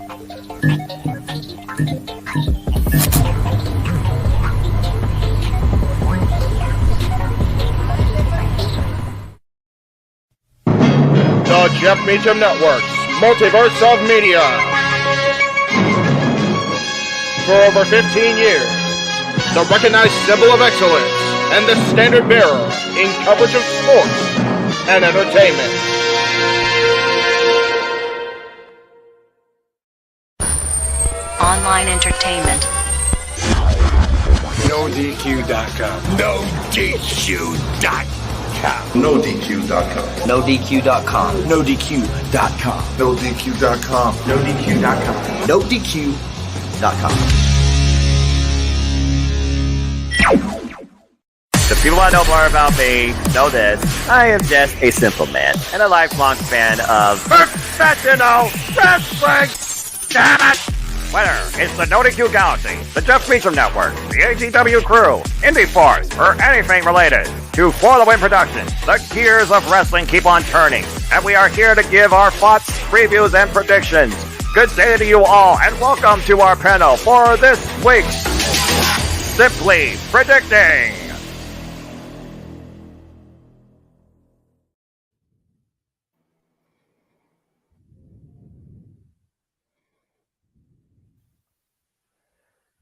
The Jeff Meacham Network's Multiverse of Media. For over 15 years, the recognized symbol of excellence and the standard bearer in coverage of sports and entertainment. Online entertainment. NoDQ.com. NoDQ.com. NoDQ.com. NoDQ.com. NoDQ.com. NoDQ.com. NoDQ.com. NoDQ.com. The people I know more about me know this. I am just a simple man and a lifelong fan of professional wrestling. Damn it! Whether it's the NoDQ Galaxy, the Jeff Meacham Network, the AEW crew, Indie Force, or anything related to For the Win Productions, the gears of wrestling keep on turning, and we are here to give our thoughts, previews, and predictions. Good day to you all, and welcome to our panel for this week's Simply Predicting.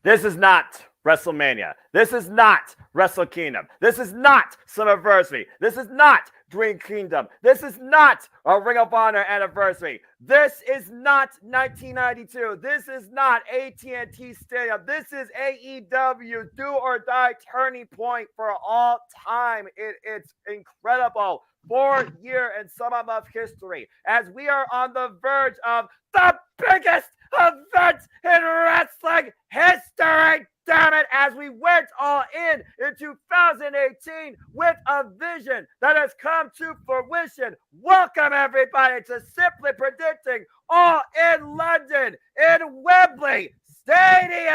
This is not WrestleMania. This is not Wrestle Kingdom. This is not Summerversary. This is not Dream Kingdom. This is not a Ring of Honor anniversary. This is not 1992. This is not AT&T Stadium. This is AEW do or die turning point for all time. It's incredible. 4-year and some of history as we are on the verge of the biggest event in wrestling history. Damn it, as we went all in 2018 with a vision that has come to fruition. Welcome everybody to Simply Predicting All in London in Wembley Stadium.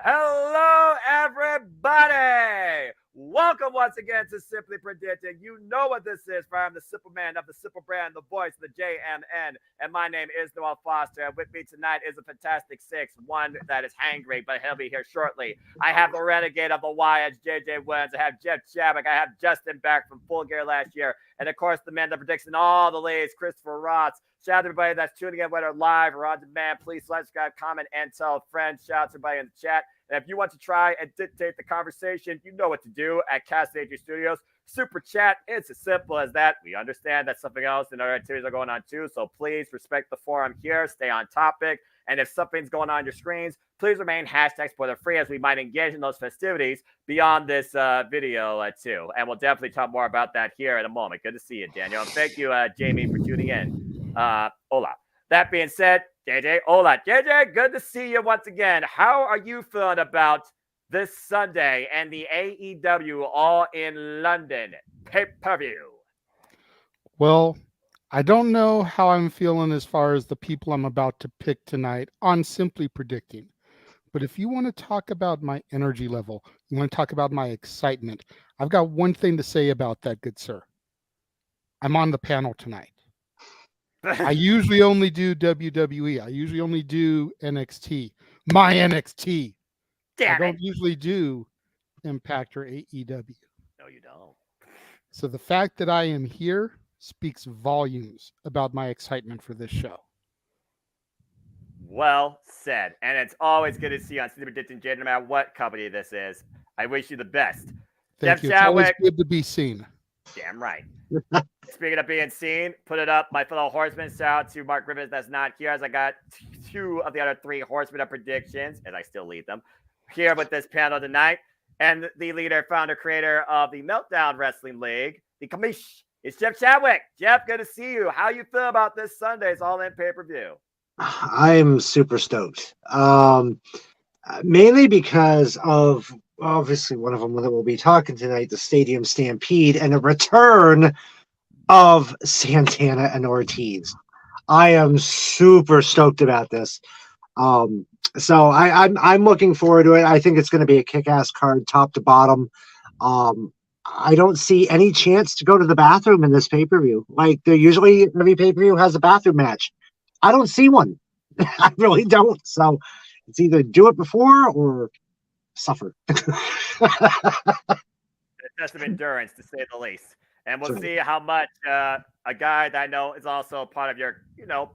Hello everybody. Welcome once again to Simply Predicting. You know what this is, for I'm the simple man of the simple brand, the voice of the JMN, and my name is Noel Foster. And with me tonight is a fantastic six, one that is hangry, but he'll be here shortly. I have the renegade of the Wyatts, JJ Wins. I have Jeff Chadwick. I have Justin back from Full Gear last year. And of course, the man that predicts in all the leagues, Christopher Ross. Shout out to everybody that's tuning in, whether live or on demand. Please subscribe, comment, and tell a friend. Shout out to everybody in the chat. And if you want to try and dictate the conversation, you know what to do at Cast AG Studios. Super chat, it's as simple as that. We understand that something else and other activities are going on too, so please respect the forum here. Stay on topic. And if something's going on your screens, please remain hashtag spoiler free as we might engage in those festivities beyond this video too. And we'll definitely talk more about that here in a moment. Good to see you, Daniel. And thank you, Jamie, for tuning in. Hola. That being said, JJ, hola. JJ, good to see you once again. How are you feeling about this Sunday and the AEW All in London pay-per-view? Well, I don't know how I'm feeling as far as the people I'm about to pick tonight on Simply Predicting. But if you want to talk about my energy level, you want to talk about my excitement, I've got one thing to say about that, good sir. I'm on the panel tonight. I usually only do WWE. I usually only do NXT. My NXT. I don't usually do Impact or AEW. No, you don't. So the fact that I am here speaks volumes about my excitement for this show. Well said. And it's always good to see you on Simply Predicting, Jay, no matter what company this is. I wish you the best. Thank you. It's always good to be seen. Damn right. Speaking of being seen, put it up. My fellow horsemen, shout out to Mark Griffiths that's not here, as I got two of the other three horsemen of predictions, and I still lead them, here with this panel tonight. And the leader, founder, creator of the Meltdown Wrestling League, the commish, is Jeff Chadwick. Jeff, good to see you. How you feel about this Sunday's All In pay-per-view? I'm super stoked. Mainly because of, obviously, one of them that we'll be talking tonight, the Stadium Stampede, and the return of Santana and Ortiz. I am super stoked about this. So I'm looking forward to it. I think it's going to be a kick-ass card, top to bottom. I don't see any chance to go to the bathroom in this pay-per-view. Like, they're usually every pay-per-view has a bathroom match. I don't see one. I really don't. So it's either do it before or suffer. Test of endurance, to say the least. And we'll That's right. see how much a guy that I know is also part of your,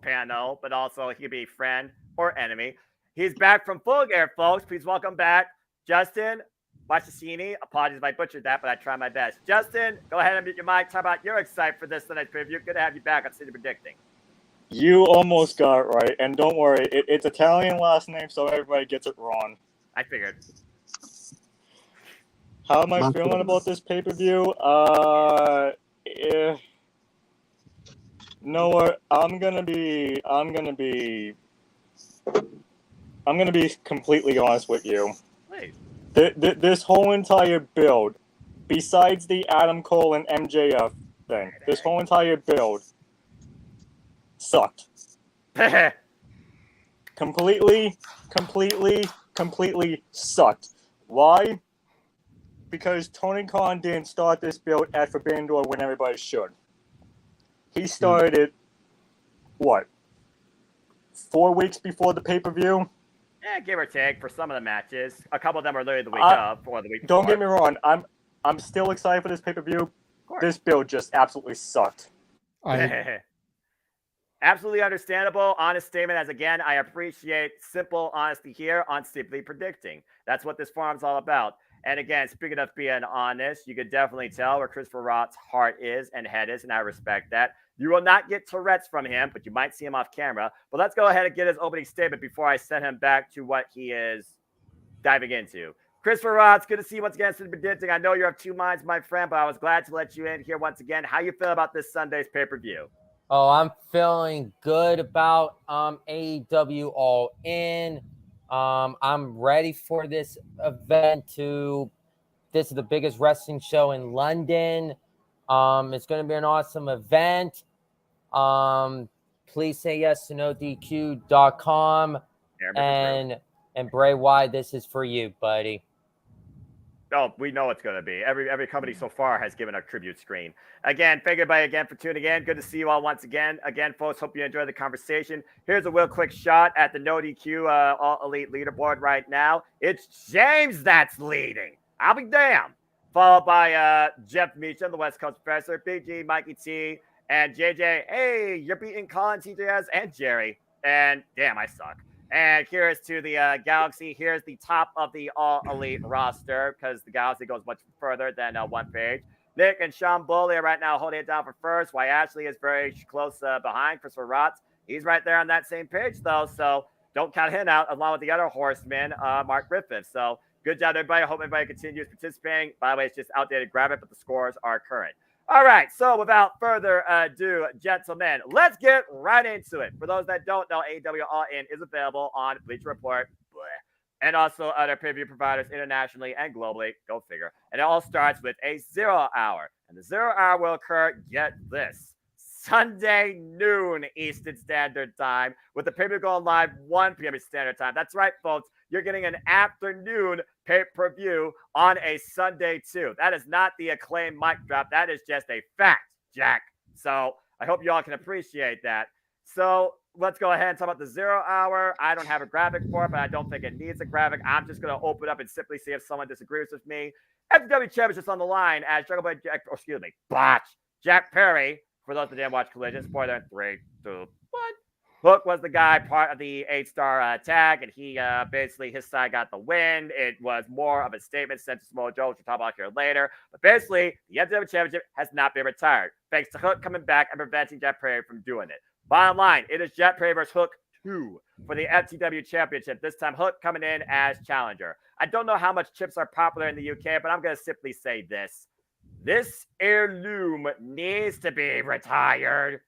panel, but also he could be friend or enemy. He's back from Full Gear, folks. Please welcome back Justin Washashini. Apologies if I butchered that, but I tried my best. Justin, go ahead and mute your mic. Talk about your excitement for this tonight's preview. Good to have you back on City Predicting. You almost got it right, and don't worry, it's Italian last name, so everybody gets it wrong. I figured. How am I feeling about this pay-per-view? You know what? I'm gonna be completely honest with you. Please. This whole entire build, besides the Adam Cole and MJF thing, this whole entire build sucked. Completely sucked. Why? Because Tony Khan didn't start this build at Forbidden Door when everybody should. He started it, 4 weeks before the pay-per-view? Yeah, give or take for some of the matches. A couple of them are literally the week of or the week before. Don't get me wrong. I'm still excited for this pay-per-view. This build just absolutely sucked. Absolutely understandable. Honest statement. As again, I appreciate simple honesty here on Simply Predicting. That's what this forum's all about. And again, speaking of being honest, you could definitely tell where Christopher Roth's heart is and head is, and I respect that. You will not get Tourette's from him, but you might see him off camera. But let's go ahead and get his opening statement before I send him back to what he is diving into. Christopher Roth, good to see you once again. Predicting. I know you're of two minds, my friend, but I was glad to let you in here once again. How you feel about this Sunday's pay-per-view? Oh, I'm feeling good about AEW All In. I'm ready for this event. This is the biggest wrestling show in London. It's going to be an awesome event. Please say yes to NoDQ.com. And Bray Wyatt, this is for you, buddy. Oh, we know it's going to be. Every company so far has given a tribute screen. Again, thank you everybody again for tuning in. Good to see you all once again. Again, folks, hope you enjoyed the conversation. Here's a real quick shot at the No DQ All Elite leaderboard right now. It's James that's leading. I'll be damned. Followed by Jeff Meacham, the West Coast Professor, Big G, Mikey T, and JJ. Hey, you're beating Colin, TJS, and Jerry. And damn, I suck. And here's to the Galaxy. Here's the top of the All Elite roster because the Galaxy goes much further than one page. Nick and Sean Bully are right now holding it down for first, while Ashley is very close behind Christopher Rotz. He's right there on that same page, though, so don't count him out, along with the other horseman, Mark Griffith. So good job, everybody. I hope everybody continues participating. By the way, it's just outdated graphic, but the scores are current. All right, so without further ado, gentlemen, let's get right into it. For those that don't know, AEW All In is available on Bleacher Report and also other preview providers internationally and globally. Go figure. And it all starts with a 0 hour. And the 0 hour will occur, get this, Sunday noon Eastern Standard Time, with the preview going live 1 p.m. Standard Time. That's right, folks. You're getting an afternoon pay-per-view on a Sunday, too. That is not the acclaimed mic drop. That is just a fact, Jack. So I hope you all can appreciate that. So let's go ahead and talk about the 0 hour. I don't have a graphic for it, but I don't think it needs a graphic. I'm just going to open up and simply see if someone disagrees with me. FW Championship's on the line as Jack Perry. For those that didn't watch Collision, spoiler in 3, 2, 1. Hook was the guy, part of the 8-star tag, and he basically, his side got the win. It was more of a statement sent to Samoa Joe, which we'll talk about here later. But basically, the FW Championship has not been retired, thanks to Hook coming back and preventing Jet Perry from doing it. Bottom line, it is Jet Perry versus Hook 2 for the FTW Championship. This time, Hook coming in as challenger. I don't know how much chips are popular in the UK, but I'm going to simply say this. This heirloom needs to be retired.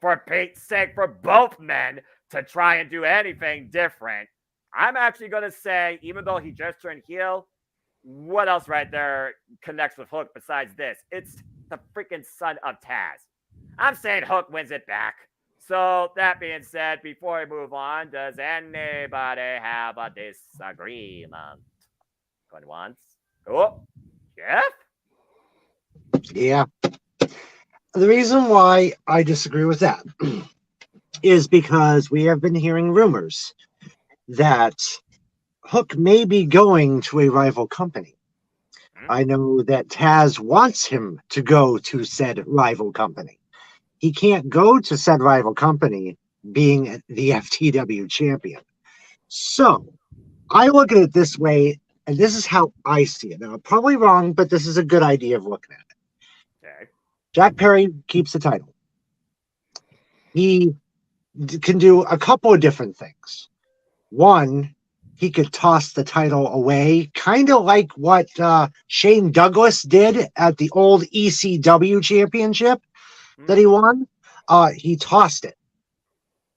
For Pete's sake, for both men to try and do anything different. I'm actually going to say, even though he just turned heel, what else right there connects with Hook besides this? It's the freaking son of Taz. I'm saying Hook wins it back. So that being said, before we move on, does anybody have a disagreement? Going once. Oh, Jeff? Yeah. The reason why I disagree with that is because we have been hearing rumors that Hook may be going to a rival company. I know that Taz wants him to go to said rival company. He can't go to said rival company being the FTW champion. So I look at it this way, and this is how I see it. Now, I'm probably wrong, but this is a good idea of looking at it. Okay. Jack Perry keeps the title. He can do a couple of different things. One, he could toss the title away, kind of like what Shane Douglas did at the old ECW championship that he won. He tossed it,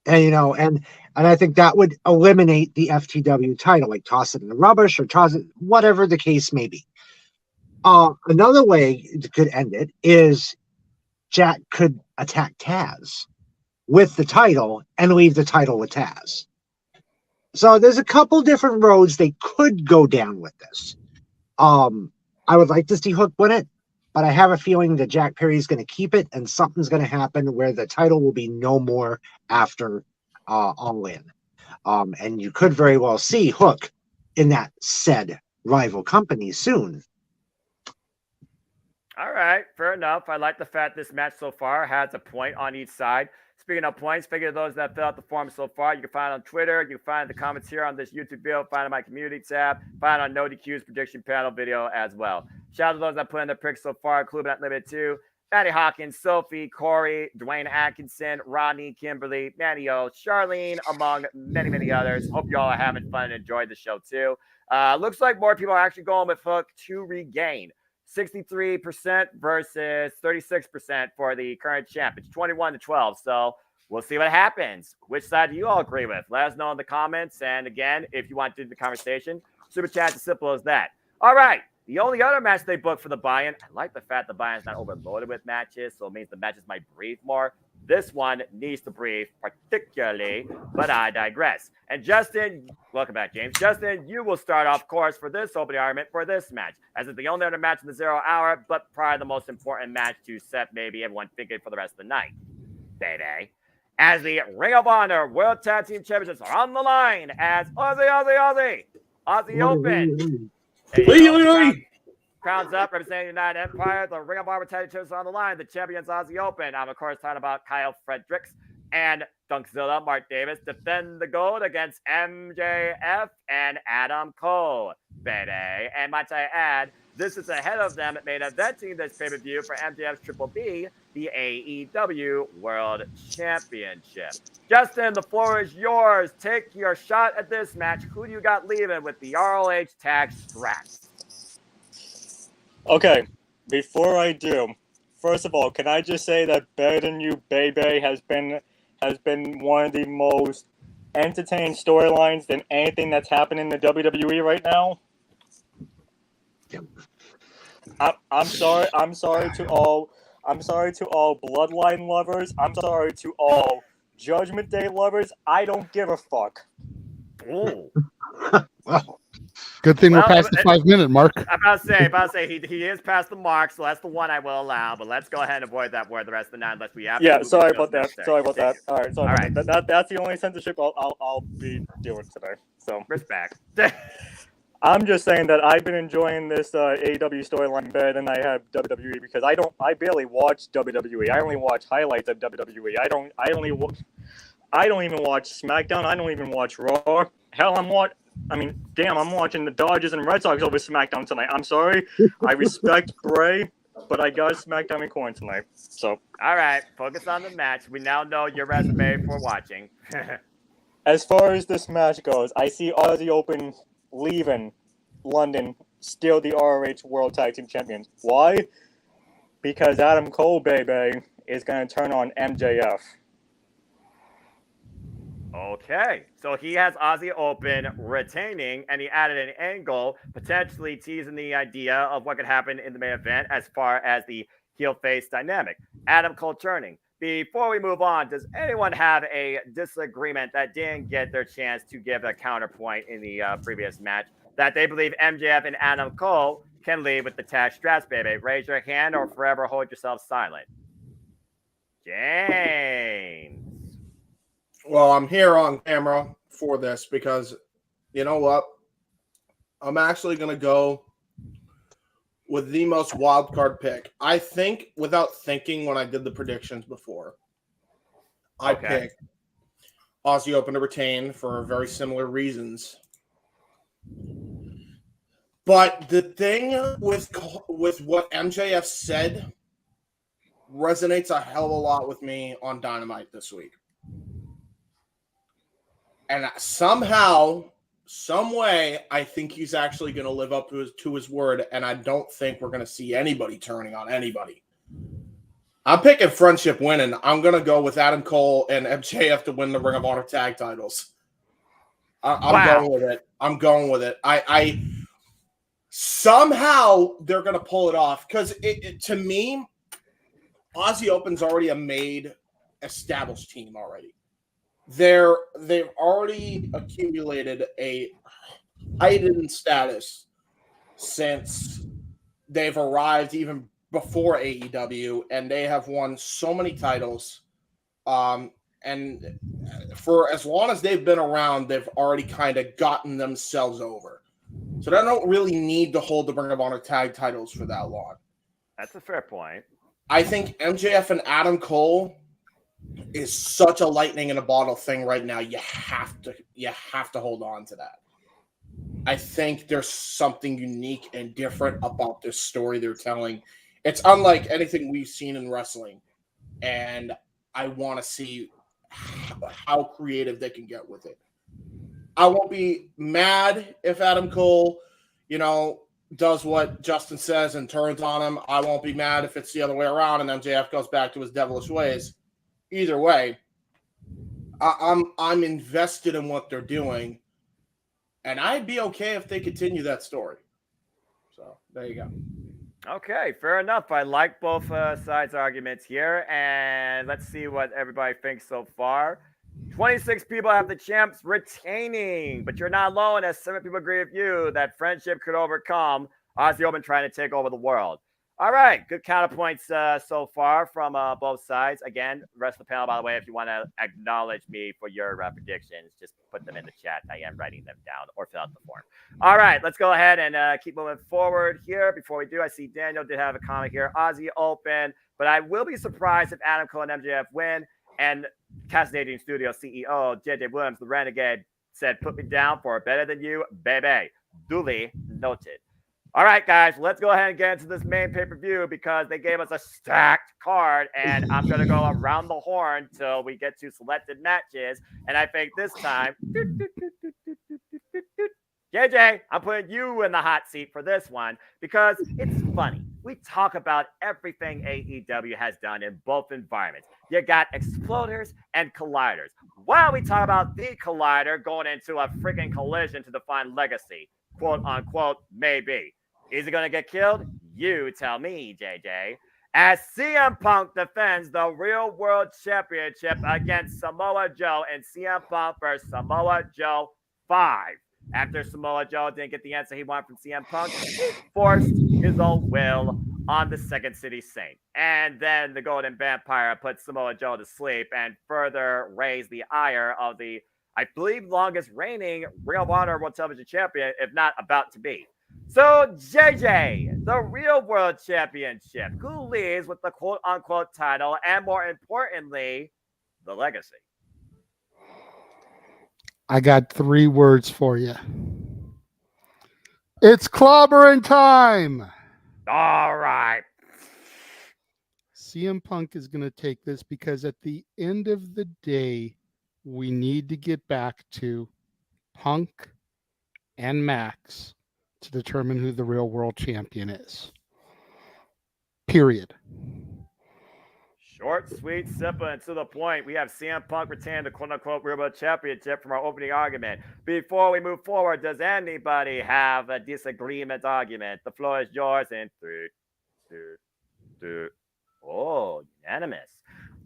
and I think that would eliminate the FTW title, like toss it in the rubbish or toss it, whatever the case may be. Another way it could end it is Jack could attack Taz with the title and leave the title with Taz. So there's a couple different roads they could go down with this. I would like to see Hook win it, but I have a feeling that Jack Perry is going to keep it, and something's going to happen where the title will be no more after All In. And you could very well see Hook in that said rival company soon. All right, fair enough. I like the fact this match so far has a point on each side. Speaking of points, speaking of those that filled out the form so far, you can find it on Twitter. You can find the comments here on this YouTube video. Find it on my community tab. Find it on No DQ's prediction panel video as well. Shout out to those that put in their picks so far, including Not Limited to Maddie Hawkins, Sophie, Corey, Dwayne Atkinson, Rodney, Kimberly, Manny O, Charlene, among many, many others. Hope you all are having fun and enjoyed the show too. Looks like more people are actually going with Hook to regain. 63% versus 36% for the current champ. It's 21-12. So we'll see what happens. Which side do you all agree with? Let us know in the comments. And again, if you want to do the conversation, super chat's as simple as that. All right. The only other match they booked for the buy-in, I like the fact the buy-in's not overloaded with matches, so it means the matches might breathe more. This one needs to breathe particularly, but I digress. And Justin, welcome back, James. Justin, you will start off course for this opening argument for this match, as it's the only other match in the 0 hour, but probably the most important match to set maybe everyone thinking for the rest of the night, baby. As the Ring of Honor World Tag Team Championships are on the line as Aussie Open. Crowns up, representing the United Empire. The Ring of Honor Tag Team Champions are on the line. The champions Aussie Open. I'm, of course, talking about Kyle Fredericks and Dunkzilla, Mark Davis, defend the gold against MJF and Adam Cole, baby. And might I add, this is ahead of them main eventing this pay-per-view for MJF's Triple B, the AEW World Championship. Justin, the floor is yours. Take your shot at this match. Who do you got leaving with the ROH tag straps? Okay, before I do, first of all, can I just say that Better Than You, Baby has been one of the most entertaining storylines than anything that's happened in the WWE right now. I'm sorry to all Bloodline lovers. I'm sorry to all Judgment Day lovers. I don't give a fuck. Oh. Wow. Good thing we're past the 5-minute mark. I'm about to say he is past the mark, so that's the one I will allow. But let's go ahead and avoid that word the rest of the night unless we have. Yeah, sorry about that. Sorry about that. All right, All right. That's the only censorship I'll be doing today. So respect. I'm just saying that I've been enjoying this AEW storyline better than I have WWE because I barely watch WWE. I only watch highlights of WWE. I don't even watch SmackDown. I don't even watch Raw. Hell, I'm watching the Dodgers and Red Sox over SmackDown tonight. I'm sorry. I respect Bray, but I got SmackDown in coin tonight. So all right, focus on the match. We now know your resume for watching. As far as this match goes, I see Aussie Open leaving London, still the ROH World Tag Team Champions. Why? Because Adam Cole, baby, is going to turn on MJF. Okay, so he has Aussie Open retaining, and he added an angle, potentially teasing the idea of what could happen in the main event as far as the heel-face dynamic. Adam Cole turning. Before we move on, does anyone have a disagreement that didn't get their chance to give a counterpoint in the previous match that they believe MJF and Adam Cole can lead with the tag straps, baby? Raise your hand or forever hold yourself silent. James. Well, I'm here on camera for this because you know what? I'm actually going to go with the most wild card pick. I think, without thinking, when I did the predictions before, I picked Aussie Open to retain for very similar reasons. But the thing with what MJF said resonates a hell of a lot with me on Dynamite this week. And somehow, some way, I think he's actually going to live up to his word, and I don't think we're going to see anybody turning on anybody. I'm picking Friendship winning. I'm going to go with Adam Cole and MJF to win the Ring of Honor tag titles. I'm going with it. I'm going with it. I somehow they're going to pull it off because to me, Aussie Open's already a made, established team already. They've already accumulated a heightened status since they've arrived even before AEW, and they have won so many titles. And for as long as they've been around, they've already kind of gotten themselves over. So they don't really need to hold the Ring of Honor tag titles for that long. That's a fair point. I think MJF and Adam Cole is such a lightning in a bottle thing right now. You have to hold on to that. I think there's something unique and different about this story they're telling. It's unlike anything we've seen in wrestling, and I want to see how creative they can get with it. I won't be mad if Adam Cole, does what Justin says and turns on him. I won't be mad if it's the other way around and MJF goes back to his devilish ways. Either way, I'm invested in what they're doing, and I'd be okay if they continue that story. So there you go. Okay, fair enough. I like both sides' arguments here, and let's see what everybody thinks so far. 26 people have the champs retaining, but you're not alone, as 7 people agree with you that Friendship could overcome Aussie Open trying to take over the world. All right, good counterpoints so far from both sides. Again, the rest of the panel, by the way, if you want to acknowledge me for your predictions, just put them in the chat. I am writing them down or fill out the form. All right, let's go ahead and keep moving forward here. Before we do, I see Daniel did have a comment here. Aussie Open, but I will be surprised if Adam Cole and MJF win. And Cascading Studio CEO JJ Williams, the Renegade, said, "Put me down for better than you, baby." Duly noted. All right, guys, let's go ahead and get into this main pay-per-view because they gave us a stacked card, and I'm going to go around the horn till we get to selected matches. And I think this time, JJ, I'm putting you in the hot seat for this one because it's funny. We talk about everything AEW has done in both environments. You got exploders and colliders. Why don't we talk about the collider going into a freaking collision to define legacy? Quote unquote, maybe. Is he going to get killed? You tell me, JJ. As CM Punk defends the Real World Championship against Samoa Joe and CM Punk versus Samoa Joe 5. After Samoa Joe didn't get the answer he wanted from CM Punk, he forced his own will on the Second City Saint. And then the Golden Vampire put Samoa Joe to sleep and further raised the ire of the, I believe, longest reigning Ring of Honor World Television Champion, if not about to be. So, JJ, the Real World Championship, who leads with the quote-unquote title and, more importantly, the legacy? I got 3 words for you. It's clobbering time. All right. CM Punk is going to take this because at the end of the day, we need to get back to Punk and Max to determine who the real world champion is. Period. Short, sweet, simple, and to the point. We have CM Punk retain the quote-unquote Real World Championship from our opening argument. Before we move forward, does anybody have a disagreement argument? The floor is yours in 3, 2, 2. Oh, unanimous.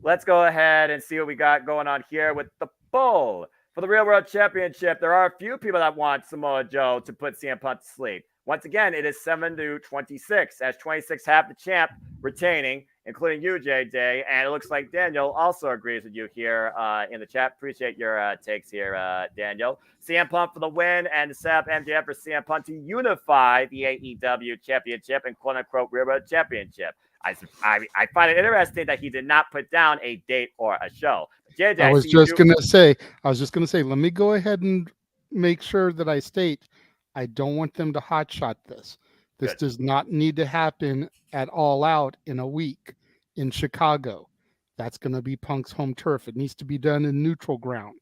Let's go ahead and see what we got going on here with the poll. For the Real World Championship, there are a few people that want Samoa Joe to put CM Punk to sleep. Once again, it is 7-26, as 26 have the champ retaining, including you, JJ. And it looks like Daniel also agrees with you here in the chat. Appreciate your takes here, Daniel. CM Punk for the win, and Seth MJF for CM Punk to unify the AEW Championship and quote-unquote Railroad Championship. I find it interesting that he did not put down a date or a show. JJ, I was just going to say, let me go ahead and make sure that I state, I don't want them to hotshot this. This does not need to happen at All Out in a week in Chicago. That's going to be Punk's home turf. It needs to be done in neutral ground.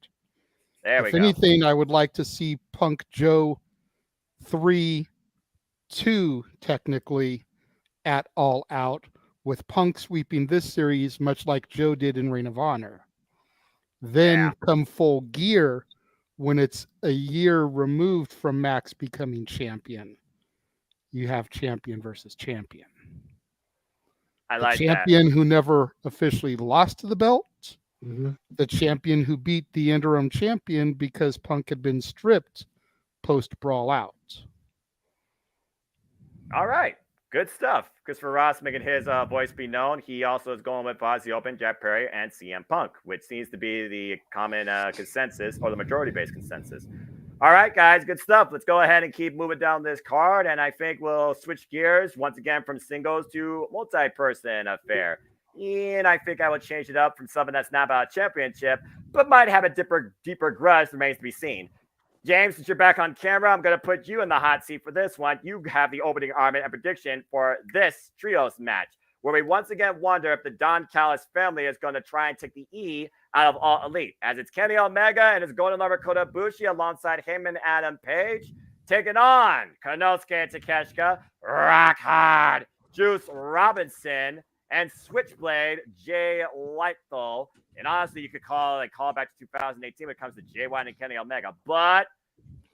There we if go. anything, I would like to see Punk Joe 3-2 technically at All Out, with Punk sweeping this series much like Joe did in Ring of Honor. Then come Full Gear when it's a year removed from Max becoming champion. You have champion versus champion. I like the champion who never officially lost the belt. Mm-hmm. The champion who beat the interim champion because Punk had been stripped post Brawl Out. All right. Good stuff. Christopher Ross making his voice be known. He also is going with Aussie Open, Jack Perry, and CM Punk, which seems to be the common consensus, or the majority-based consensus. All right, guys, good stuff. Let's go ahead and keep moving down this card, and I think we'll switch gears once again from singles to multi-person affair. And I think I will change it up from something that's not about a championship, but might have a deeper grudge, remains to be seen. James, since you're back on camera, I'm going to put you in the hot seat for this one. You have the opening argument and prediction for this trios match, where we once again wonder if the Don Callis family is going to try and take the E out of All Elite, as it's Kenny Omega and his golden lover Kota Ibushi alongside Heyman Adam Page, taking on Konosuke and Takeshita, Rock Hard, Juice Robinson, and Switchblade Jay Lethal. And honestly, you could call it back to 2018 when it comes to Jay White and Kenny Omega. But,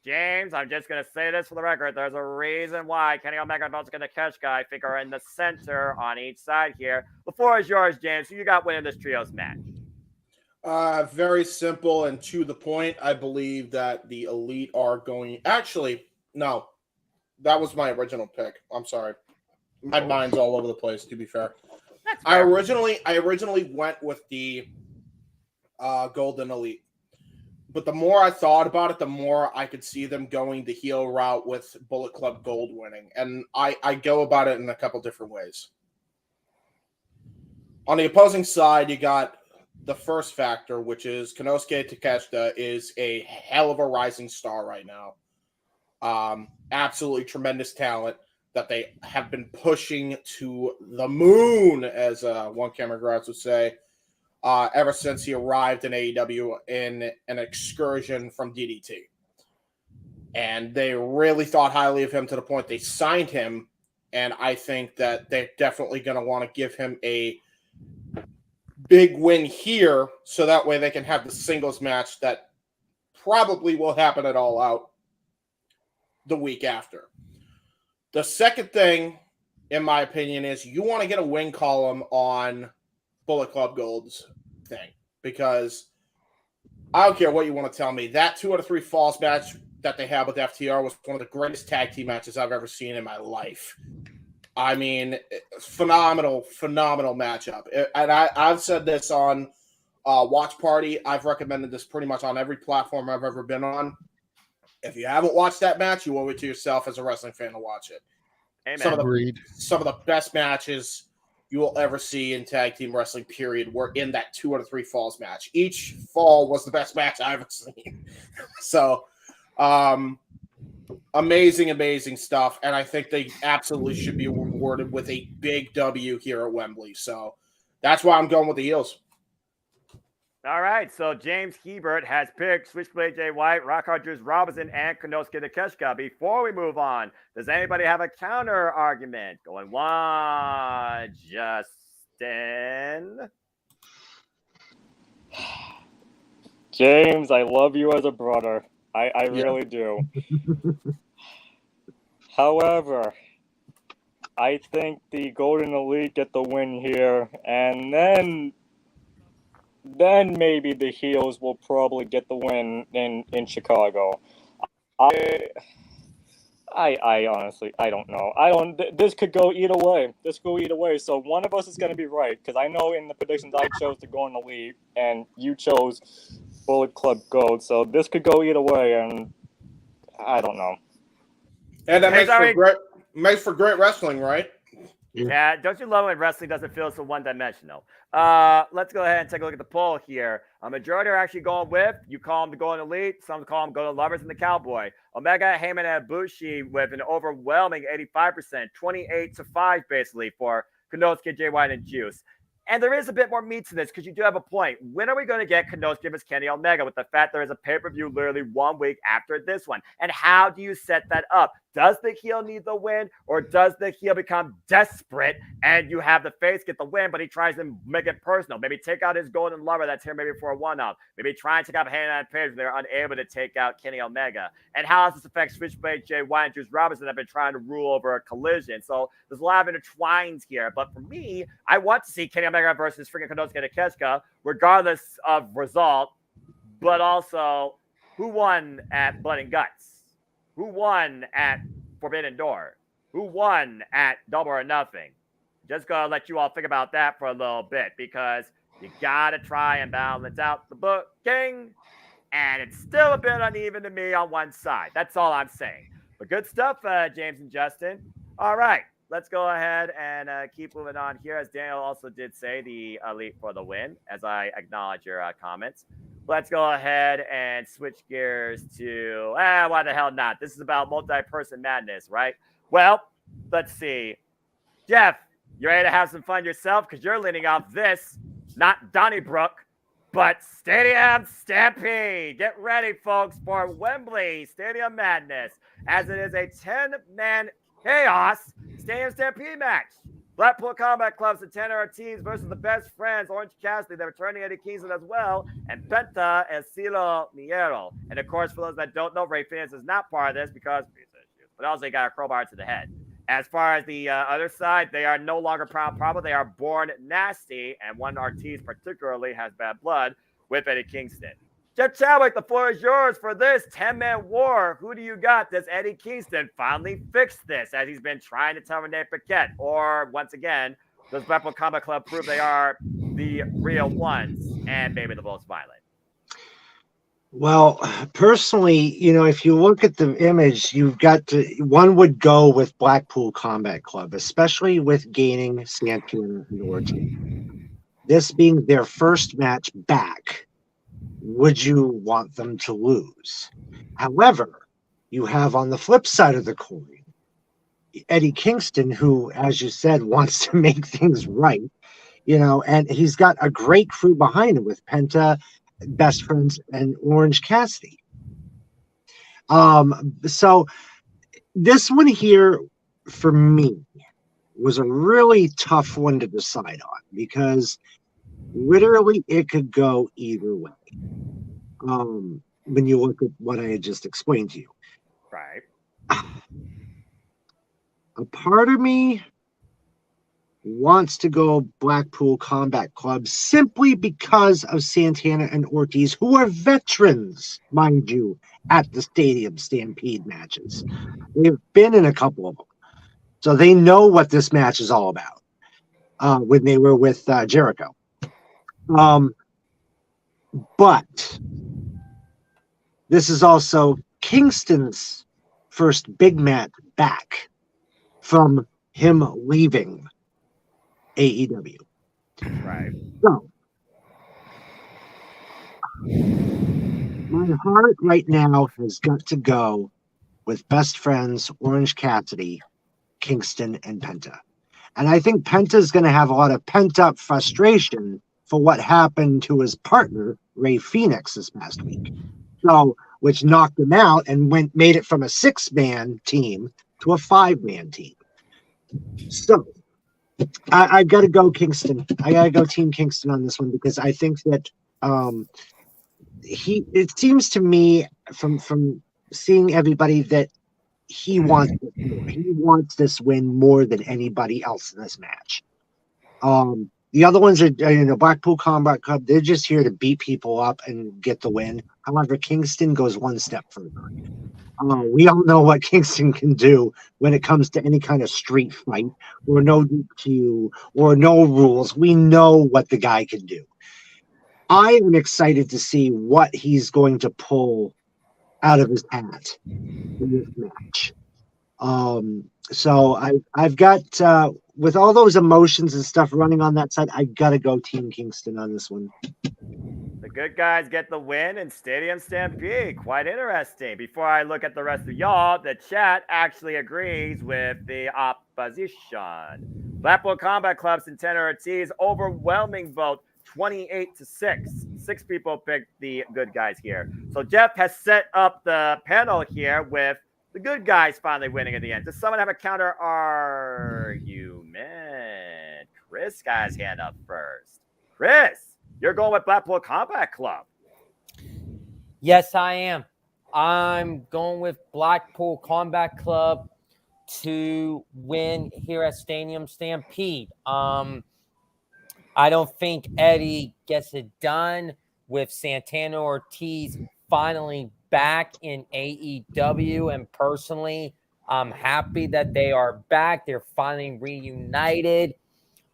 James, I'm just going to say this for the record. There's a reason why Kenny Omega and Takeshita, I think, are in the center on each side here. The floor is yours, James. Who you got winning this trios match? Very simple and to the point. I believe that the Elite are going... Actually, no. That was my original pick. I'm sorry. My mind's all over the place, to be fair. I originally went with the Golden Elite. But the more I thought about it, the more I could see them going the heel route with Bullet Club Gold winning. And I go about it in a couple different ways. On the opposing side, you got the first factor, which is Konosuke Takeshita is a hell of a rising star right now. Absolutely tremendous talent that they have been pushing to the moon, as One Camera Grass would say, ever since he arrived in AEW in an excursion from DDT. And they really thought highly of him to the point they signed him, and I think that they're definitely going to want to give him a big win here, so that way they can have the singles match that probably will happen at All Out the week after. The second thing, in my opinion, is you want to get a win column on Bullet Club Gold's thing. Because I don't care what you want to tell me. That 2 out of 3 falls match that they had with FTR was one of the greatest tag team matches I've ever seen in my life. I mean, phenomenal matchup. And I've said this on Watch Party. I've recommended this pretty much on every platform I've ever been on. If you haven't watched that match, you owe it to yourself as a wrestling fan to watch it. Amen. Some of the best matches you will ever see in tag team wrestling, period, were in that 2 out of 3 falls match. Each fall was the best match I've ever seen. So, amazing stuff. And I think they absolutely should be rewarded with a big W here at Wembley. So that's why I'm going with the heels. All right, so James Hebert has picked Switchblade Jay White, Rock Hard Juice Robinson, and Konosuke Takeshita. Before we move on, does anybody have a counter argument? Going one, Justin. James, I love you as a brother. I really do. However, I think the Golden Elite get the win here, and then maybe the heels will probably get the win in Chicago. I honestly, I don't know. I don't. This could go either way. This could go either way. So one of us is gonna be right because I know in the predictions I chose to go in the lead, and you chose Bullet Club Gold. So this could go either way, and I don't know. And that makes for great wrestling, right? Yeah, don't you love when wrestling doesn't feel so one-dimensional? Let's go ahead and take a look at the poll here. A majority are actually going with, you call them the Golden Elite, some call them Golden Lovers and the Cowboy. Omega, Heyman, and Ibushi with an overwhelming 85%, 28-5 basically for Konosuke, Jay White, and Juice. And there is a bit more meat to this because you do have a point. When are we going to get Konosuke vs. Kenny Omega with the fact there is a pay-per-view literally 1 week after this one? And how do you set that up? Does the heel need the win, or does the heel become desperate and you have the face get the win, but he tries to make it personal? Maybe take out his Golden Lover that's here maybe for a one-off. Maybe try and take out Heyman Page when they're unable to take out Kenny Omega. And how does this affect Switchblade, Jay White, and Juice Robinson that have been trying to rule over a Collision? So there's a lot of intertwines here. But for me, I want to see Kenny Omega versus freaking Konosuke Takeshita, regardless of result, but also who won at Blood and Guts? Who won at Forbidden Door? Who won at Double or Nothing? Just gonna let you all think about that for a little bit because you gotta try and balance out the booking, and it's still a bit uneven to me on one side. That's all I'm saying. But good stuff, James and Justin. All right, let's go ahead and keep moving on here. As Daniel also did say, the Elite for the win, as I acknowledge your comments. Let's go ahead and switch gears to, why the hell not? This is about multi-person madness, right? Well, let's see. Jeff, you ready to have some fun yourself? Because you're leaning off this, not Donnybrook, but Stadium Stampede. Get ready, folks, for Wembley Stadium Madness, as it is a 10-man chaos Stadium Stampede match. Blackpool Combat Club's and 10 teams versus the Best Friends, Orange Cassidy, they're returning Eddie Kingston as well, and Penta and Silo Miero. And of course, for those that don't know, Ray Phoenix is not part of this because, but also he got a crowbar to the head. As far as the other side, they are no longer Proud Papa. They are Born Nasty, and one Ortiz particularly has bad blood with Eddie Kingston. Jeff Chadwick, the floor is yours for this 10-man war. Who do you got? Does Eddie Kingston finally fix this as he's been trying to terminate Paquette? Or, once again, does Blackpool Combat Club prove they are the real ones and maybe the most violent? Well, personally, if you look at the image, one would go with Blackpool Combat Club, especially with gaining Santana and Ortiz. This being their first match back, would you want them to lose? However, you have on the flip side of the coin, Eddie Kingston, who, as you said, wants to make things right, and he's got a great crew behind him with Penta, Best Friends, and Orange Cassidy. So this one here, for me, was a really tough one to decide on because literally it could go either way. When you look at what I had just explained to you. Right. A part of me wants to go Blackpool Combat Club simply because of Santana and Ortiz, who are veterans, mind you, at the Stadium Stampede matches. They've been in a couple of them. So they know what this match is all about when they were with Jericho. But this is also Kingston's first big match back from him leaving AEW. Right. So, my heart right now has got to go with Best Friends, Orange Cassidy, Kingston, and Penta. And I think Penta's going to have a lot of pent-up frustration for what happened to his partner, Ray Phoenix, this past week. So, which knocked him out and made it from a 6-man team to a 5-man team. So, I've got to go Kingston. I got to go Team Kingston on this one because I think that it seems to me from seeing everybody that he wants this more. He wants this win more than anybody else in this match. The other ones are, Blackpool Combat Club. They're just here to beat people up and get the win. However, Kingston goes one step further. We all know what Kingston can do when it comes to any kind of street fight or no DQ or no rules. We know what the guy can do. I am excited to see what he's going to pull out of his hat in this match. So I've got with all those emotions and stuff running on that side, I gotta go Team Kingston on this one. The good guys get the win in Stadium Stampede. Quite interesting. Before I look at the rest of y'all, the chat actually agrees with the opposition. Blackpool Combat Club Santana Ortiz, overwhelming vote, 28-6. 6 people picked the good guys here. So Jeff has set up the panel here with the good guys finally winning in the end. Does someone have a counter argument? Chris got his hand up first. Chris, you're going with Blackpool Combat Club. Yes, I am. I'm going with Blackpool Combat Club to win here at Stadium Stampede. I don't think Eddie gets it done with Santana Ortiz finally back in AEW. And personally, I'm happy that they are back. They're finally reunited.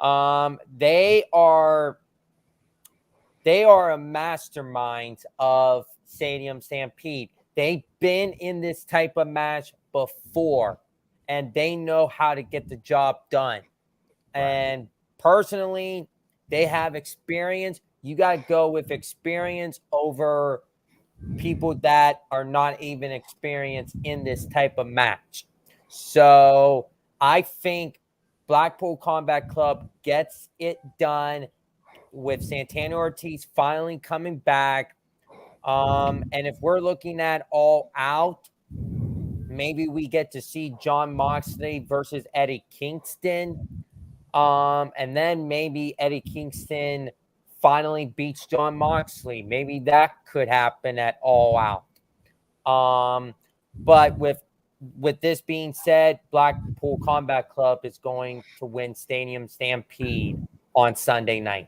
They are a mastermind of Stadium Stampede. They've been in this type of match before, and they know how to get the job done. And personally, they have experience. You got to go with experience over people that are not even experienced in this type of match. So I think Blackpool Combat Club gets it done with Santana Ortiz finally coming back. And if we're looking at All Out, maybe we get to see Jon Moxley versus Eddie Kingston. And then maybe Eddie Kingston finally beats Jon Moxley. Maybe that could happen at All Out. But with this being said, Blackpool Combat Club is going to win Stadium Stampede on Sunday night.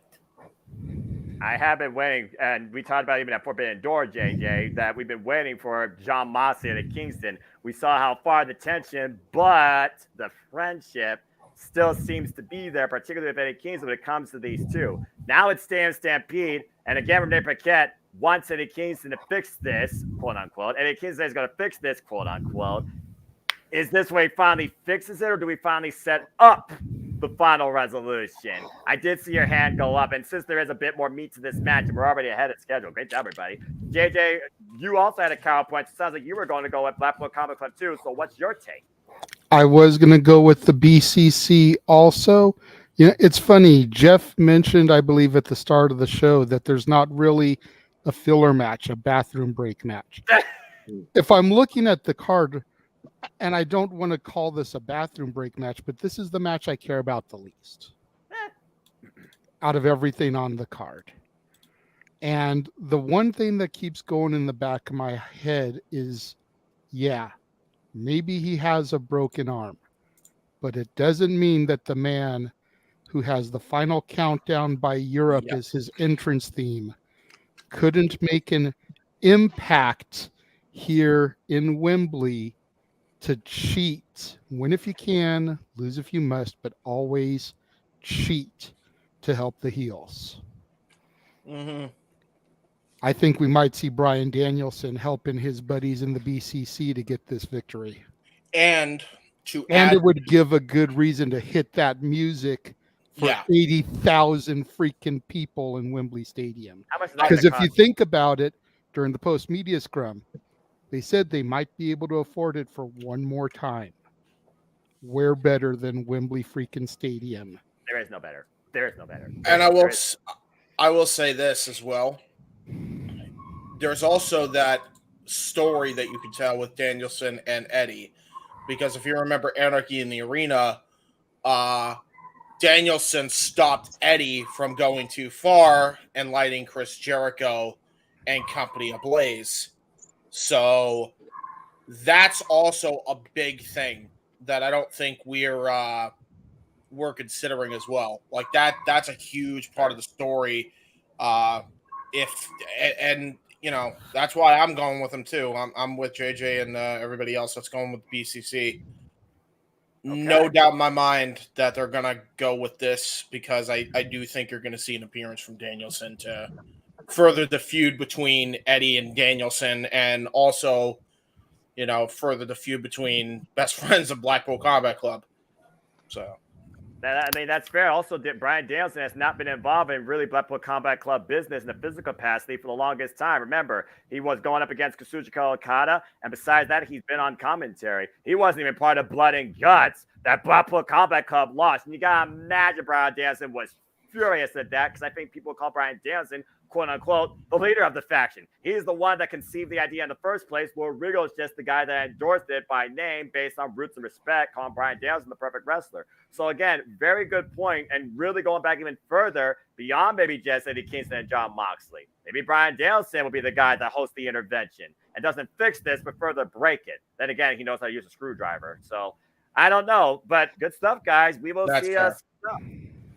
I have been waiting, and we talked about even at Forbidden Door, JJ, that we've been waiting for Jon Moxley at Kingston. We saw how far the tension, but the friendship still seems to be there, particularly with Eddie Kingston when it comes to these two. Now it's Stadium Stampede, and again, Renee Paquette wants Eddie Kingston to fix this, quote unquote. Eddie Kingston is going to fix this, quote unquote. Is this way he finally fixes it, or do we finally set up the final resolution? I did see your hand go up, and since there is a bit more meat to this match, and we're already ahead of schedule. Great job, everybody. JJ, you also had a counterpoint. It sounds like you were going to go with Blackpool Comic Club too. So what's your take? I was going to go with the BCC also. It's funny. Jeff mentioned, I believe, at the start of the show that there's not really a filler match, a bathroom break match. If I'm looking at the card, and I don't want to call this a bathroom break match, but this is the match I care about the least out of everything on the card. And the one thing that keeps going in the back of my head is, maybe he has a broken arm, but it doesn't mean that the man who has the final countdown by Europe as his entrance theme couldn't make an impact here in Wembley to cheat. Win if you can, lose if you must, but always cheat to help the heels. Mm-hmm. I think we might see Bryan Danielson helping his buddies in the BCC to get this victory. And it would give a good reason to hit that music for 80,000 freaking people in Wembley Stadium. Because if you think about it, during the post-media scrum, they said they might be able to afford it for one more time. Where better than Wembley freaking Stadium? There is no better. There is no better. And I will say this as well. There's also that story that you can tell with Danielson and Eddie, because if you remember Anarchy in the Arena, Danielson stopped Eddie from going too far and lighting Chris Jericho and company ablaze. So that's also a big thing that I don't think we're we're considering as well. Like that's a huge part of the story. And that's why I'm going with him too. I'm with JJ and everybody else that's going with BCC. No doubt in my mind that they're gonna go with this because I do think you're gonna see an appearance from Danielson to further the feud between Eddie and Danielson, and also, further the feud between best friends of Blackpool Combat Club. So. That's fair. Also, Brian Danielson has not been involved in really Blackpool Combat Club business in a physical capacity for the longest time. Remember, he was going up against Kazuchika Okada, and besides that, he's been on commentary. He wasn't even part of Blood and Guts that Blackpool Combat Club lost. And you gotta imagine Brian Danielson was furious at that because I think people call Brian Danielson, quote unquote, the leader of the faction. He's the one that conceived the idea in the first place, where Rigo's just the guy that endorsed it by name based on roots and respect, calling Brian Danielson the perfect wrestler. So again, very good point, and really going back even further beyond maybe just Eddie Kingston and John Moxley. Maybe Brian Danielson will be the guy that hosts the intervention and doesn't fix this, but further break it. Then again, he knows how to use a screwdriver. So I don't know, but good stuff, guys. We will see us.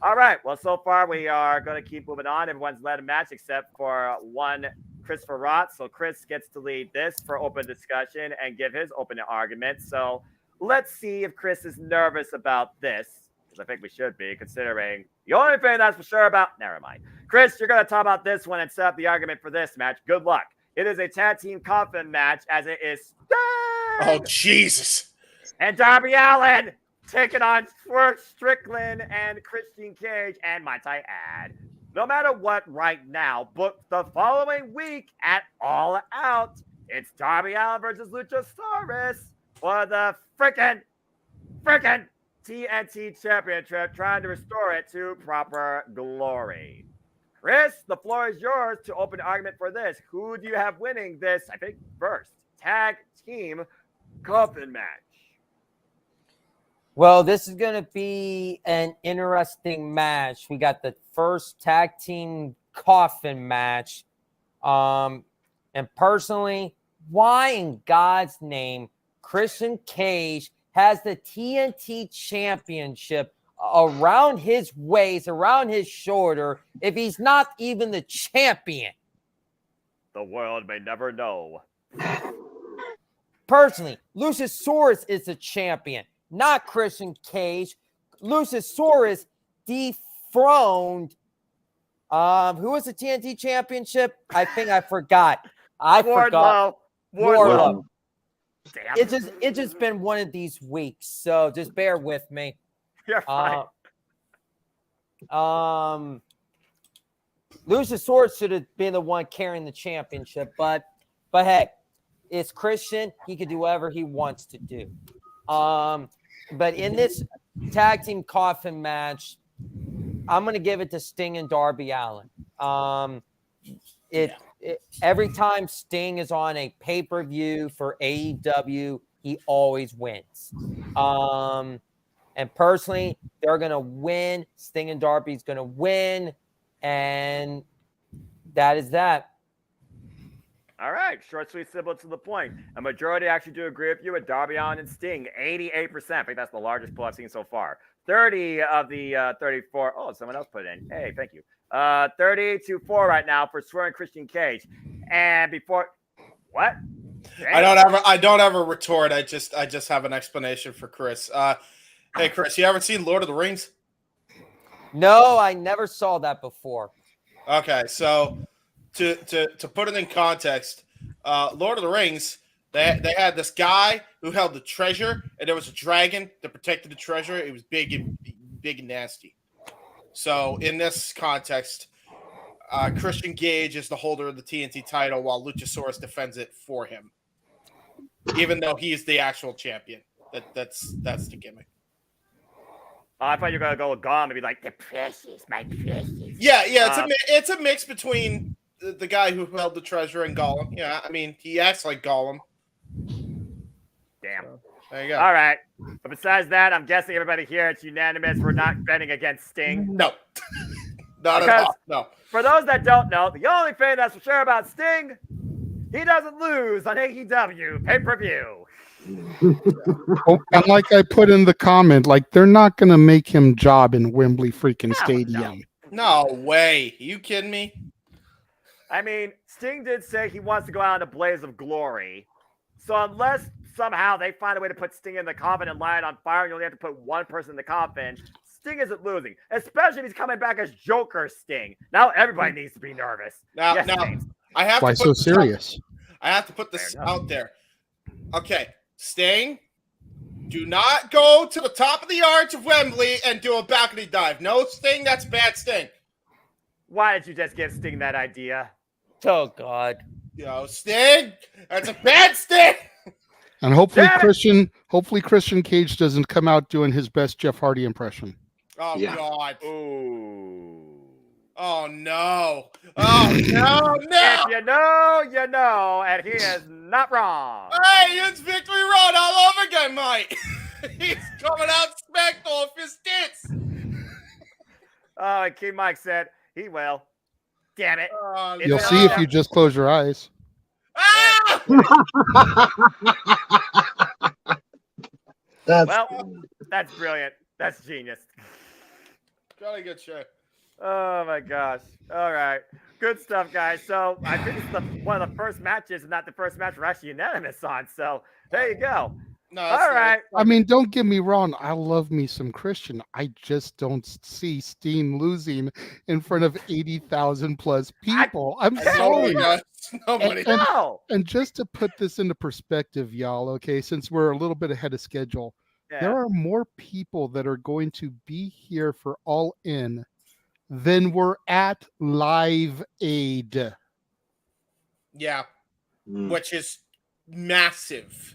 All right. Well, so far we are going to keep moving on. Everyone's led a match except for one, Christopher Rott. So Chris gets to lead this for open discussion and give his opening argument. So let's see if Chris is nervous about this, because I think we should be, considering the only thing that's for sure about. Never mind. Chris, you're going to talk about this one and set up the argument for this match. Good luck. It is a tag team coffin match, as it is Sting Oh, Jesus. and Darby Allin taking on Strickland and Christian Cage, and might I add, no matter what right now, book the following week at All Out. It's Darby Allin versus Luchasaurus for the freaking TNT Championship, trying to restore it to proper glory. Chris, the floor is yours to open the argument for this. Who do you have winning this, I think, first tag team coffin match? Well, this is going to be an interesting match. We got the first tag team coffin match. And personally, why in God's name Christian Cage has the TNT Championship around his waist, around his shoulder, if he's not even the champion? The world may never know. Personally, Luchasaurus is the champion, not Christian Cage. Luchasaurus dethroned. Who was the TNT Championship? I think I forgot. Wardlow. Damn. It's just been one of these weeks, so just bear with me. You're fine. Luchasaurus should have been the one carrying the championship, but hey, it's Christian. He can do whatever he wants to do. But in this tag team coffin match, I'm going to give it to Sting and Darby Allin. Every time Sting is on a pay-per-view for AEW, he always wins. And personally, they're going to win. Sting and Darby's going to win. And that is that. All right. Short, sweet, simple, to the point. A majority actually do agree with you with Darby Allin and Sting. 88%. I think that's the largest poll I've seen so far. 30 of the 34. Oh, someone else put it in. Hey, thank you. 30-4 right now for Swerve and Christian Cage. And before what? Damn. I don't ever retort. I just have an explanation for Chris. Hey Chris, you ever seen Lord of the Rings? No, I never saw that before. Okay, so to put it in context, Lord of the Rings, they had this guy who held the treasure, and there was a dragon that protected the treasure. It was big and nasty. So in this context, Christian Cage is the holder of the TNT title, while Luchasaurus defends it for him, even though he is the actual champion. That's the gimmick. I thought you were gonna go with Gollum and be like, "The precious, my precious." Yeah. It's a mix between the guy who held the treasure and Gollum. Yeah, I mean, he acts like Gollum. Damn. So, there you go. All right. But besides that, I'm guessing everybody here, it's unanimous. We're not betting against Sting. No. Not at all. No. For those that don't know, the only thing that's for sure about Sting he doesn't lose on AEW pay-per-view. Oh, and like I put in the comment, like they're not going to make him job in Wembley freaking Stadium. No way. You kidding me? I mean, Sting did say he wants to go out in a blaze of glory. So unless somehow they find a way to put Sting in the coffin and light it on fire, and you only have to put one person in the coffin, Sting isn't losing. Especially if he's coming back as Joker Sting. Now everybody needs to be nervous. Now, Yes, now James. I have Why to so put this out- serious? I have to put this Fair enough. out there. Okay, Sting, do not go to the top of the arch of Wembley and do a balcony dive. No, Sting, that's bad Sting. Why did you just give Sting that idea? Oh God. Sting, that's a bad Sting. And hopefully Damn it! Christian Cage doesn't come out doing his best Jeff Hardy impression. Oh, Yeah. God. Ooh. Oh, no. Oh, no, no. If you know, you know, and he is not wrong. Hey, it's Victory Road all over again, mate. He's coming out smacked off his tits. Oh, and King Mike said he will. Damn it. Oh, It's You'll no. see if you just close your eyes. Ah! That's Well, that's brilliant. That's genius. Jolly good show. Oh my gosh. All right. Good stuff, guys. So I think it's one of the first matches, and not the first match we're actually unanimous on. So there you go. No, All right. I mean, don't get me wrong. I love me some Christian. I just don't see Steen losing in front of 80,000 plus people. I'm Nobody sorry. does. Nobody. And- No. And just to put this into perspective, y'all, okay, since we're a little bit ahead of schedule, there Yeah. are more people that are going to be here for All In than were at Live Aid. Yeah, Mm. which is massive.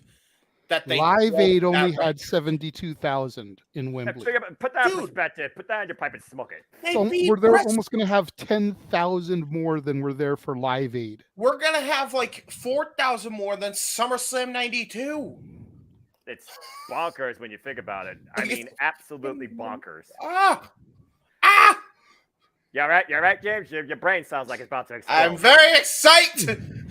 That they Live rolled Aid that only right. had 72,000 in Wembley. Put that in Dude. perspective. Put that in your pipe and smoke it. They So beat we're there Wrest- almost going to have 10,000 more than were there for Live Aid. We're gonna have like 4,000 more than SummerSlam '92. It's bonkers when you think about it. I mean, absolutely bonkers. Ah! You all right, James? Your brain sounds like it's about to explode. I'm very excited.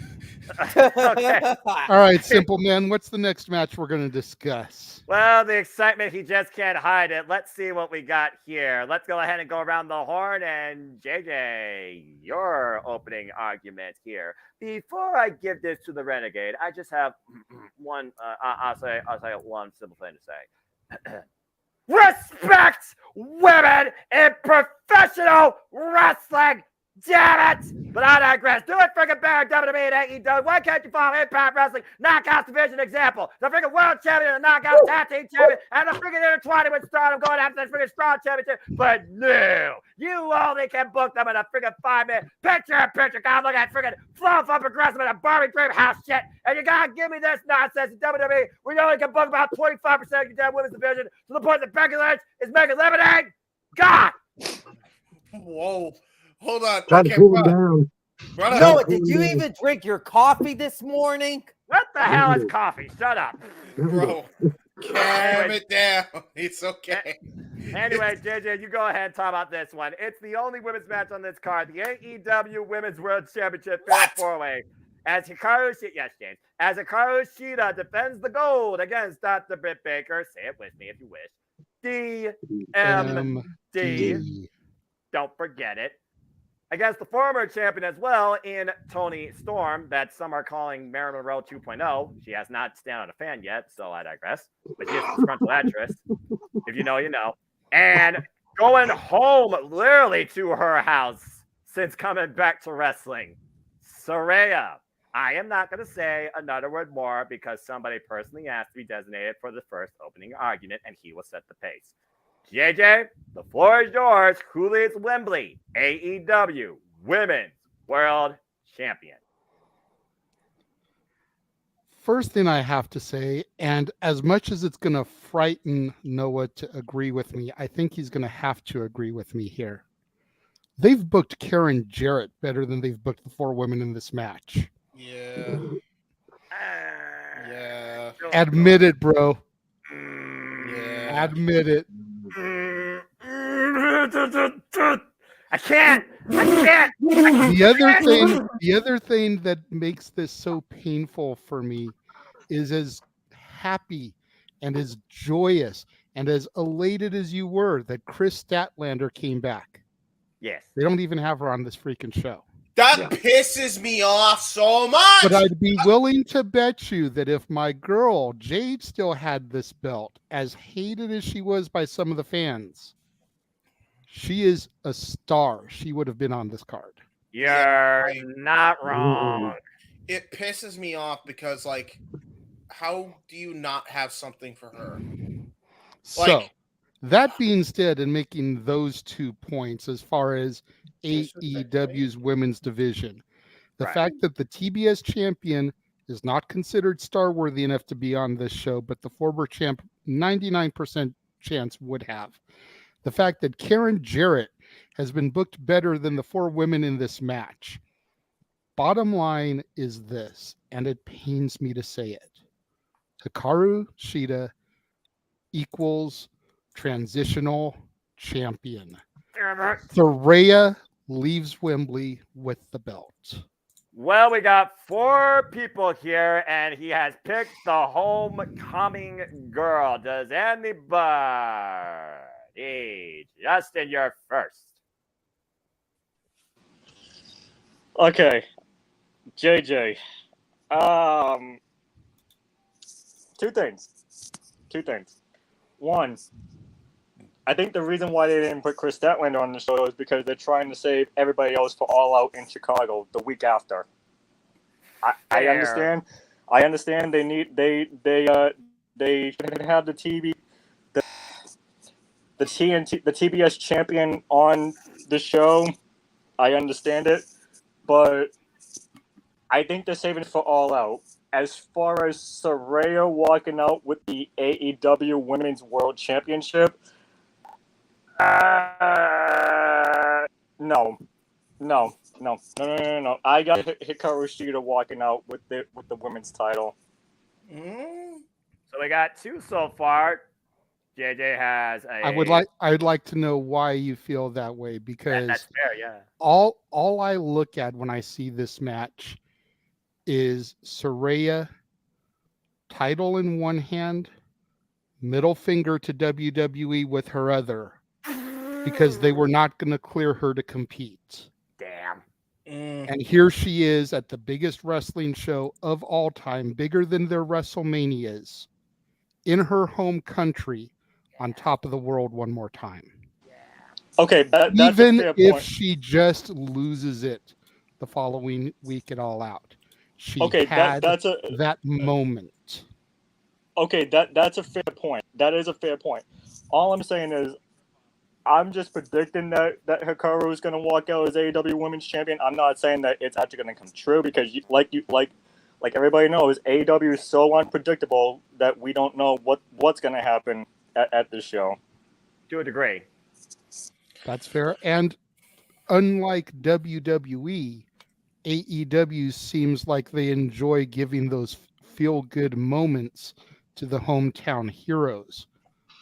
Okay. All right, Simple Man, what's the next match we're going to discuss? Well, the excitement, he just can't hide it. Let's see what we got here. Let's go ahead and go around the horn. And JJ, your opening argument here. Before I give this to the Renegade, I just have one. I'll say one simple thing to say. Respect women in professional wrestling. Damn it! But I digress. Do it freaking better, WWE and AEW. Why can't you follow Impact Wrestling Knockouts Division example? The freaking World Champion and the Knockout Tag Team Champion and the freaking intertwined with Stardom going after this freaking Strong Championship. But no, you only can book them in a freaking 5-minute picture. God, look at freaking fluff up aggressive in a Barbie Dream House shit. And you gotta give me this nonsense in WWE. We only can book about 25% of your damn women's division to the point that Becky Lynch is making lemonade. God! Whoa. Hold on. Try to Okay, cool him bro. down. Brother, Noah, did you even drink your coffee this morning? What the hell is coffee? Shut up. bro. Calm it down. It's okay. Anyway, JJ, you go ahead and talk about this one. It's the only women's match on this card. The AEW Women's World Championship Fatal What? 4-Way. As Hikaru Shida defends the gold against Dr. Britt Baker. Say it with me if you wish. DMD. Don't forget it. Against the former champion as well in Toni Storm, that some are calling Marilyn Monroe 2.0. She has not stand on a fan yet, so I digress. But she is a disgruntled actress. If you know, you know. And going home literally to her house since coming back to wrestling. Saraya. I am not going to say another word more because somebody personally asked to be designated for the first opening argument, and he will set the pace. JJ, the floor is yours. Who leads Wembley? AEW Women's World Champion. First thing I have to say, and as much as it's going to frighten Noah to agree with me, I think he's going to have to agree with me here. They've booked Karen Jarrett better than they've booked the 4 women in this match. Yeah. Yeah. Admit it, bro. Yeah. Admit it. I can't. I can't. The other thing that makes this so painful for me is as happy and as joyous and as elated as you were that Chris Statlander came back. Yes. They don't even have her on this freaking show. That pisses me off so much. But I'd be willing to bet you that if my girl Jade still had this belt, as hated as she was by some of the fans, she is a star. She would have been on this card. You're not wrong. It pisses me off because, like, how do you not have something for her? So, that being said, and making those 2 points as far as AEW's women's division, the fact that the TBS champion is not considered star-worthy enough to be on this show, but the former champ 99% chance would have. The fact that Karen Jarrett has been booked better than the 4 women in this match. Bottom line is this, and it pains me to say it. Hikaru Shida equals transitional champion. Saraya leaves Wembley with the belt. Well, we got 4 people here, and he has picked the homecoming girl. Does anybody? Justin, you're first. Okay, JJ. 2 things. 2 things. One, I think the reason why they didn't put Chris Statlander on the show is because they're trying to save everybody else for All Out in Chicago the week after. I understand. I understand they should have the TBS champion on the show. I understand it, but I think they're saving it for All Out. As far as Saraya walking out with the AEW Women's World Championship, no. I got Hikaru Shida walking out with the women's title. So we got 2 so far. JJ has a. I'd like to know why you feel that way, because that's fair, yeah. All I look at when I see this match is Saraya, title in one hand, middle finger to WWE with her other, because they were not going to clear her to compete. Damn. And here she is at the biggest wrestling show of all time, bigger than their WrestleManias, in her home country, on top of the world one more time. Okay, that's even a fair if point. she just loses it the following week at All Out, she had that moment. Okay, that's a fair point. That is a fair point. All I'm saying is, I'm just predicting that Hikaru is going to walk out as AEW Women's Champion. I'm not saying that it's actually going to come true, because like everybody knows, AEW is so unpredictable that we don't know what's going to happen at this show. To a degree. That's fair. And unlike WWE, AEW seems like they enjoy giving those feel-good moments to the hometown heroes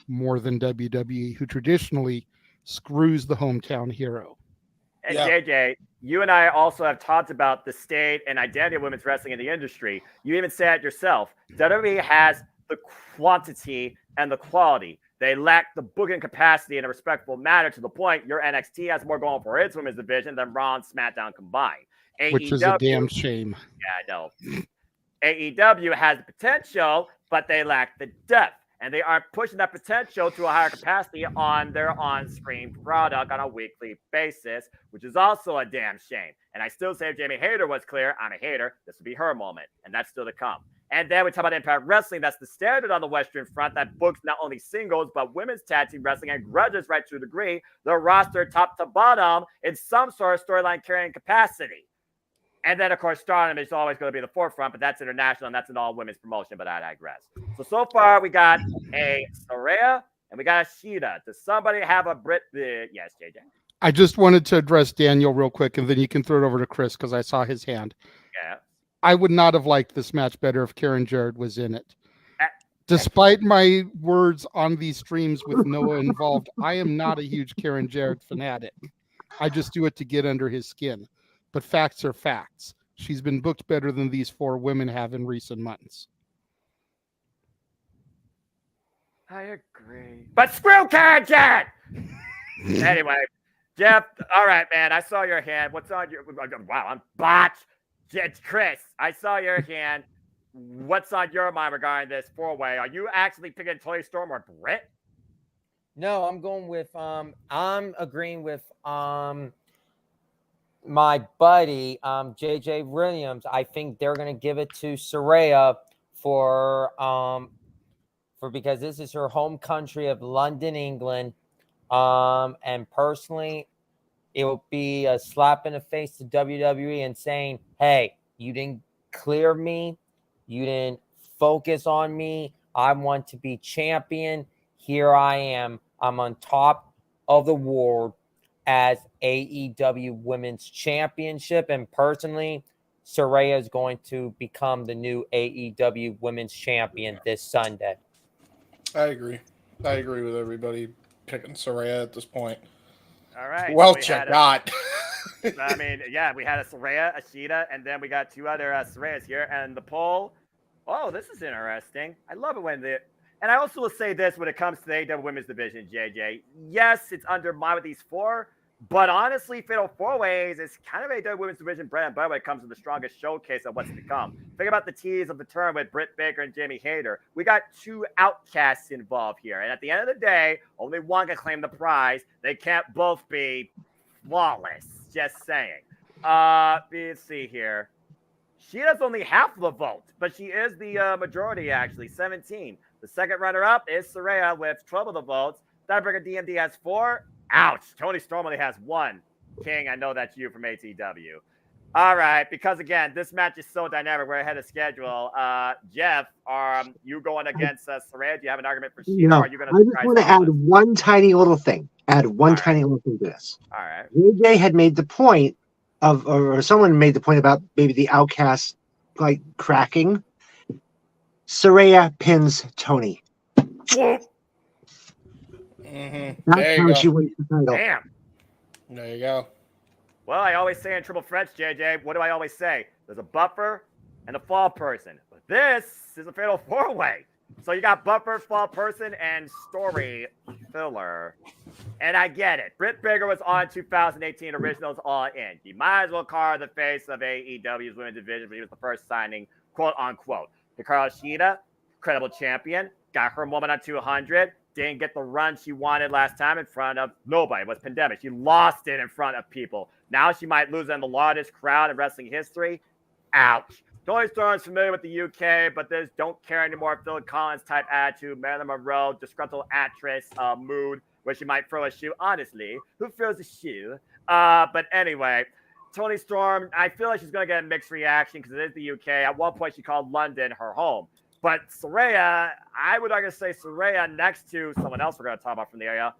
more than WWE, who traditionally screws the hometown hero. And JJ, you and I also have talked about the state and identity of women's wrestling in the industry. You even said it yourself. WWE has the quantity and the quality. They lack the booking capacity in a respectable manner, to the point your NXT has more going for its women's division than Raw and SmackDown combined. Which is a damn shame. Yeah, I know. AEW has the potential, but they lack the depth. And they aren't pushing that potential to a higher capacity on their on-screen product on a weekly basis, which is also a damn shame. And I still say if Jamie Hayter was clear, I'm a hater, this would be her moment. And that's still to come. And then we talk about Impact Wrestling. That's the standard on the Western Front that books not only singles, but women's tag team wrestling and grudges right to a degree. The roster top to bottom in some sort of storyline carrying capacity. And then, of course, Stardom is always going to be the forefront, but that's international and that's an all-women's promotion, but I digress. So far, we got a Saraya and we got a Shida. Does somebody have a Brit? Yes, JJ. I just wanted to address Daniel real quick, and then you can throw it over to Chris, because I saw his hand. Yeah. I would not have liked this match better if Karen Jarrett was in it. Despite my words on these streams with Noah involved, I am not a huge Karen Jarrett fanatic. I just do it to get under his skin. But facts are facts. She's been booked better than these 4 women have in recent months. I agree. But screw Karen! Anyway, Jeff, all right, man. I saw your hand. What's on your... Wow, I'm botched. Chris, I saw your hand. What's on your mind regarding this 4-way? Are you actually picking Tony Storm or Britt? No, I'm going with I'm agreeing with my buddy JJ Williams. I think they're gonna give it to Saraya for because this is her home country of London, England. And personally, it will be a slap in the face to WWE and saying, hey, you didn't clear me, you didn't focus on me. I want to be champion. Here I am. I'm on top of the world as AEW Women's Championship. And personally, Saraya is going to become the new AEW Women's Champion this Sunday. I agree. I agree with everybody picking Saraya at this point. All right. Well, so check out. I mean, yeah, we had a Saraya, a Shida, and then we got 2 other Sarayas here. And the poll, oh, this is interesting. I love it when and I also will say this when it comes to the AEW Women's Division, JJ. Yes, it's undermined with these 4, but honestly, Fatal 4-Ways is kind of AEW Women's Division bread and butter when it comes to the strongest showcase of what's to come. Think about the tease of the turn with Britt Baker and Jamie Hayter. We got 2 outcasts involved here, and at the end of the day, only one can claim the prize. They can't both be flawless. Just saying. Let's see here. She has only half of the vote, but she is the majority, actually, 17. The second runner-up is Saraya with 12 of the votes. Tiebreaker DMD has 4. Ouch. Tony Storm only has 1. King, I know that's you from ATW. All right, because, again, this match is so dynamic. We're ahead of schedule. Jeff, you going against Saraya? Do you have an argument for Sheena? No, Are you gonna I just want to add one tiny little thing. Little thing to this. All right. JJ had made the point of, or someone made the point about maybe the Outcast like cracking. Saraya pins Tony. Mm-hmm. That's how she wins the title. Damn. There you go. Well, I always say in triple threats, JJ, what do I always say? There's a buffer and a fall person. But this is a fatal 4-way. So you got buffer, fall person, and story filler. And I get it. Britt Baker was on 2018 Originals All In. He might as well carve the face of AEW's women's division, but he was the first signing, quote unquote. Hikaru Shida, credible champion, got her moment on 200. Didn't get the run she wanted last time in front of nobody. It was pandemic. She lost it in front of people. Now she might lose in the largest crowd in wrestling history. Ouch. Tony Storm's familiar with the UK, but there's don't care anymore Phil Collins type attitude, Marilyn Monroe, disgruntled actress mood, where she might throw a shoe. Honestly, who throws a shoe? But anyway, Tony Storm, I feel like she's going to get a mixed reaction because it is the UK. At one point, she called London her home. But Saraya, I would argue say Saraya next to someone else we're going to talk about from the area,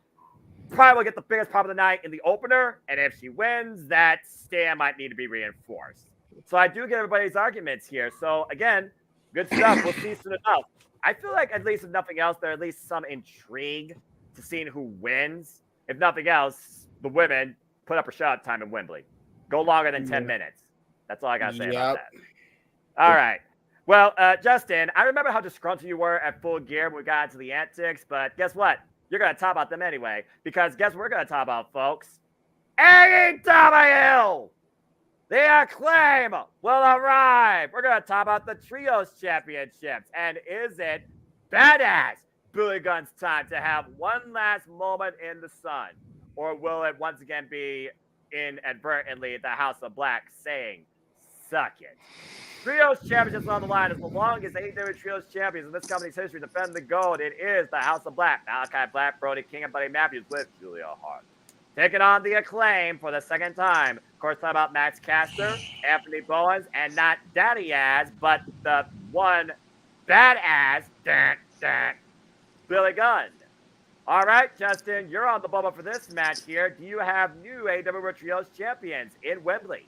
probably will get the biggest pop of the night in the opener. And if she wins, that stand might need to be reinforced. So I do get everybody's arguments here. So again, good stuff. We'll see soon enough. I feel like at least if nothing else, there's at least some intrigue to seeing who wins. If nothing else, the women put up a shot time in Wembley. Go longer than 10 minutes. That's all I got to say about that. All right. Well, Justin, I remember how disgruntled you were at Full Gear when we got into the antics, but guess what? You're going to talk about them anyway, because guess what we're going to talk about, folks? AEW! The Acclaim will arrive. We're going to talk about the Trios Championships. And is it badass Billy Gunn's time to have one last moment in the sun? Or will it once again be inadvertently the House of Black saying, suck it? Trios Championships on the line is the longest AEW Trios Champions in this company's history. Defend the gold. It is the House of Black. Malachi Black, Brody King, and Buddy Matthews with Julia Hart. Taking on the Acclaim for the second time. Of course, talking about Max Caster, Anthony Bowens, and not Daddy Ass, but the one badass, Billy Gunn. All right, Justin, you're on the bubble for this match here. Do you have new AEW Trios champions in Wembley?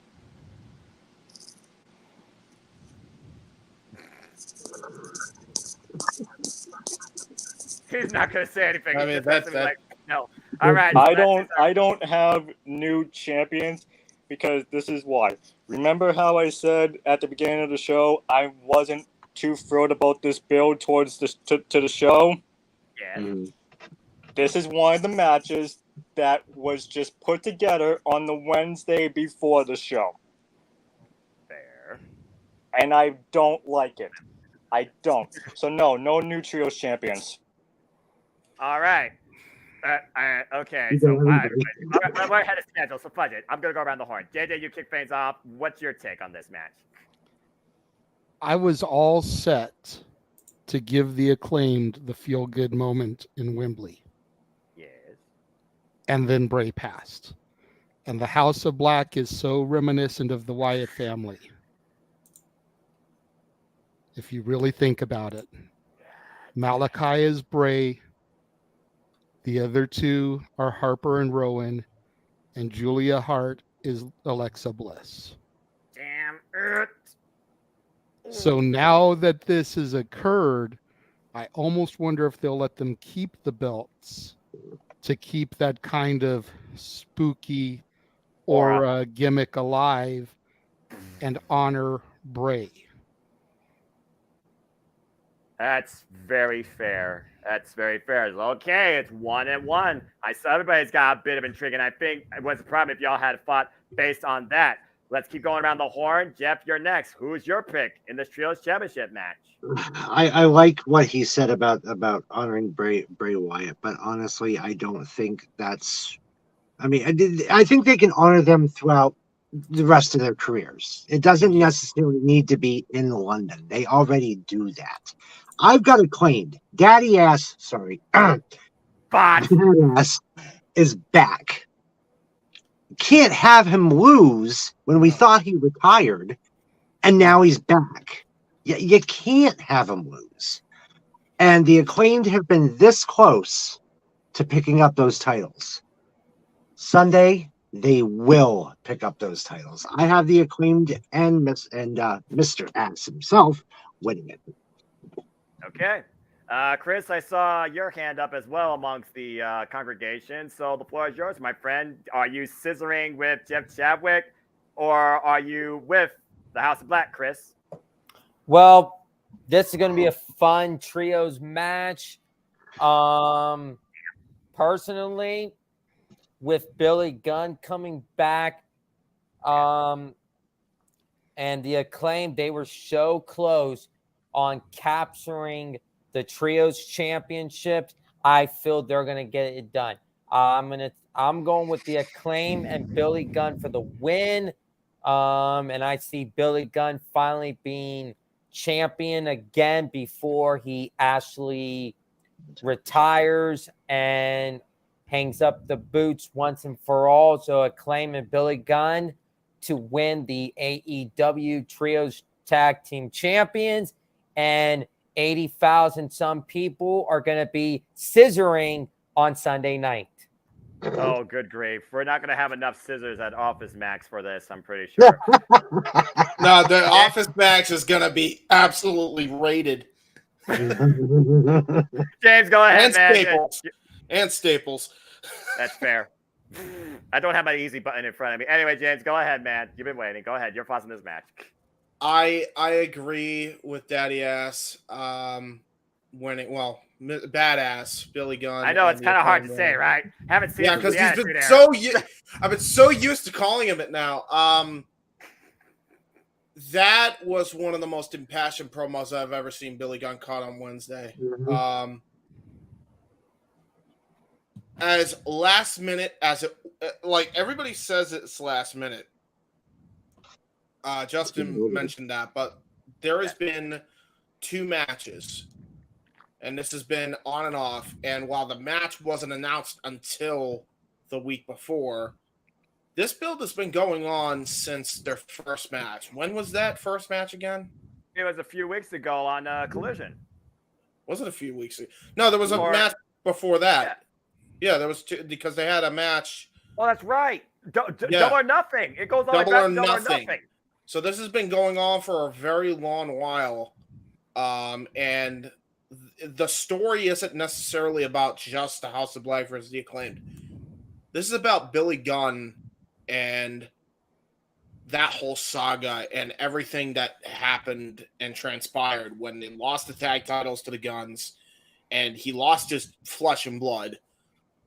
He's not going to say anything. I mean, that's like, no. All right. I don't have new champions because this is why. Remember how I said at the beginning of the show I wasn't too thrilled about this build towards to the show? Yeah. Mhm. This is one of the matches that was just put together on the Wednesday before the show. Fair. And I don't like it. I don't. So no new trios champions. All right. Okay. You So got everybody. we're ahead of schedule. So fudge it. I'm gonna go around the horn. JJ, you kick things off. What's your take on this match? I was all set to give the Acclaimed the feel-good moment in Wembley, Yes. and then Bray passed. And the House of Black is so reminiscent of the Wyatt family. If you really think about it, Malachi is Bray. The other two are Harper and Rowan, and Julia Hart is Alexa Bliss. Damn it. So now that this has occurred, I almost wonder if they'll let them keep the belts to keep that kind of spooky aura gimmick alive and honor Bray. That's very fair. That's very fair. Okay, it's 1-1. I saw everybody's got a bit of intrigue, and I think it was a problem if y'all had fought based on that. Let's keep going around the horn. Jeff, you're next. Who's your pick in this Trios Championship match? I like what he said about honoring Bray Wyatt, but honestly, I don't think that's. I mean, I think they can honor them throughout the rest of their careers. It doesn't necessarily need to be in London. They already do that. I've got Acclaimed. Daddy Ass is back. Can't have him lose when we thought he retired, and now he's back. You can't have him lose. And the Acclaimed have been this close to picking up those titles. Sunday, they will pick up those titles. I have the Acclaimed and Mr. Ass himself winning it. Okay. Chris, I saw your hand up as well amongst the congregation. So the floor is yours, my friend. Are you scissoring with Jeff Chadwick, or are you with the House of Black, Chris? Well, this is going to be a fun trios match. Personally, with Billy Gunn coming back, and the Acclaim, they were so close on capturing the trios championships. I feel they're going to get it done. I'm going with the Acclaim and Billy Gunn for the win. And I see Billy Gunn finally being champion again before he actually retires and hangs up the boots once and for all. So Acclaim and Billy Gunn to win the AEW Trios Tag Team Champions, and 80,000 some people are going to be scissoring on Sunday night. Oh, good grief. We're not going to have enough scissors at Office Max for this, I'm pretty sure. No, the Office Max is going to be absolutely rated. James, go ahead, and man. Staples. And Staples. That's fair. I don't have my easy button in front of me. Anyway, James, go ahead, man. You've been waiting. Go ahead. Your thoughts on this match. I agree with Daddy Ass winning. Well, badass Billy Gunn. I know it's kind of hard to say, right? Haven't seen. Yeah, because he's been I've been so used to calling him it now. That was one of the most impassioned promos I've ever seen Billy Gunn cut on Wednesday. Mm-hmm. As last minute as it, like everybody says it's last minute. Justin mentioned that, but there has been 2 matches, and this has been on and off. And while the match wasn't announced until the week before, this build has been going on since their first match. When was that first match again? It was a few weeks ago on Collision. Was it a few weeks ago? No, there was a match before that. Yeah, there was 2, because they had a match. Oh, that's right. Double or nothing. It goes on double like or that. Double or nothing. nothing. So this has been going on for a very long while. And the story isn't necessarily about just the House of Black versus the Acclaimed. This is about Billy Gunn and that whole saga and everything that happened and transpired when they lost the tag titles to the Guns, and he lost his flesh and blood,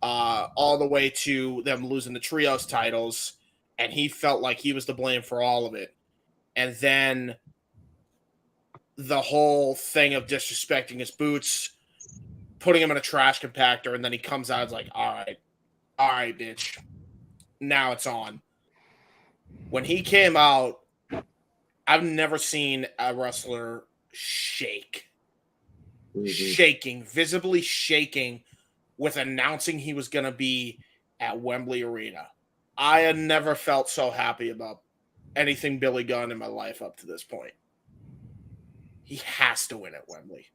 all the way to them losing the trios titles, and he felt like he was to blame for all of it. And then the whole thing of disrespecting his boots, putting him in a trash compactor, and then he comes out and is like, all right, bitch. Now it's on. When he came out, I've never seen a wrestler shake. Shaking, visibly shaking with announcing he was going to be at Wembley Arena. I had never felt so happy about anything Billy Gunn in my life up to this point. He has to win at Wembley.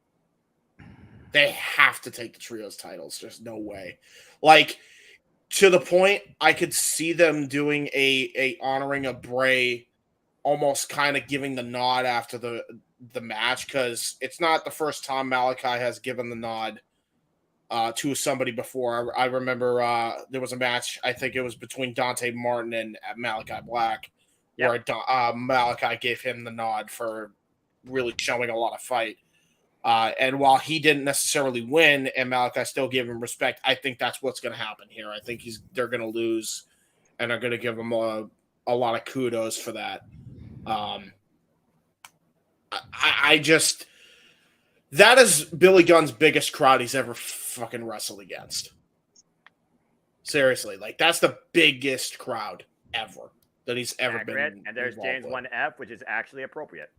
They have to take the trios titles. There's no way. Like, to the point, I could see them doing a honoring of Bray, almost kind of giving the nod after the match, because it's not the first time Malachi has given the nod to somebody before. I remember there was a match, I think it was between Dante Martin and Malachi Black, where Malachi gave him the nod for really showing a lot of fight. And while he didn't necessarily win and Malachi still gave him respect, I think that's what's going to happen here. I think they're going to lose, and they're going to give him a lot of kudos for that. I just, that is Billy Gunn's biggest crowd he's ever fucking wrestled against. Seriously, like, that's the biggest crowd ever that he's ever been. And there's James with. 1F, which is actually appropriate.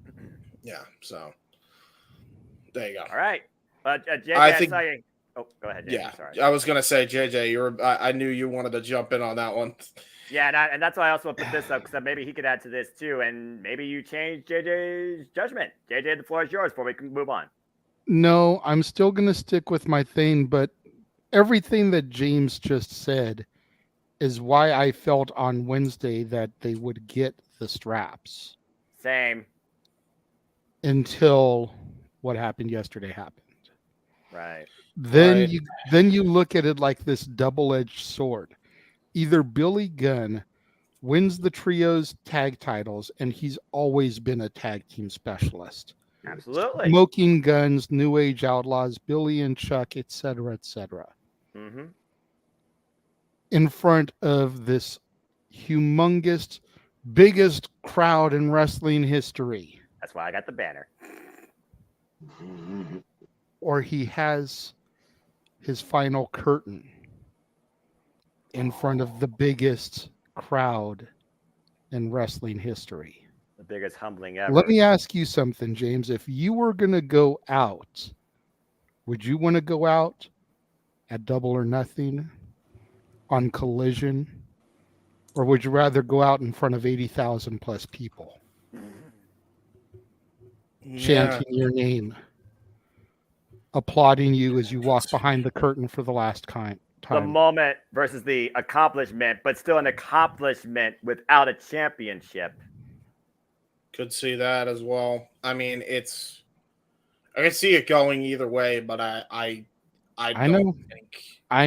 Yeah, so there you go. All right. JJ, I think. Oh, go ahead, JJ. Yeah, Sorry. I was gonna say, JJ, I knew you wanted to jump in on that one. Yeah, and that's why I also put this up, because maybe he could add to this too, and maybe you change JJ's judgment. JJ, the floor is yours before we can move on. No, I'm still going to stick with my thing, but everything that James just said is why I felt on Wednesday that they would get the straps. Same. Until what happened yesterday happened. Right. Then you look at it like this double-edged sword. Either Billy Gunn wins the trios tag titles, and he's always been a tag team specialist. Absolutely. Smoking Guns, New Age Outlaws, Billy and Chuck, etc., etc. Mm-hmm. In front of this humongous, biggest crowd in wrestling history. That's why I got the banner. Or he has his final curtain in front of the biggest crowd in wrestling history. The biggest humbling ever. Let me ask you something, James. If you were going to go out, would you want to go out at Double or Nothing, on Collision, or would you rather go out in front of 80,000 plus people chanting your name, applauding you as you walk behind the curtain for the last time? The moment versus the accomplishment, but still an accomplishment without a championship. Could see that as well. I mean, I can see it going either way, but I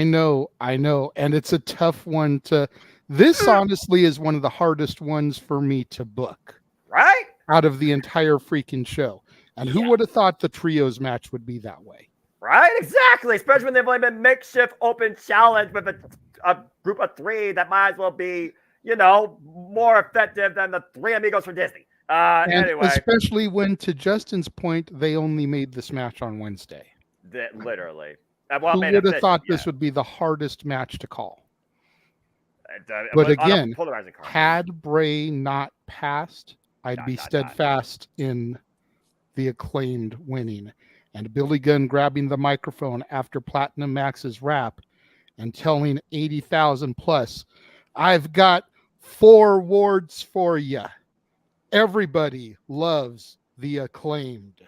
know, and it's a tough one to. This honestly is one of the hardest ones for me to book. Right? Out of the entire freaking show. And who would have thought the trios match would be that way? Right? Exactly. Especially when they've only been makeshift open challenge with a group of three that might as well be, more effective than the Three Amigos from Disney. Anyway. Especially when, to Justin's point, they only made this match on Wednesday. Literally. Who would have thought this would be the hardest match to call? But again, had Bray not passed, I'd be steadfast in the Acclaimed winning. And Billy Gunn grabbing the microphone after Platinum Max's rap and telling 80,000 plus, I've got 4 awards for you. Everybody loves the Acclaimed.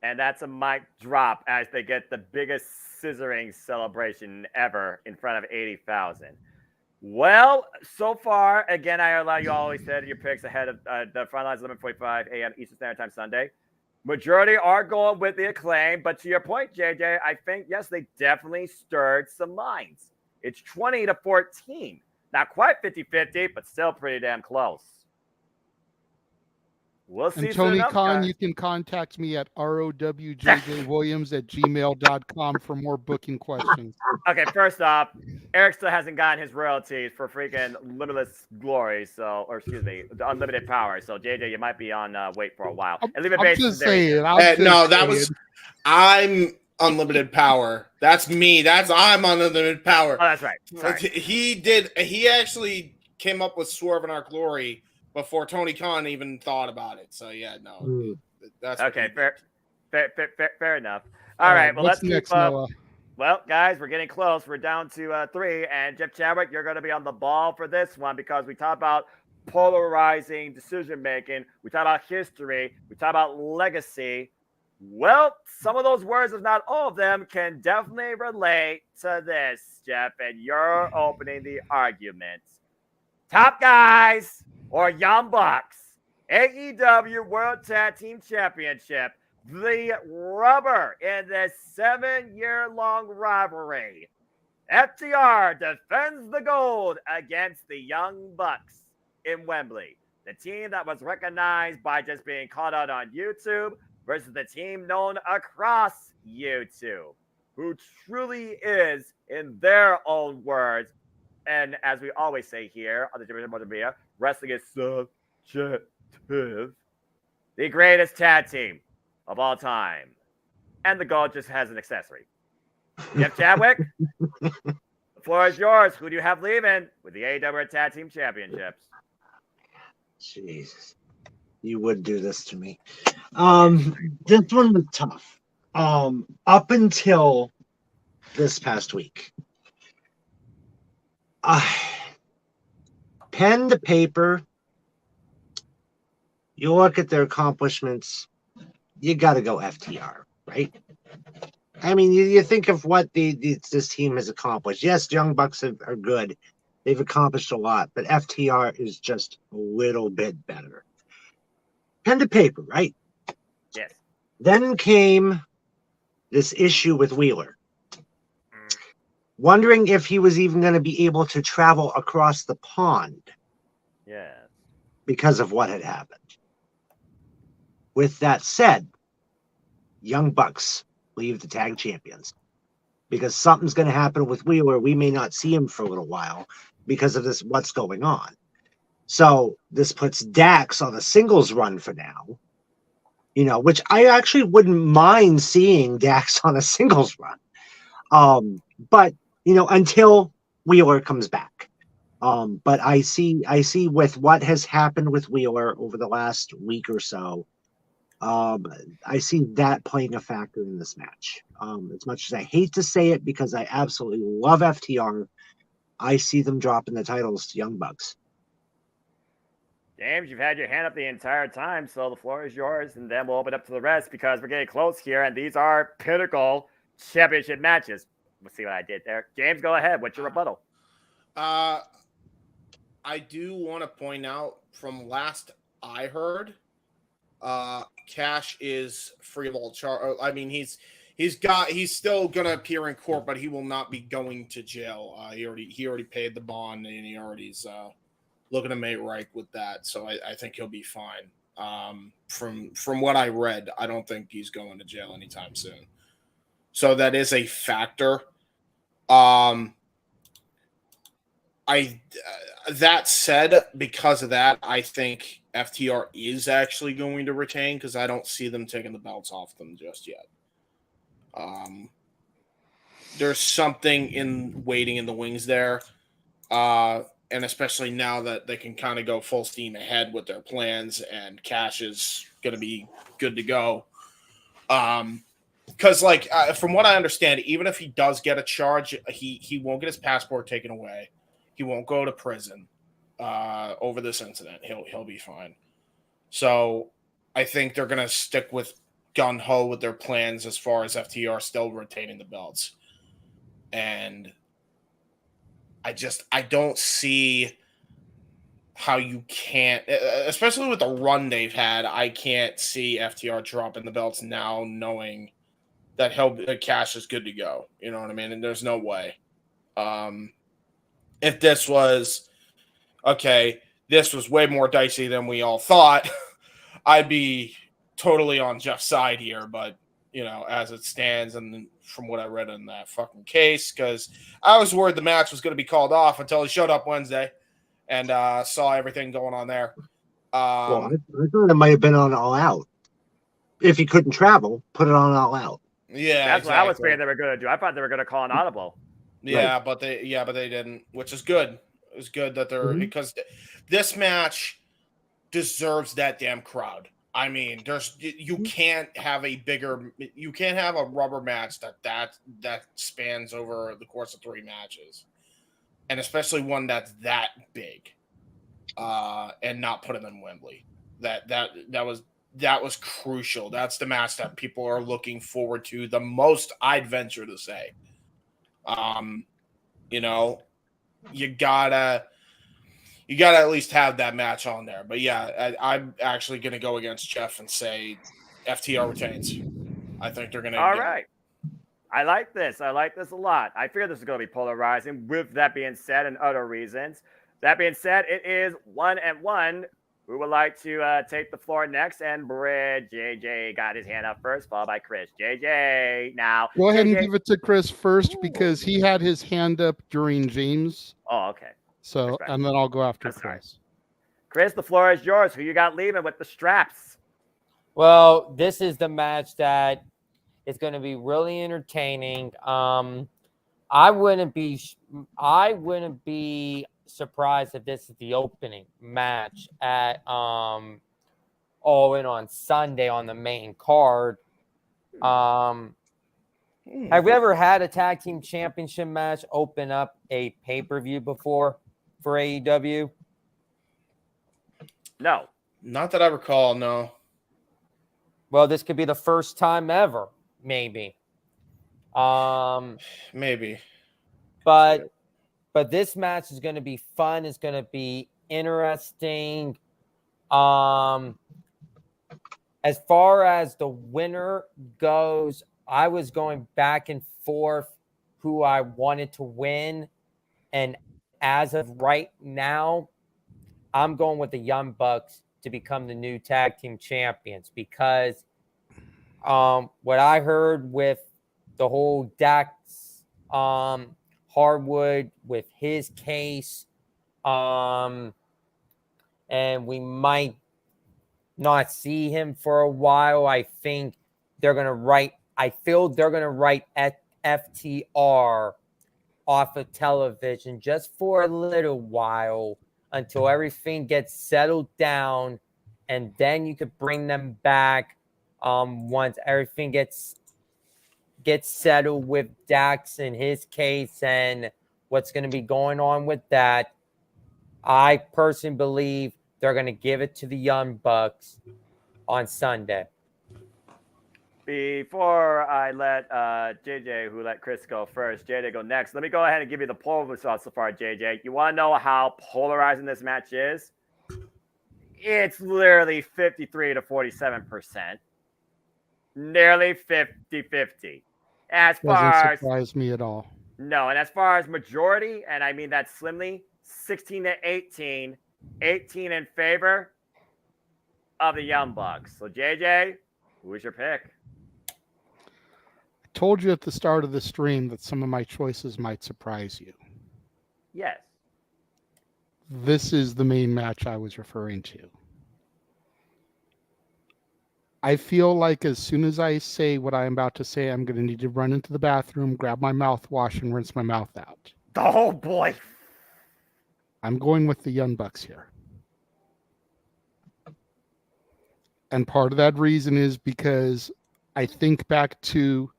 And that's a mic drop as they get the biggest scissoring celebration ever in front of 80,000. Well, so far, again, I allow you always said your picks ahead of the finalized 11:45 a.m. Eastern Standard Time Sunday. Majority are going with the Acclaim, but to your point, JJ, I think, yes, they definitely stirred some minds. It's 20-14. Not quite 50-50, but still pretty damn close. We'll see And Tony soon Khan, enough, you can contact me at rowjjwilliams@gmail.com for more booking questions. Okay, first off, Eric still hasn't gotten his royalties for freaking Limitless Glory, or excuse me, the Unlimited Power. So JJ, you might be on wait for a while. And leave it I'm just saying. I'm Unlimited Power. That's me. I'm Unlimited Power. Oh, that's right. Sorry. He actually came up with Swerve in Our Glory before Tony Khan even thought about it. So yeah, no. That's okay. Fair enough. All right. Well, let's next, keep up. Noah? Well, guys, we're getting close. We're down to 3. And Jeff Chadwick, you're going to be on the ball for this one because we talk about polarizing decision making. We talk about history. We talk about legacy. Well, some of those words, if not all of them, can definitely relate to this, Jeff. And you're opening the argument. Top guys or Young Bucks, AEW World Tag Team Championship. The rubber in this 7-year-long rivalry. FTR defends the gold against the Young Bucks in Wembley. The team that was recognized by just being called out on YouTube versus the team known across YouTube, who truly is, in their own words, and as we always say here on the Jimmy Motor Media, wrestling is subjective. The greatest tag team of all time. And the gold just has an accessory. Jeff Chadwick, the floor is yours. Who do you have leaving with the AEW Tag Team Championships? Jesus. You would do this to me. This one was tough. Up until this past week. Pen to paper. You look at their accomplishments. You got to go FTR, right? I mean, you think of what this team has accomplished. Yes, Young Bucks are good. They've accomplished a lot, but FTR is just a little bit better. Pen to paper, right? Yes. Then came this issue with Wheeler. Wondering if he was even going to be able to travel across the pond. Yeah. Because of what had happened. With that said, Young Bucks leave the tag champions because something's going to happen with Wheeler. We may not see him for a little while because of this, what's going on. So this puts Dax on a singles run for now, which I actually wouldn't mind seeing Dax on a singles run. But, until Wheeler comes back. But I see with what has happened with Wheeler over the last week or so, I see that playing a factor in this match. As much as I hate to say it because I absolutely love FTR, I see them dropping the titles to Young Bucks. James, you've had your hand up the entire time, so the floor is yours, and then we'll open up to the rest because we're getting close here, and these are pinnacle championship matches. We'll see what I did there. James, go ahead. What's your rebuttal? I do want to point out from last I heard, Cash is free of all charge. I mean, he's still gonna appear in court, but he will not be going to jail. He already paid the bond, and he already's looking to make right with that. So I think he'll be fine. From what I read, I don't think he's going to jail anytime soon. So that is a factor. That said, because of that, I think FTR is actually going to retain because I don't see them taking the belts off them just yet. There's something waiting in the wings there, and especially now that they can kind of go full steam ahead with their plans, and Cash is going to be good to go. Because, from what I understand, even if he does get a charge, he won't get his passport taken away. He won't go to prison over this incident. He'll be fine. So I think they're going to stick with gung-ho with their plans as far as FTR still retaining the belts. And I don't see how you can't, especially with the run they've had, I can't see FTR dropping the belts now knowing that Cash is good to go. You know what I mean? And there's no way. If this was this was way more dicey than we all thought, I'd be totally on Jeff's side here. But as it stands, and from what I read in that fucking case, because I was worried the match was going to be called off until he showed up Wednesday and saw everything going on there. Well, I thought it might have been on All Out. If he couldn't travel, put it on All Out. Yeah, that's exactly. what I was saying they were going to do. I thought they were going to call an audible. Yeah, Right. but they didn't, which is good. It's good that they're because this match deserves that damn crowd. I mean, you can't have a rubber match that spans over the course of 3 matches, and especially one that's that big, and not put them in Wembley. That was crucial. That's the match that people are looking forward to the most, I'd venture to say. You gotta at least have that match on there. But yeah, I'm actually gonna go against Jeff and say FTR retains. I think they're gonna. All right. I like this. I like this a lot. I fear this is going to be polarizing. With that being said, and other reasons. That being said, it is 1-1. Who would like to take the floor next? And JJ got his hand up first, followed by Chris. JJ, now. Go ahead and JJ. give it to Chris first because he had his hand up during James. Oh, okay. So, Respect. and then I'll go after That's fine. Chris. Chris, the floor is yours. Who you got leaving with the straps? Well, this is the match that is going to be really entertaining. I wouldn't be surprised if this is the opening match at All In on Sunday on the main card. Have we ever had a tag team championship match open up a pay-per-view before for AEW? No. Not that I recall, no. Well, this could be the first time ever, maybe. Maybe. But this match is going to be fun. It's going to be interesting. As far as the winner goes, I was going back and forth who I wanted to win. And as of right now, I'm going with the Young Bucks to become the new tag team champions because what I heard with the whole Dax Hardwood with his case, and we might not see him for a while. I feel they're going to write FTR off of television just for a little while until everything gets settled down, and then you could bring them back once everything gets settled with Dax and his case and what's going to be going on with that. I personally believe they're going to give it to the Young Bucks on Sunday. Before I let JJ, who let Chris go first, JJ go next, let me go ahead and give you the poll results so far, JJ. You want to know how polarizing this match is? It's literally 53 to 47%. Nearly 50-50. As far Doesn't surprise me at all. No, and as far as majority, and I mean that slimly, 16 to 18, 18 in favor of the Young Bucks. So JJ, who's your pick? I told you at the start of the stream that some of my choices might surprise you. Yes. This is the main match I was referring to. I feel like as soon as I say what I'm about to say, I'm going to need to run into the bathroom, grab my mouthwash, and rinse my mouth out. Oh, boy. I'm going with the Young Bucks here. And part of that reason is because I think back to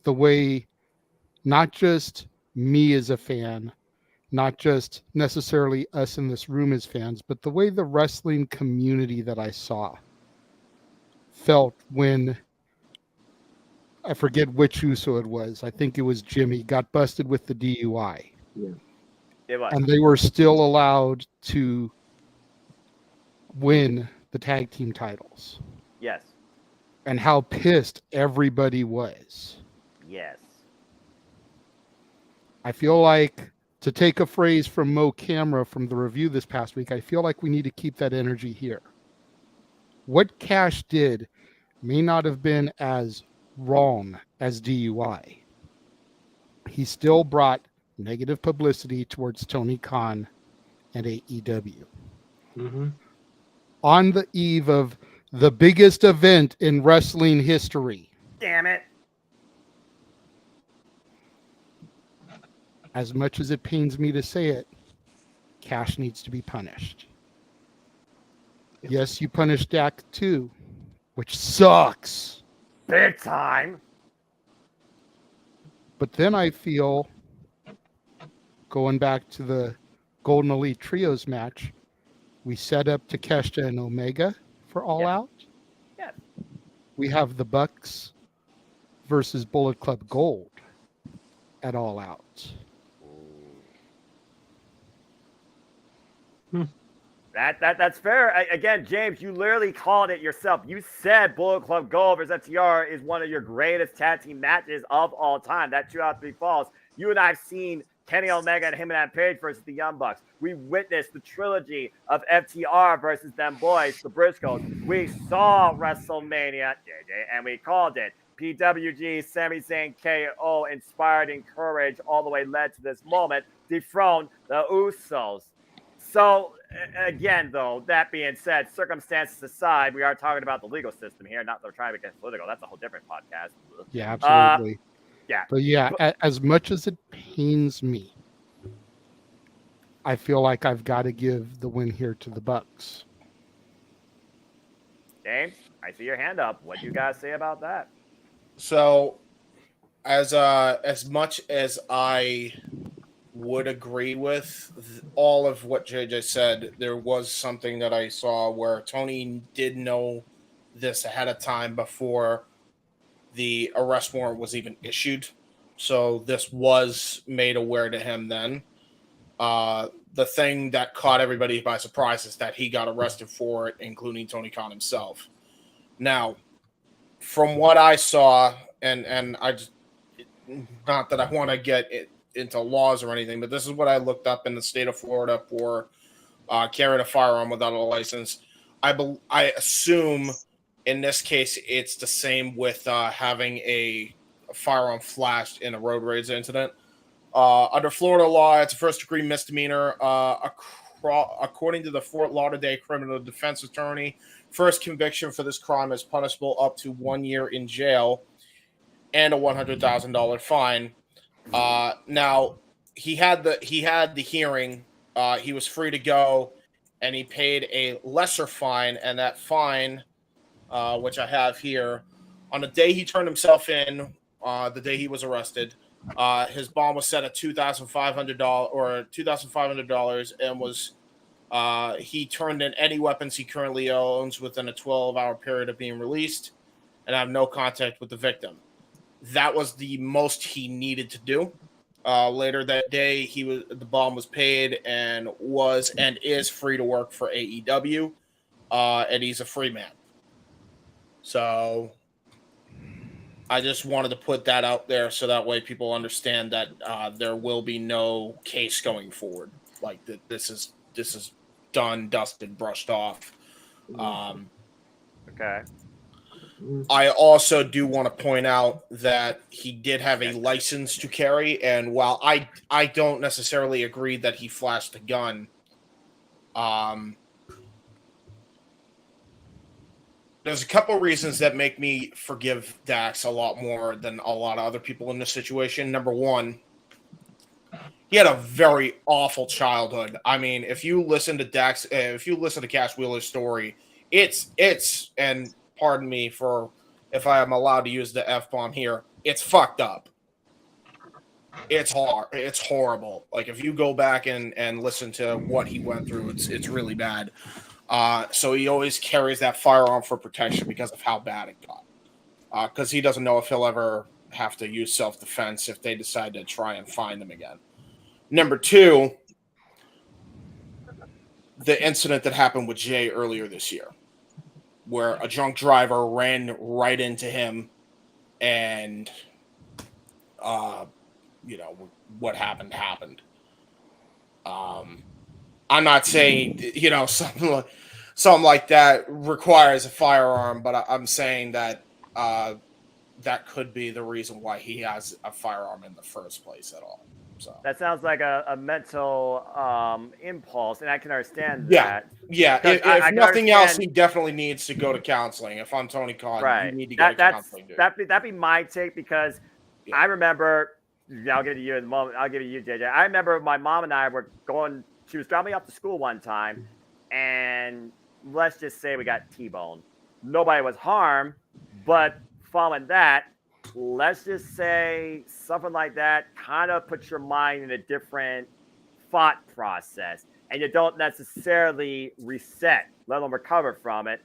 the way not just me as a fan, not just necessarily us in this room as fans, but the way the wrestling community that I saw felt when, I forget which Uso it was, I think it was Jimmy, got busted with the DUI. Yeah. It was. And they were still allowed to win the tag team titles. Yes. And how pissed everybody was. Yes. I feel like, to take a phrase from Mo Camera from the review this past week, I feel like we need to keep that energy here. What Cash did may not have been as wrong as DUI. He still brought negative publicity towards Tony Khan and AEW. Mm-hmm. On the eve of the biggest event in wrestling history. Damn it. As much as it pains me to say it, Cash needs to be punished. Yes, you punished Dak too, which sucks. Big time. But then I feel, going back to the Golden Elite Trios match, we set up Takeshita and Omega for All Out. Yes. We have the Bucks versus Bullet Club Gold at All Out. That's fair. Again, James, you literally called it yourself. You said Bullet Club Gold versus FTR is one of your greatest tag team matches of all time. That 2 out of 3 falls. You and I have seen Kenny Omega and Hangman Page versus the Young Bucks. We witnessed the trilogy of FTR versus them boys, the Briscoes. We saw WrestleMania, JJ, and we called it. PWG, Sami Zayn, KO, inspired, encouraged, all the way led to this moment, dethroned the Usos. So, again, though, that being said, circumstances aside, we are talking about the legal system here, not that we're trying to get political. That's a whole different podcast. Yeah, absolutely. Yeah. But yeah, as much as it pains me, I feel like I've got to give the win here to the Bucks. James, I see your hand up. What do you guys say about that? So, as much as I would agree with all of what JJ said, there was something that I saw where Tony did know this ahead of time before the arrest warrant was even issued. So this was made aware to him then. The thing that caught everybody by surprise is that he got arrested for it, including Tony Khan himself. Now, from what I saw, and I just, not that I want to get into laws or anything, but this is what I looked up in the state of Florida for carrying a firearm without a license. I assume in this case it's the same with having a firearm flashed in a road rage incident. Under Florida law, it's a first-degree misdemeanor. According to the Fort Lauderdale criminal defense attorney, first conviction for this crime is punishable up to 1 year in jail and a $100,000 fine. Now he had the hearing. He was free to go, and he paid a lesser fine. And that fine, which I have here, on the day he turned himself in, the day he was arrested, his bond was set at $2,500 and was he turned in any weapons he currently owns within a 12-hour period of being released, and have no contact with the victim. That was the most he needed to do. Later that day, the bond was paid and is free to work for AEW, and he's a free man. So I just wanted to put that out there so that way people understand that there will be no case going forward. Like this is done, dusted, brushed off. Okay. I also do want to point out that he did have a license to carry, and while I don't necessarily agree that he flashed a gun, there's a couple reasons that make me forgive Dax a lot more than a lot of other people in this situation. Number one, he had a very awful childhood. I mean, if you listen to Cash Wheeler's story, it's and pardon me for if I am allowed to use the F-bomb here, it's fucked up. It's hard. It's horrible. Like if you go back and listen to what he went through, it's really bad. So he always carries that firearm for protection because of how bad it got. Because he doesn't know if he'll ever have to use self-defense if they decide to try and find him again. Number two, the incident that happened with Jay earlier this year, where a drunk driver ran right into him and what happened. I'm not saying something like that requires a firearm, but I'm saying that that could be the reason why he has a firearm in the first place at all. So that sounds like a mental impulse, and I can understand yeah, that. yeah. Because If I can nothing else, understand- he definitely needs to go to counseling. If I'm Tony Khan, right. you need to go to counseling, dude. That'd be my take because Yeah. I remember. I'll give it to you in a moment. I'll give it to you, JJ. I remember my mom and I were going. She was dropping me off to school one time, and let's just say we got T-boned. Nobody was harmed, but following that, let's just say something like that kind of puts your mind in a different thought process, and you don't necessarily reset, let alone recover from it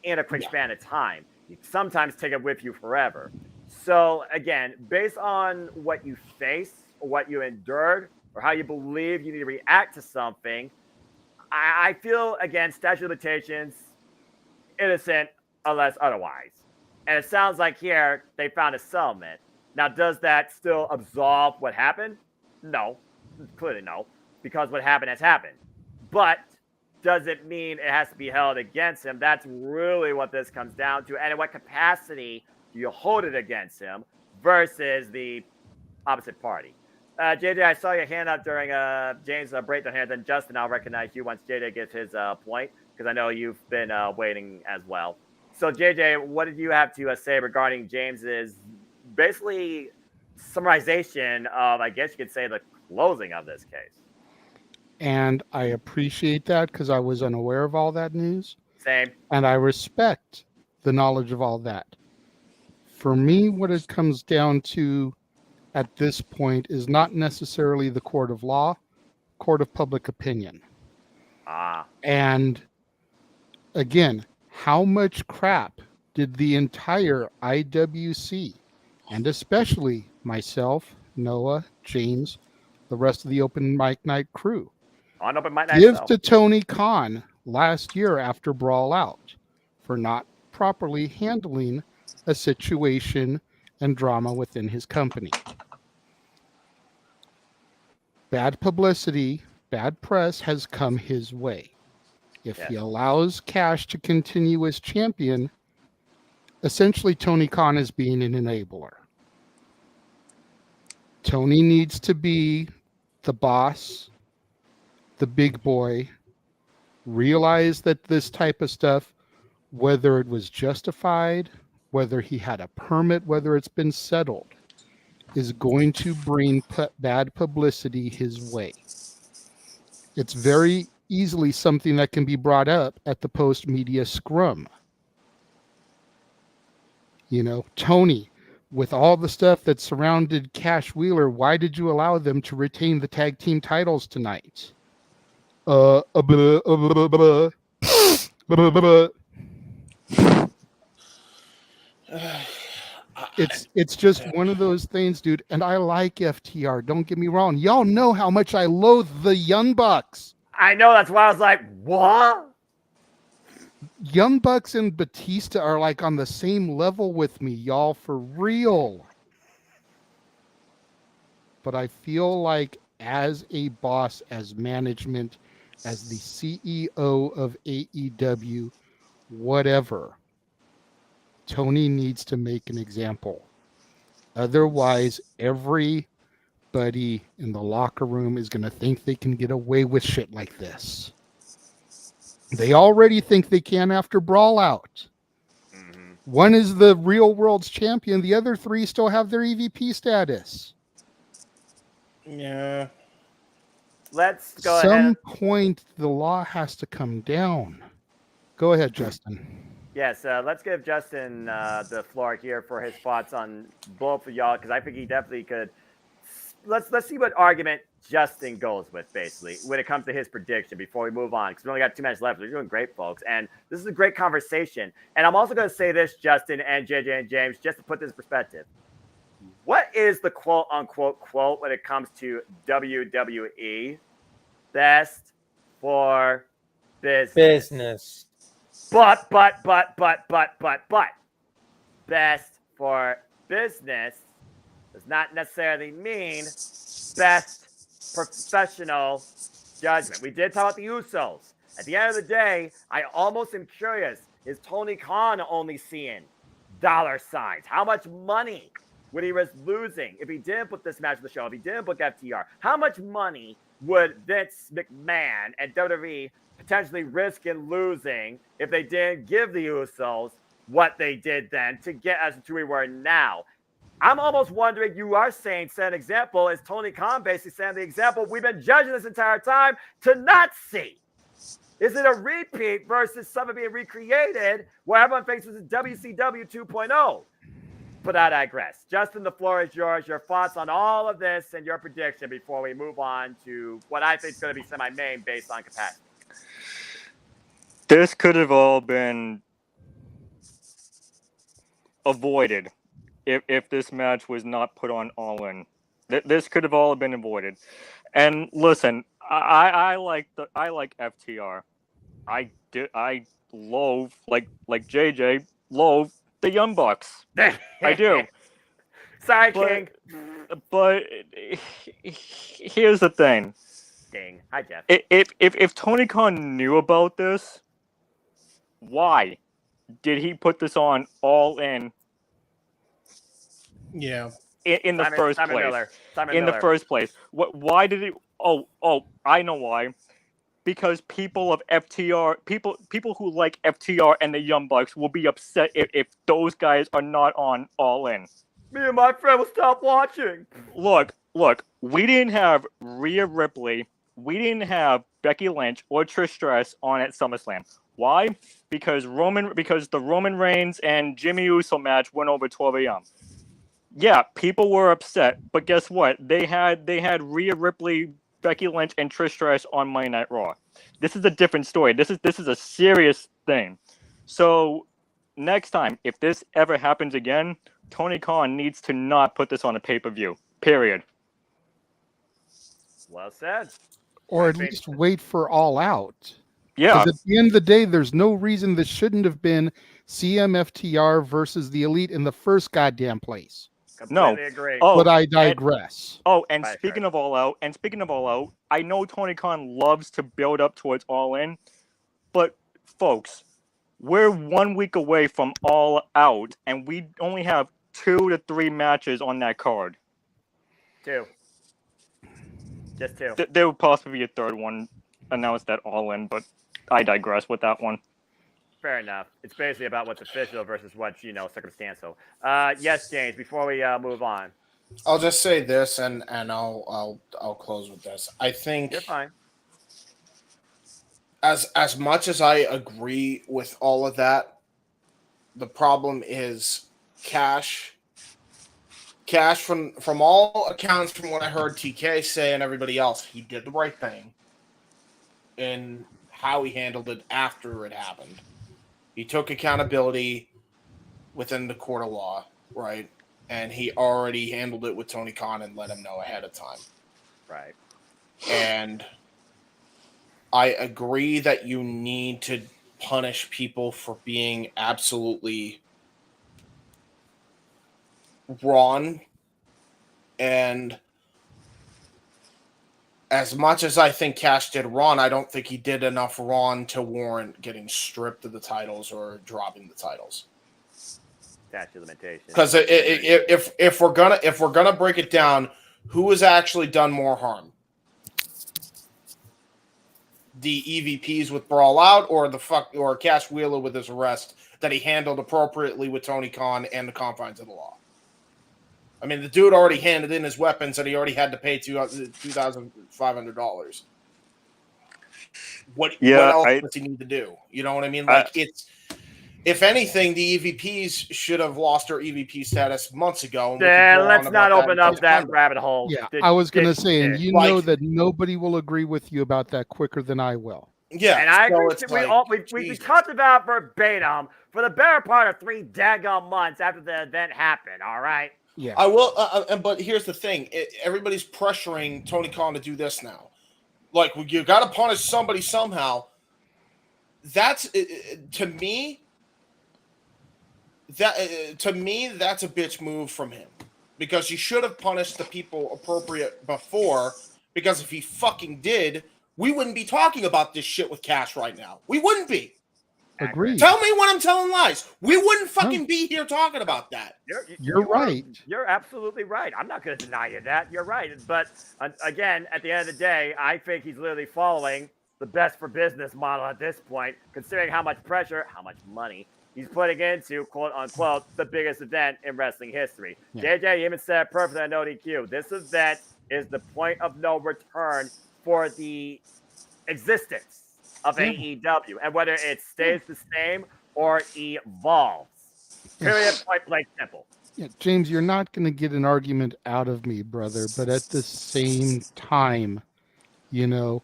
in a quick span of time. You sometimes take it with you forever. So again, based on what you face or what you endured or how you believe you need to react to something, I feel, again, statute of limitations, innocent unless otherwise. And it sounds like here they found a settlement. Now, does that still absolve what happened? No, clearly no, because what happened has happened. But does it mean it has to be held against him? That's really what this comes down to. And in what capacity do you hold it against him versus the opposite party? JJ, I saw your hand up during James' breakdown here. Then Justin, I'll recognize you once JJ gets his point, because I know you've been waiting as well. So, JJ, what did you have to say regarding James's basically summarization of, I guess you could say, the closing of this case? And I appreciate that because I was unaware of all that news. Same. And I respect the knowledge of all that. For me, what it comes down to at this point is not necessarily the court of law, court of public opinion. And again, how much crap did the entire IWC, and especially myself, Noah, James, the rest of the Open Mic Night crew, give to Tony Khan last year after Brawl Out for not properly handling a situation and drama within his company? Bad publicity, bad press has come his way. If he allows Cash to continue as champion, essentially Tony Khan is being an enabler. Tony needs to be the boss, the big boy, realize that this type of stuff, whether it was justified, whether he had a permit, whether it's been settled, is going to bring bad publicity his way. It's very easily something that can be brought up at the post-media scrum. Tony, with all the stuff that surrounded Cash Wheeler, why did you allow them to retain the tag team titles tonight? It's just one of those things, dude. And I like FTR. Don't get me wrong. Y'all know how much I loathe the Young Bucks. I know. That's why I was like, what? Young Bucks and Batista are like on the same level with me, y'all, for real. But I feel like as a boss, as management, as the CEO of AEW, whatever, Tony needs to make an example. Otherwise, everybody in the locker room is going to think they can get away with shit like this. They already think they can after Brawl Out. Mm-hmm. One is the real world's champion. The other three still have their EVP status. Yeah. Let's go ahead. At some point, the law has to come down. Go ahead, Justin. Yes, let's give Justin the floor here for his thoughts on both of y'all, because I think he definitely could. Let's see what argument Justin goes with, basically, when it comes to his prediction before we move on, because we only got 2 minutes left. We're doing great, folks, and this is a great conversation. And I'm also going to say this, Justin and JJ and James, just to put this in perspective. What is the quote-unquote quote when it comes to WWE? Best for business. But. Best for business does not necessarily mean best professional judgment. We did talk about the Usos. At the end of the day, I almost am curious, is Tony Khan only seeing dollar signs? How much money would he risk losing if he didn't put this match on the show, if he didn't book FTR? How much money would Vince McMahon and WWE potentially risk in losing if they didn't give the Usos what they did then to get us to where we were now? I'm almost wondering, you are saying, set an example, is Tony Khan basically saying the example we've been judging this entire time to not see? Is it a repeat versus something being recreated where everyone thinks this is WCW 2.0? But I digress. Justin, the floor is yours. Your thoughts on all of this and your prediction before we move on to what I think is going to be semi-main based on capacity. This could have all been avoided if this match was not put on All In. This could have all been avoided. And listen, I like FTR. I loathe like JJ loathe the Young Bucks. I do. Sorry, King. But here's the thing. Ding. Hi, Jeff. If Tony Khan knew about this, why did he put this on All In? Yeah. In the first place. In the first place. Why did it? Oh, I know why. Because people of FTR, people who like FTR and the Young Bucks will be upset if those guys are not on All In. Me and my friend will stop watching. Look, we didn't have Rhea Ripley, we didn't have Becky Lynch or Trish Stratus on at SummerSlam. Why? Because the Roman Reigns and Jimmy Uso match went over 12 a.m. Yeah, people were upset, but guess what? They had Rhea Ripley, Becky Lynch, and Trish Stratus on Monday Night Raw. This is a different story. This is a serious thing. So next time, if this ever happens again, Tony Khan needs to not put this on a pay-per-view. Period. Well said. Or at least wait for All Out. Yeah. Because at the end of the day, there's no reason this shouldn't have been CMFTR versus the Elite in the first goddamn place. Completely agree. But I digress. And speaking of All Out, I know Tony Khan loves to build up towards All In, but folks, we're 1 week away from All Out, and we only have 2 to 3 matches on that card. 2. Just 2. There would possibly be a third one announced at All In, but I digress with that one. Fair enough. It's basically about what's official versus what's, circumstantial. Yes, James, before we move on. I'll just say this and I'll close with this. I think you're fine. As much as I agree with all of that, the problem is Cash from all accounts, from what I heard TK say and everybody else, he did the right thing in how he handled it after it happened. He took accountability within the court of law, right? And he already handled it with Tony Khan and let him know ahead of time. Right. And I agree that you need to punish people for being absolutely wrong. And as much as I think Cash did wrong, I don't think he did enough wrong to warrant getting stripped of the titles or dropping the titles. Statute of limitations. Because if we're gonna break it down, who has actually done more harm? The EVPs with Brawl Out, or Cash Wheeler with his arrest that he handled appropriately with Tony Khan and the confines of the law? I mean, the dude already handed in his weapons and he already had to pay $2,500. What else does he need to do? You know what I mean? Like, if anything, the EVPs should have lost their EVP status months ago. Yeah, let's not open up that rabbit hole. Yeah, I was going to say, and you know that nobody will agree with you about that quicker than I will. Yeah, and I agree. We talked about verbatim for the better part of 3 daggone months after the event happened. All right. Yeah, I will. But here's the thing: everybody's pressuring Tony Khan to do this now. Like, you got to punish somebody somehow. That's to me. That's a bitch move from him. because you should have punished the people appropriate before. Because if he fucking did, we wouldn't be talking about this shit with Cash right now. We wouldn't be. Agreed. Tell me when I'm telling lies. We wouldn't fucking be here talking about that. You're right. You're absolutely right. I'm not going to deny you that. You're right. But again, at the end of the day, I think he's literally following the best for business model at this point, considering how much pressure, how much money he's putting into, quote unquote, the biggest event in wrestling history. Yeah. JJ even said perfectly on ODQ. This event is the point of no return for the existence of AEW, and whether it stays the same or evolves. Period. Point blank simple. Yeah, James, you're not going to get an argument out of me, brother. But at the same time, you know,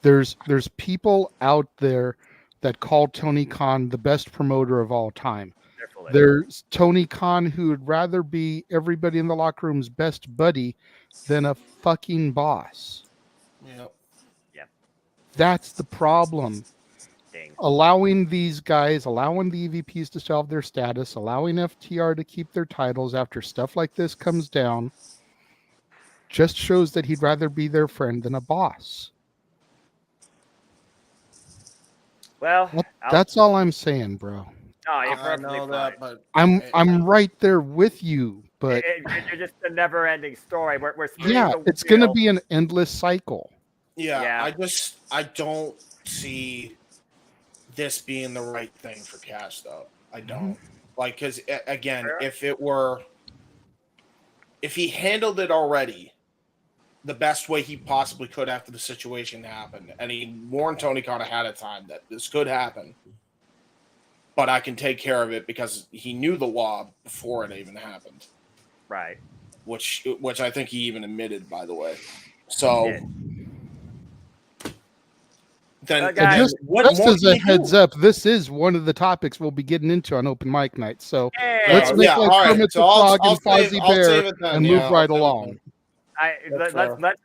there's people out there that call Tony Khan the best promoter of all time. There's Tony Khan who would rather be everybody in the locker room's best buddy than a fucking boss. Yeah. That's the problem. Ding. Allowing these guys, allowing the EVPs to shelve their status, allowing FTR to keep their titles after stuff like this comes down, just shows that he'd rather be their friend than a boss. Well, that's all I'm saying, bro. No, you're I perfectly know fine. that, but I'm right there with you, but You're just a never-ending story. We're spinning yeah, the it's going to wheel. be an endless cycle. yeah, I don't see this being the right thing for Cash, though. I don't. Like, because, again, if he handled it already the best way he possibly could after the situation happened, and he warned Tony Khan ahead of time that this could happen, but I can take care of it because he knew the law before it even happened. Right. Which I think he even admitted, by the way. So then, just as a heads up, this is one of the topics we'll be getting into on open mic night. So let's make like Kermit the Frog and Fozzie Bear and move right along. Let's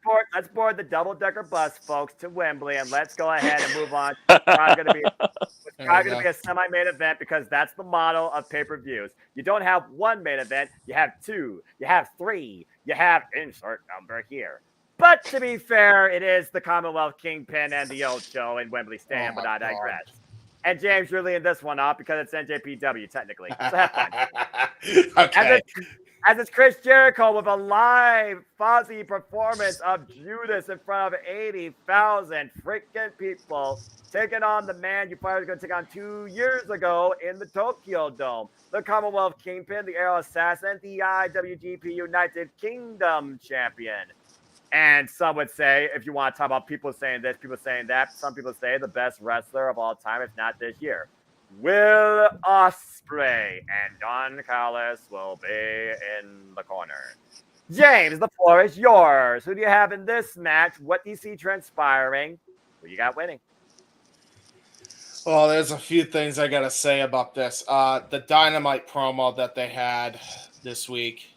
board the double-decker bus, folks, to Wembley, and let's go ahead and move on. It's probably going to be a semi-main event because that's the model of pay-per-views. You don't have one main event, you have two, you have three, you have insert number here. But to be fair, it is the Commonwealth Kingpin and the old show in Wembley Stadium, but I digress. And James, you're leading this one off because it's NJPW, technically. So have fun. Okay. As it's Chris Jericho with a live Fozzy performance of Judas in front of 80,000 freaking people, taking on the man you probably were going to take on 2 years ago in the Tokyo Dome. The Commonwealth Kingpin, the Arrow Assassin, the IWGP United Kingdom Champion. And some would say, if you want to talk about people saying this, people saying that, some people say the best wrestler of all time, if not this year. Will Ospreay and Don Callis will be in the corner. James, the floor is yours. Who do you have in this match? What do you see transpiring? Who you got winning? Well, there's a few things I got to say about this. The Dynamite promo that they had this week,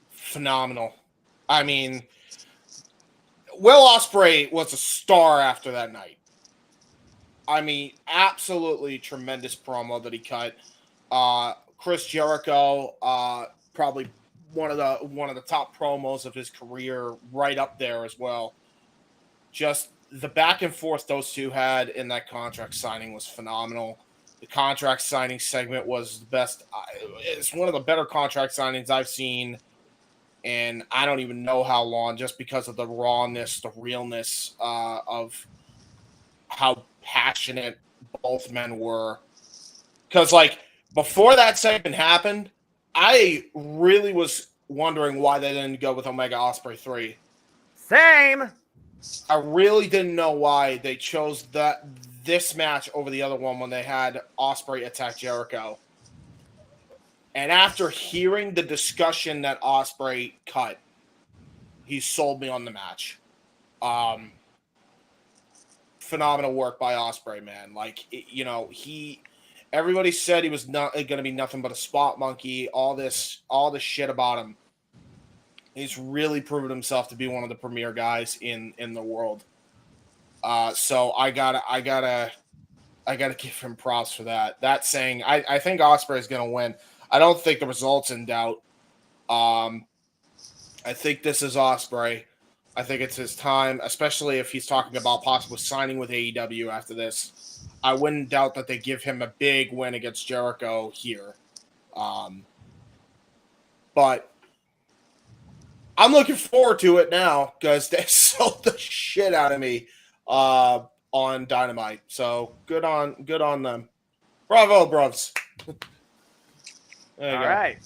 phenomenal. I mean, Will Ospreay was a star after that night. I mean, absolutely tremendous promo that he cut. Chris Jericho, probably one of the top promos of his career, right up there as well. Just the back and forth those two had in that contract signing was phenomenal. The contract signing segment was the best. It's one of the better contract signings I've seen, and I don't even know how long, just because of the rawness, the realness of how passionate both men were. Because, like, before that segment happened, I really was wondering why they didn't go with Omega Ospreay 3. Same. I really didn't know why they chose this match over the other one when they had Ospreay attack Jericho. And after hearing the discussion that Ospreay cut, he sold me on the match. Phenomenal work by Ospreay, man. Like, everybody said he was not going to be nothing but a spot monkey. All this shit about him. He's really proven himself to be one of the premier guys in the world. So I gotta give him props for that. That saying, I think Ospreay is going to win. I don't think the result's in doubt. I think this is Ospreay. I think it's his time, especially if he's talking about possibly signing with AEW after this. I wouldn't doubt that they give him a big win against Jericho here. But I'm looking forward to it now because they sold the shit out of me on Dynamite. So good on them. Bravo, bros. All right.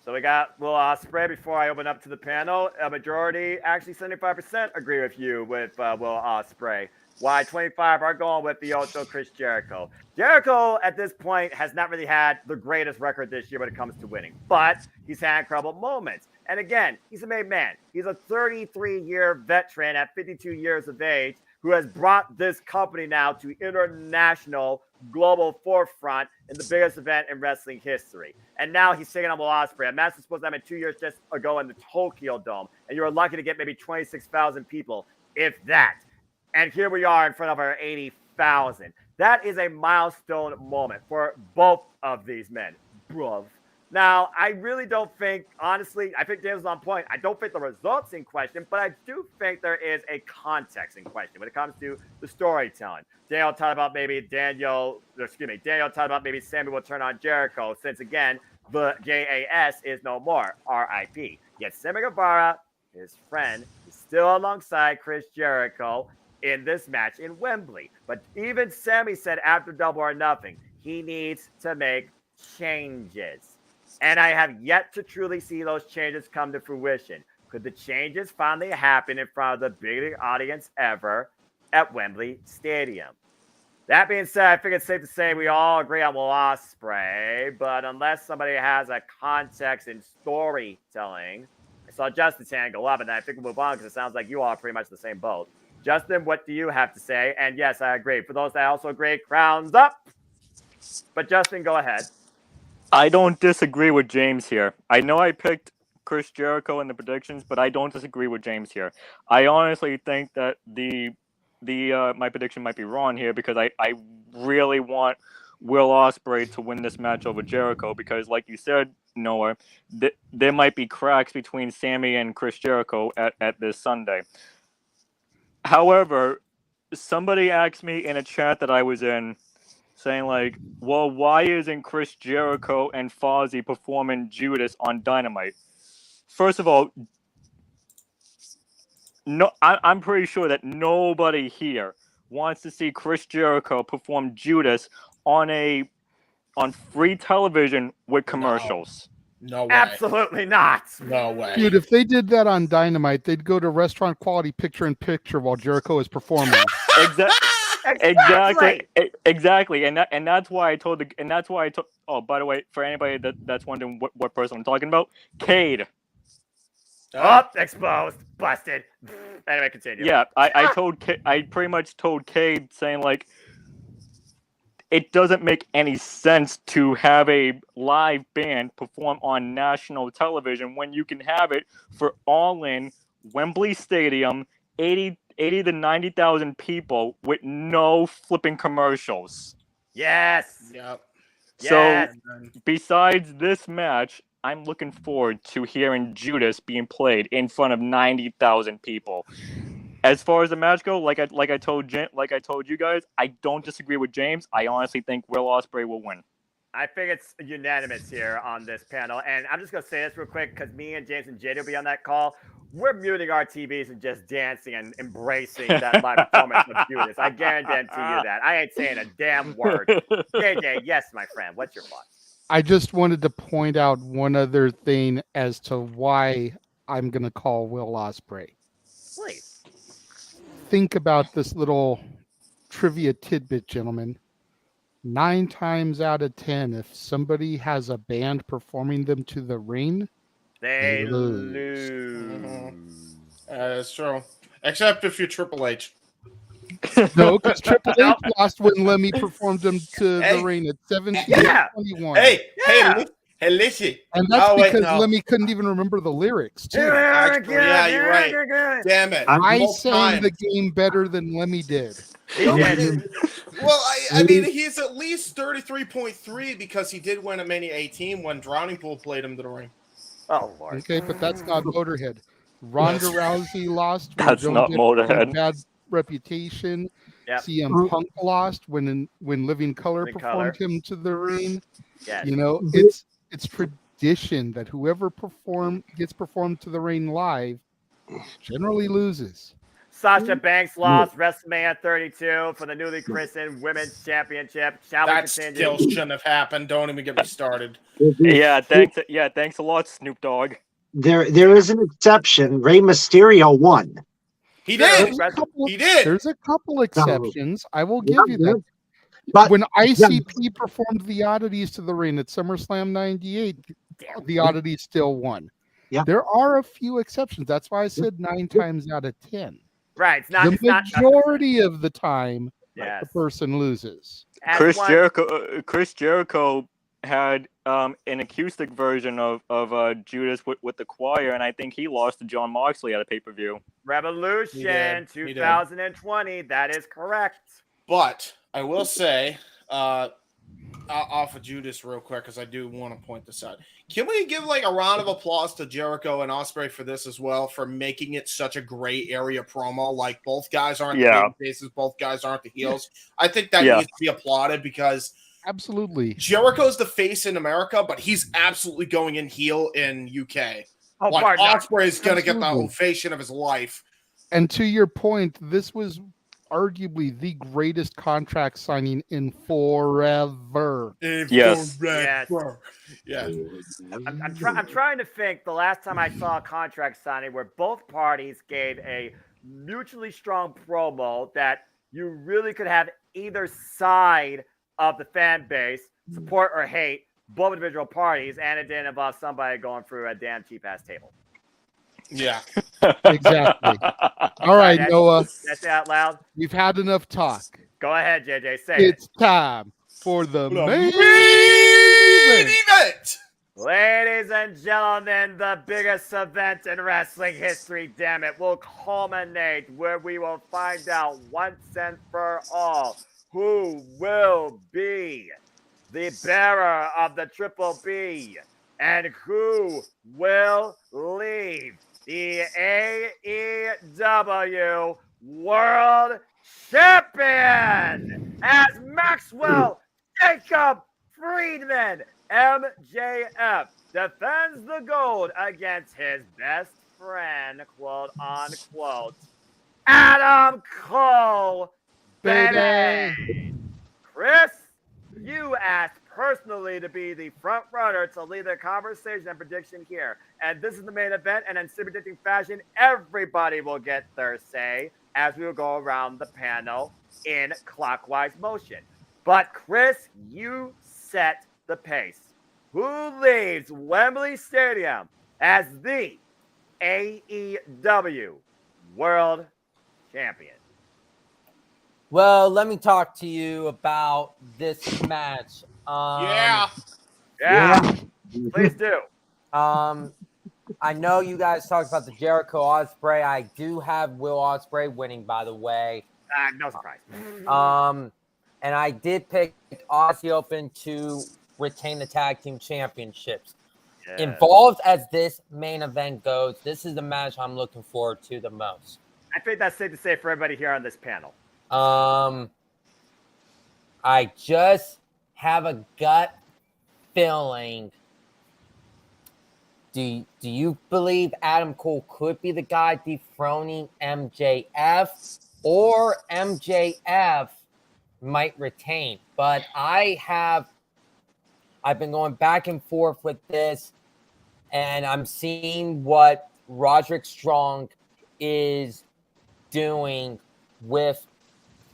So we got Will Ospreay. Before I open up to the panel, a majority, actually 75%, agree with you with Will Ospreay. Why 25 are going with the also Chris Jericho. Jericho at this point has not really had the greatest record this year when it comes to winning, but he's had incredible moments. And again, he's a made man. He's a 33-year veteran at 52 years of age who has brought this company now to international global forefront in the biggest event in wrestling history. And now he's taking on Will Ospreay. A match was supposed to happen 2 years just ago in the Tokyo Dome, and you were lucky to get maybe 26,000 people, if that. And here we are in front of our 80,000. That is a milestone moment for both of these men, bruv. Now, I really don't think, honestly, I think James is on point. I don't think the results in question, but I do think there is a context in question when it comes to the storytelling. Daniel talked about maybe Daniel talked about maybe Sammy will turn on Jericho since, again, the JAS is no more, RIP. Yet Sammy Guevara, his friend, is still alongside Chris Jericho in this match in Wembley. But even Sammy said after Double or Nothing, he needs to make changes. And I have yet to truly see those changes come to fruition. Could the changes finally happen in front of the biggest audience ever at Wembley Stadium? That being said, I think it's safe to say we all agree on Will Ospreay, but unless somebody has a context in storytelling, I saw Justin's hand go up, and I think we'll move on because it sounds like you all are pretty much the same boat. Justin, what do you have to say? And yes, I agree. For those that also agree, crowns up. But Justin, go ahead. I don't disagree with James here. I know I picked Chris Jericho in the predictions, but I don't disagree with James here. I honestly think that my prediction might be wrong here because I really want Will Ospreay to win this match over Jericho because, like you said, Noah, there might be cracks between Sammy and Chris Jericho at this Sunday. However, somebody asked me in a chat that I was in, saying like, well, why isn't Chris Jericho and Fozzy performing Judas on Dynamite? First of all, no, I'm pretty sure that nobody here wants to see Chris Jericho perform Judas on free television with commercials. No way. Absolutely not. No way. Dude, if they did that on Dynamite, they'd go to restaurant quality picture-in-picture while Jericho is performing. Exactly, and that's why I told Oh, by the way, for anybody that's wondering what person I'm talking about, Cade. Oh, exposed, busted. Anyway, continue. Yeah, I pretty much told Cade saying like, it doesn't make any sense to have a live band perform on national television when you can have it for All In, Wembley Stadium, 80 to 90,000 people with no flipping commercials. Yes. Yep. So, besides this match, I'm looking forward to hearing Judas being played in front of 90,000 people. As far as the match go, like I told you guys, I don't disagree with James. I honestly think Will Ospreay will win. I think it's unanimous here on this panel, and I'm just gonna say this real quick because me and James and JD will be on that call. We're muting our TVs and just dancing and embracing that live performance of Judas. I guarantee you that. I ain't saying a damn word. JJ, yes, my friend. What's your thoughts? I just wanted to point out one other thing as to why I'm going to call Will Ospreay. Please. Think about this little trivia tidbit, gentlemen. 9 times out of 10, if somebody has a band performing them to the ring, they lose. That's true. Except if you're Triple H. No, because Triple H lost when Lemmy performed them to the ring at 17-21. Hey, listen. And that's because Lemmy couldn't even remember the lyrics, too. Yeah, you're right. Damn it. I sang the game better than Lemmy did. Well, I mean, he's at least 33.3 because he did win at Mania 18 when Drowning Pool played him to the ring. Oh Lord. Okay, but that's not Motorhead. Ronda Rousey lost when That's Joan not Jett had a Motorhead. bad reputation. Yep. CM Punk lost when Living Color Living performed Colour. him to the ring. Yes. You know, it's tradition that whoever gets performed to the ring live generally loses. Sasha Banks lost WrestleMania 32 for the newly christened Women's Championship. Shall we That continue? still shouldn't have happened. Don't even get me started. Yeah, thanks. Yeah, thanks a lot, Snoop Dogg. There is an exception. Rey Mysterio won. He True. did. There's a couple, He did. there's a couple exceptions. I will give you Yeah. that. But When ICP performed the Oddities to the ring at SummerSlam 98, the Oddities still won. Yeah. There are a few exceptions. That's why I said 9 times out of 10. Right. It's not. The It's not. majority of the time, Yes. the person loses. As Chris one- Jericho had an acoustic version of Judas with the choir, and I think he lost to John Moxley at a pay-per-view. Revolution He did. 2020. That is correct. But I will say, off of Judas real quick, because I do want to point this out. Can we give like a round of applause to Jericho and Ospreay for this as well, for making it such a gray area promo? Like both guys aren't the faces, both guys aren't the heels. I think that needs to be applauded because Absolutely. Jericho's the face in America, but he's absolutely going in heel in UK. Oh, Like pardon. Ospreay's going to get the Absolutely. ovation of his life. And to your point, this was arguably the greatest contract signing in forever. Yes. Yes. Yeah. I'm trying to think the last time I saw a contract signing where both parties gave a mutually strong promo that you really could have either side of the fan base support or hate both individual parties, and it didn't involve somebody going through a damn cheap ass table. Yeah. Exactly. All right, Noah, That's it out loud. we've had enough talk. Go ahead, JJ. Say it. It's time for the main Main event. event. Ladies and gentlemen, the biggest event in wrestling history, damn it, will culminate where we will find out once and for all who will be the bearer of the Triple B and who will leave the AEW World Champion as Maxwell Jacob Friedman, MJF, defends the gold against his best friend, quote unquote, Adam Cole, baby. Chris, you asked personally to be the front runner to lead the conversation and prediction here. And this is the main event, and in predicting fashion, everybody will get their say as we will go around the panel in clockwise motion. But Chris, you set the pace. Who leaves Wembley Stadium as the AEW World Champion? Well, let me talk to you about this match. Yeah, please do. I know you guys talked about the Jericho Ospreay. I do have Will Ospreay winning, by the way. No surprise. And I did pick Aussie Open to retain the tag team championships. Yeah. Involved as this main event goes, this is the match I'm looking forward to the most. I think that's safe to say for everybody here on this panel. I just have a gut feeling. Do you believe Adam Cole could be the guy dethroning MJF, or MJF might retain? But I've been going back and forth with this, and I'm seeing what Roderick Strong is doing with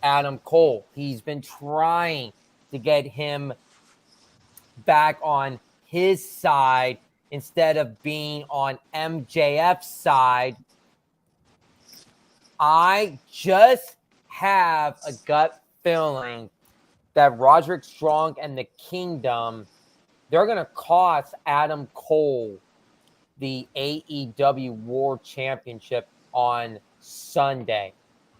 Adam Cole. He's been trying to get him back on his side instead of being on MJF's side. I just have a gut feeling that Roderick Strong and the Kingdom, they're going to cost Adam Cole the AEW World Championship on Sunday.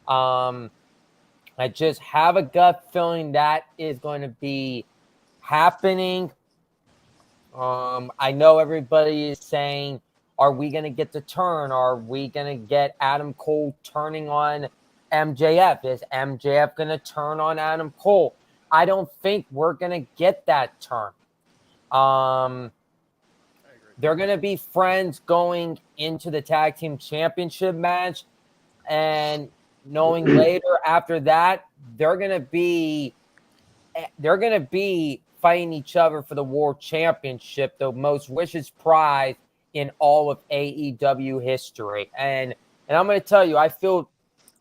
I just have a gut feeling that is going to be happening. I know everybody is saying, are we going to get the turn? Are we going to get Adam Cole turning on MJF? Is MJF going to turn on Adam Cole? I don't think we're going to get that turn. They're going to be friends going into the tag team championship match, and knowing later after that, they're going to be fighting each other for the world championship, the most richest prize in all of AEW history. And I'm going to tell you, I feel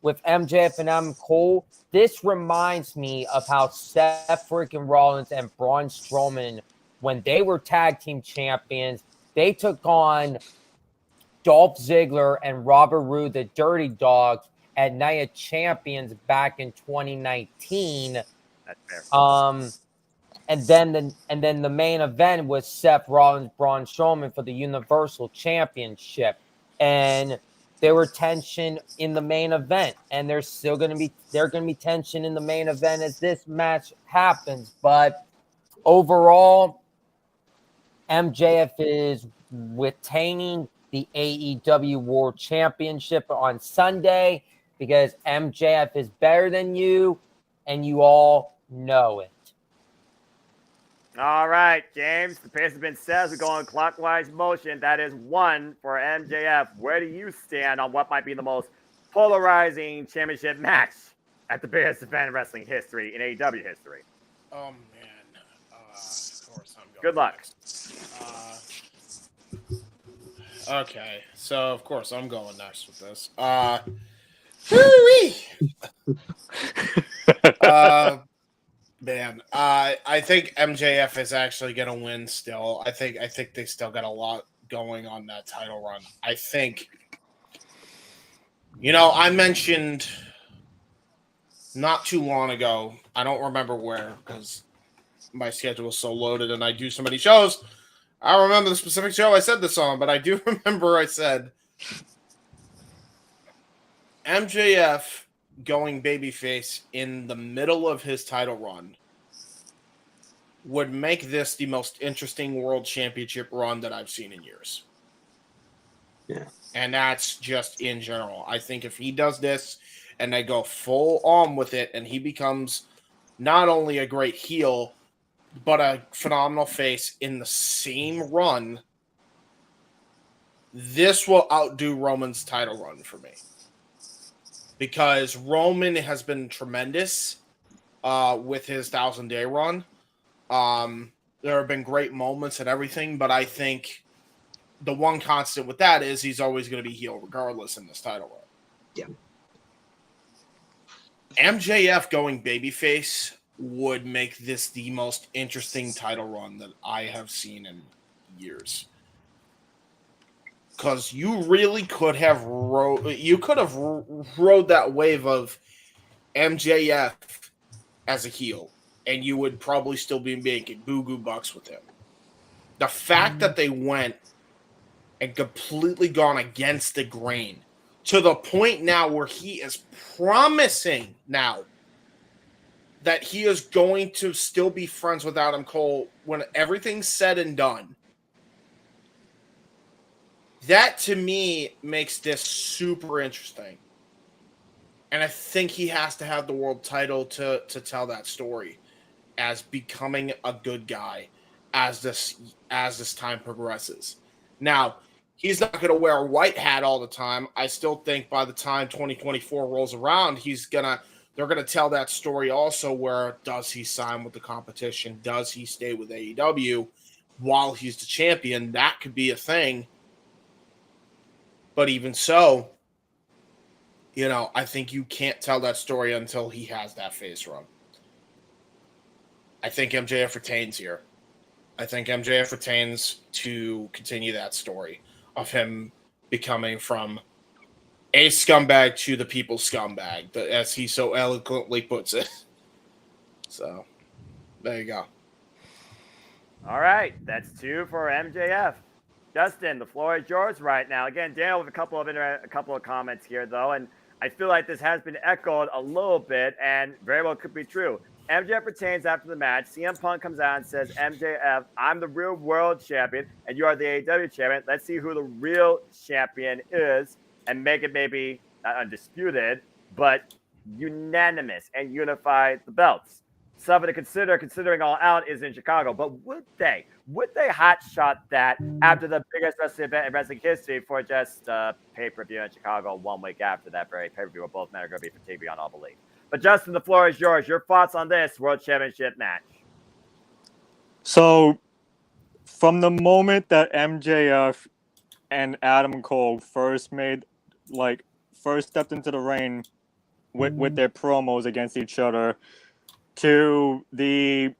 with MJF and Adam Cole, this reminds me of how Seth freaking Rollins and Braun Strowman, when they were tag team champions, they took on Dolph Ziggler and Robert Roode, the Dirty Dogs, at Night of Champions back in 2019. That's fair. And then the main event was Seth Rollins, Braun Strowman for the Universal Championship, and there were tension in the main event, and there's going to be tension in the main event as this match happens. But overall, MJF is retaining the AEW World Championship on Sunday because MJF is better than you, and you all know it. All right, James, the pace has been set. We're going clockwise motion. That is 1 for MJF. Where do you stand on what might be the most polarizing championship match at the biggest event in wrestling history, in AEW history? Oh, man. Of course I'm going. Good luck. Okay, so of course I'm going next with this. Man, I think MJF is actually going to win still. I think they still got a lot going on that title run. I think, I mentioned not too long ago, I don't remember where because my schedule is so loaded and I do so many shows. I don't remember the specific show I said this on, but I do remember I said MJF going babyface in the middle of his title run would make this the most interesting world championship run that I've seen in years. Yeah. And that's just in general. I think if he does this and they go full on with it and he becomes not only a great heel, but a phenomenal face in the same run, this will outdo Roman's title run for me. Because Roman has been tremendous with his 1,000-day run. There have been great moments and everything, but I think the one constant with that is he's always going to be heel regardless in this title run. Yeah. MJF going babyface would make this the most interesting title run that I have seen in years. Because you really could have rode that wave of MJF as a heel, and you would probably still be making boo-goo bucks with him. The fact that they went and completely gone against the grain to the point now where he is promising now that he is going to still be friends with Adam Cole when everything's said and done. That, to me, makes this super interesting. And I think he has to have the world title to tell that story as becoming a good guy as this time progresses. Now, he's not going to wear a white hat all the time. I still think by the time 2024 rolls around, they're going to tell that story also where does he sign with the competition? Does he stay with AEW while he's the champion? That could be a thing. But even so, I think you can't tell that story until he has that face run. I think MJF retains here. I think MJF retains to continue that story of him becoming from a scumbag to the people's scumbag, as he so eloquently puts it. So, there you go. All right, that's 2 for MJF. Justin, the floor is yours right now. Again, Daniel with a couple of comments here, though, and I feel like this has been echoed a little bit, and very well could be true. MJF retains after the match. CM Punk comes out and says, MJF, I'm the real world champion, and you are the AEW champion. Let's see who the real champion is and make it maybe not undisputed, but unanimous and unify the belts. Something to consider, considering All Out is in Chicago. But would they hotshot that after the biggest wrestling event in wrestling history for just pay-per-view in Chicago 1 week after that very pay-per-view where both men are going to be for TV on All Believe? But Justin, the floor is yours. Your thoughts on this World Championship match? So, from the moment that MJF and Adam Cole first stepped into the ring with their promos against each other, to the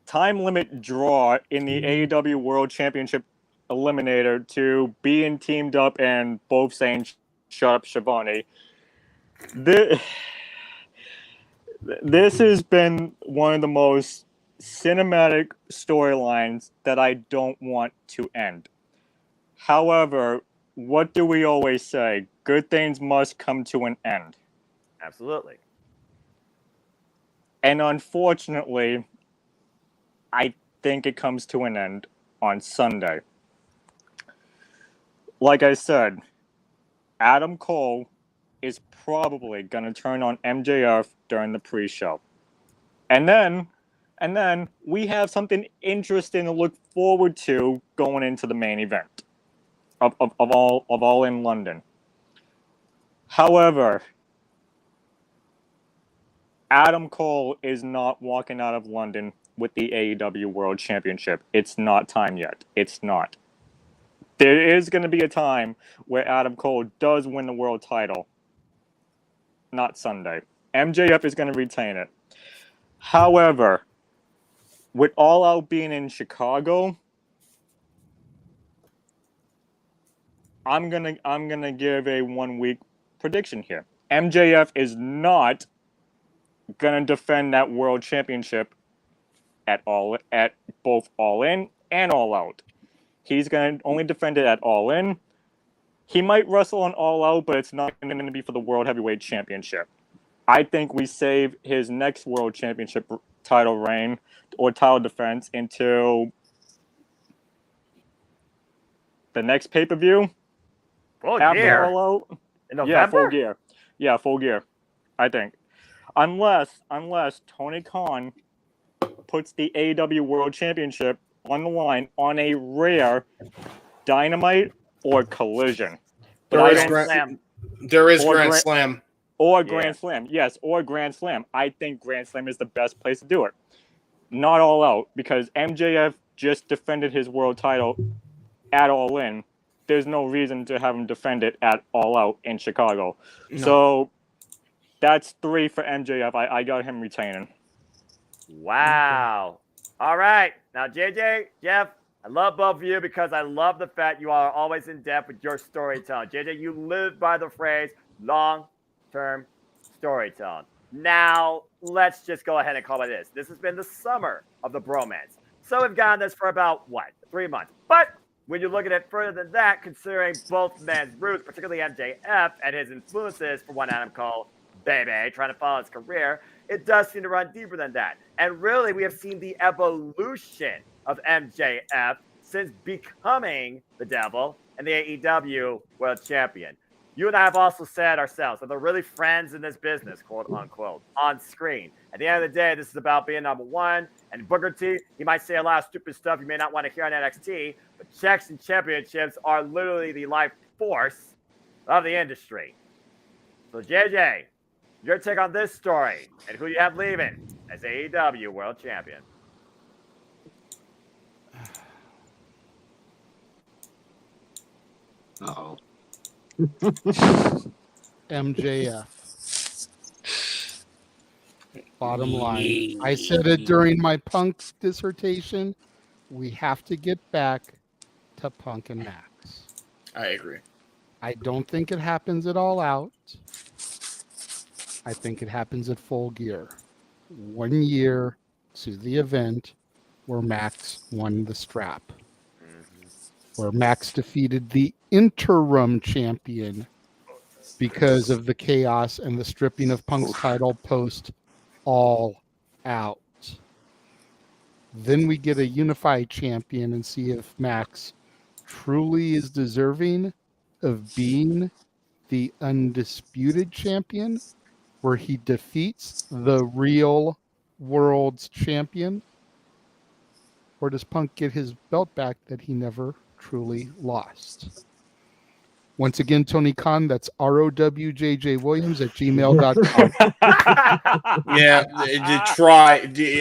time limit draw in the AEW World Championship Eliminator, to being teamed up and both saying "Shut up, Shivani." This has been one of the most cinematic storylines that I don't want to end. However, what do we always say? Good things must come to an end. Absolutely. And unfortunately, I think it comes to an end on Sunday. Like I said, Adam Cole is probably going to turn on MJF during the pre-show. And then we have something interesting to look forward to going into the main event of All in London. However, Adam Cole is not walking out of London with the AEW World Championship. It's not time yet. It's not. There is going to be a time where Adam Cole does win the world title. Not Sunday. MJF is going to retain it. However, with All Out being in Chicago, I'm gonna give a 1 week prediction here. MJF is not gonna defend that world championship at both All In and All Out. He's gonna only defend it at All In. He might wrestle on All Out, but it's not going to be for the World Heavyweight Championship. I think we save his next World Championship title reign or title defense until the next pay-per-view. Full after gear. All Out. In November? Yeah, full gear. Yeah, full gear. I think. Unless Tony Khan puts the AEW World Championship on the line on a rare Dynamite or Collision. There is Grand Grand Slam. Or Grand Slam. Yes, or Grand Slam. I think Grand Slam is the best place to do it. Not All Out, because MJF just defended his world title at All In. There's no reason to have him defend it at All Out in Chicago. No. So that's 3 for MJF. I got him retaining. Wow. All right. Now, JJ, Jeff, I love both of you because I love the fact you are always in depth with your storytelling. JJ, you live by the phrase long-term storytelling. Now, let's just go ahead and call it this. This has been the summer of the bromance. So we've gotten this for about, 3 months. But when you look at it further than that, considering both men's roots, particularly MJF and his influences for one Adam Cole, baby, trying to follow his career, it does seem to run deeper than that. And really, we have seen the evolution of MJF since becoming the devil and the AEW World Champion. You and I have also said ourselves that they're really friends in this business, quote unquote, on screen. At the end of the day, this is about being number one. And Booker T, he might say a lot of stupid stuff you may not want to hear on NXT, but checks and championships are literally the life force of the industry. So, JJ, your take on this story and who you have leaving as AEW World Champion. Uh-oh. MJF. Bottom line, I said it during my Punk dissertation. We have to get back to Punk and Max. I agree. I don't think it happens at All Out. I think it happens at Full Gear. 1 year to the event where Max won the strap. Where Max defeated the interim champion because of the chaos and the stripping of Punk's title post All Out. Then we get a unified champion and see if Max truly is deserving of being the undisputed champion, where he defeats the real world's champion, or does Punk get his belt back that he never truly lost? Once again, Tony Khan, that's ROWJJWilliams@gmail.com.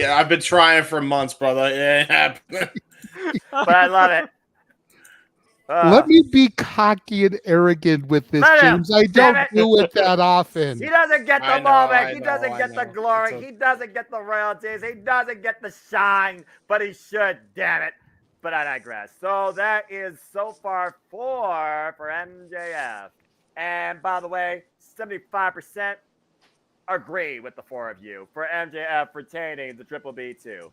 I've been trying for months, brother. Yeah. But I love it. Let me be cocky and arrogant with this, James. I don't do it that often. He doesn't get the moment. He doesn't get the glory. He doesn't get the royalties. He doesn't get the shine, but he should, damn it. But I digress. So that is so far 4 for MJF. And by the way, 75% agree with the 4 of you for MJF retaining the Triple B 2.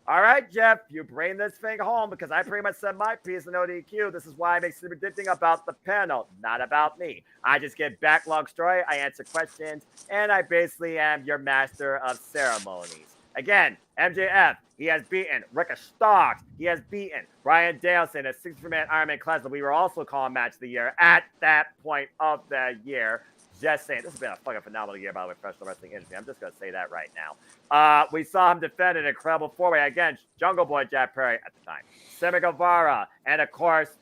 All right, Jeff, you bring this thing home because I pretty much said my piece in ODQ. This is why I make some predicting about the panel, not about me. I just get backlog story, I answer questions, and I basically am your master of ceremonies. Again, MJF, he has beaten Rick Starks. He has beaten Bryan Danielson, a 63-man Ironman Class that we were also calling Match of the Year at that point of the year. Just saying, this has been a fucking phenomenal year, by the way, professional wrestling industry. I'm just going to say that right now. We saw him defend an incredible 4-way against Jungle Boy Jack Perry at the time, Sammy Guevara, and of course,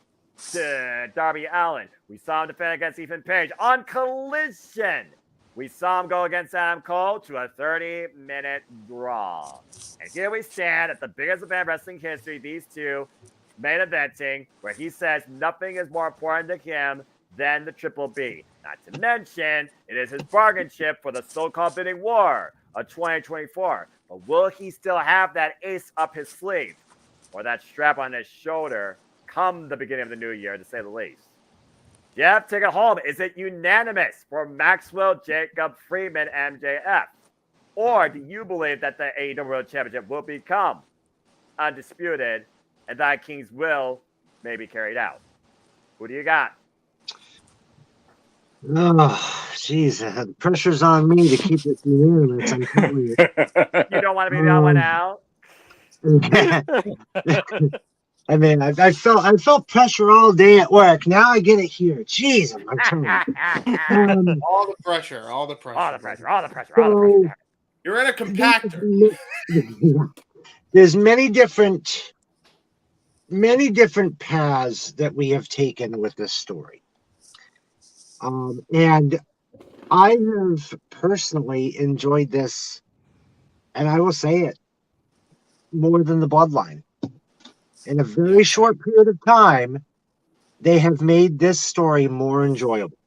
Darby Allin. We saw him defend against Ethan Page on Collision. We saw him go against Adam Cole to a 30-minute draw. And here we stand at the biggest event in wrestling history, these two main eventing, where he says nothing is more important to him than the Triple B. Not to mention, it is his bargain chip for the so-called bidding war of 2024. But will he still have that ace up his sleeve or that strap on his shoulder come the beginning of the new year, to say the least? Jeff, take it home. Is it unanimous for Maxwell Jacob Freeman MJF? Or do you believe that the AEW World Championship will become undisputed and that King's will may be carried out? Who do you got? Oh, jeez, the pressure's on me to keep it unanimous. I'm telling you. You don't want to be the one out? I mean, I felt pressure all day at work. Now I get it here. Jeez, I'm telling you. All the pressure. You're in a compactor. There's many different paths that we have taken with this story. And I have personally enjoyed this, and I will say it, more than the Bloodline. In a very short period of time, they have made this story more enjoyable.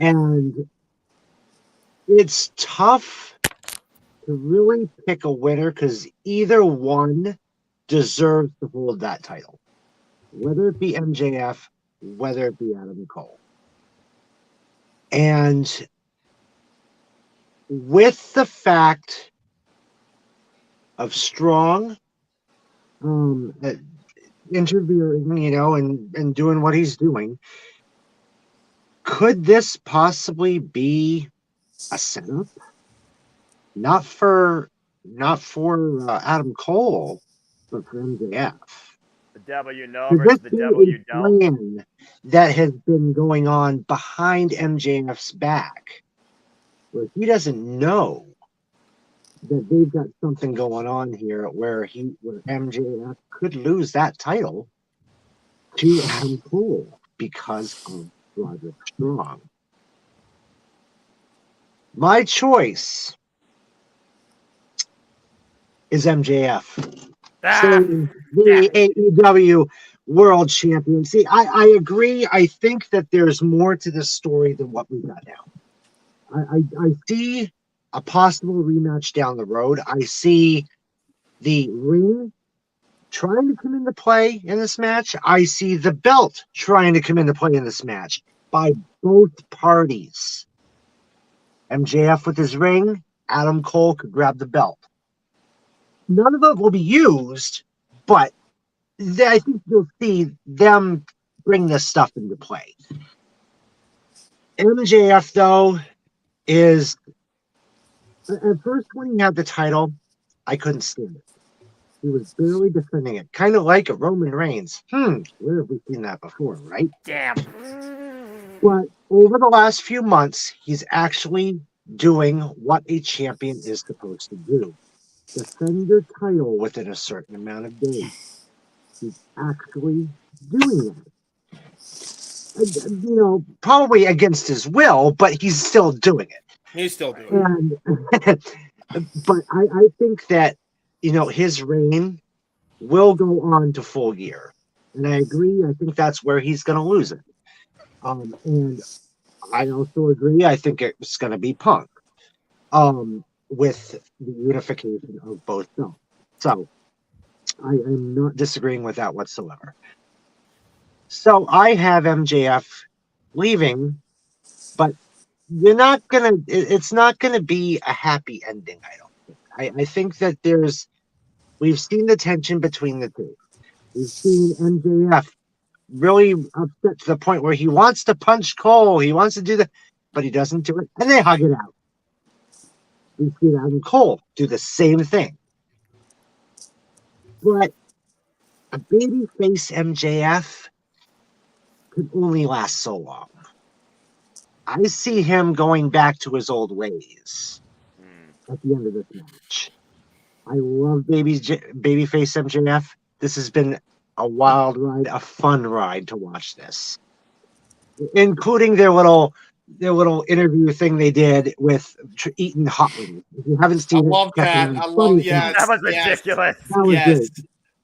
And it's tough to really pick a winner because either one deserves to hold that title, whether it be MJF, whether it be Adam Cole. And with the fact of Strong interviewing, and doing what he's doing, could this possibly be a setup? Not for Adam Cole, but for MJF. The devil you know versus the devil you don't. That has been going on behind MJF's back, where he doesn't know that they've got something going on here where MJF could lose that title to Adam Cole because of Roderick Strong. My choice is MJF. So the AEW World Champion. See, I agree. I think that there's more to this story than what we got now. I see a possible rematch down the road. I see the ring trying to come into play in this match. I see the belt trying to come into play in this match by both parties. MJF with his ring, Adam Cole could grab the belt. None of it will be used, but I think you'll see them bring this stuff into play. MJF though is at first when he had the title, I couldn't stand it. He was barely defending it, kind of like a Roman Reigns. Where have we seen that before, right? Damn. But over the last few months, he's actually doing what a champion is supposed to do. Defend your title within a certain amount of days. He's actually doing that. You know, probably against his will, but he's still doing it. He's still doing it. But I think that, you know, his reign will go on to full year. And I agree. I think that's where he's going to lose it. And I also agree. I think it's going to be Punk with the unification of both belts. So I am not disagreeing with that whatsoever. So I have MJF leaving, but it's not gonna be a happy ending, I don't think. I think that we've seen the tension between the two. We've seen MJF really upset to the point where he wants to punch Cole, he wants to do that, but he doesn't do it, and they hug it out. We see Adam Cole do the same thing. But a babyface MJF could only last so long. I see him going back to his old ways at the end of this match. I love babyface MJF. This has been a wild ride, a fun ride to watch this, including their little interview thing they did with eating hot wings. If you haven't seen it, love that. I love That was ridiculous. That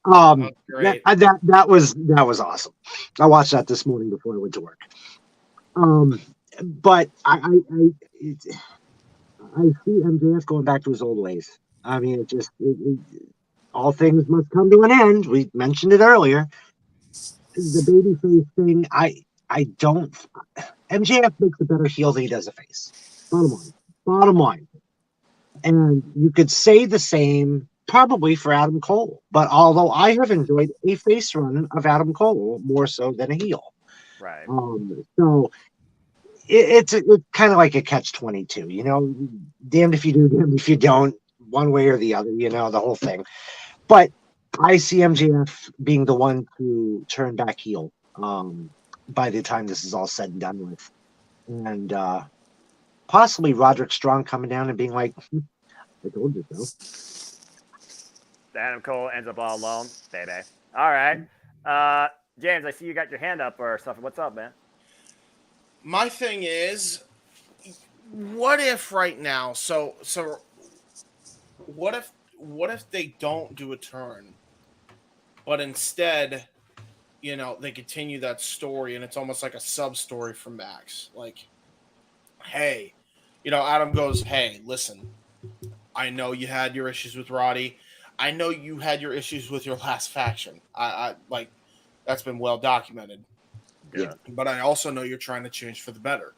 was great. That was awesome. I watched that this morning before I went to work. But I see MJF going back to his old ways. I mean, all things must come to an end. We mentioned it earlier. The babyface thing, I don't. MJF makes a better heel than he does a face. Bottom line. And you could say the same probably for Adam Cole. But although I have enjoyed a face run of Adam Cole more so than a heel. Right. So it's kind of like a catch-22, you know, damned if you do, damned if you don't, one way or the other, you know, the whole thing. But I see MJF being the one to turn back heel by the time this is all said and done with. And possibly Roderick Strong coming down and being like, I told you so. Adam Cole ends up all alone, baby. All right. James, I see you got your hand up or something. What's up, man? My thing is, what if right now? So what if they don't do a turn, but instead, you know, they continue that story and it's almost like a sub story from Max. Like, hey, you know, Adam goes, hey, listen, I know you had your issues with Roddy. I know you had your issues with your last faction. I like that's been well documented. Yeah. But I also know you're trying to change for the better.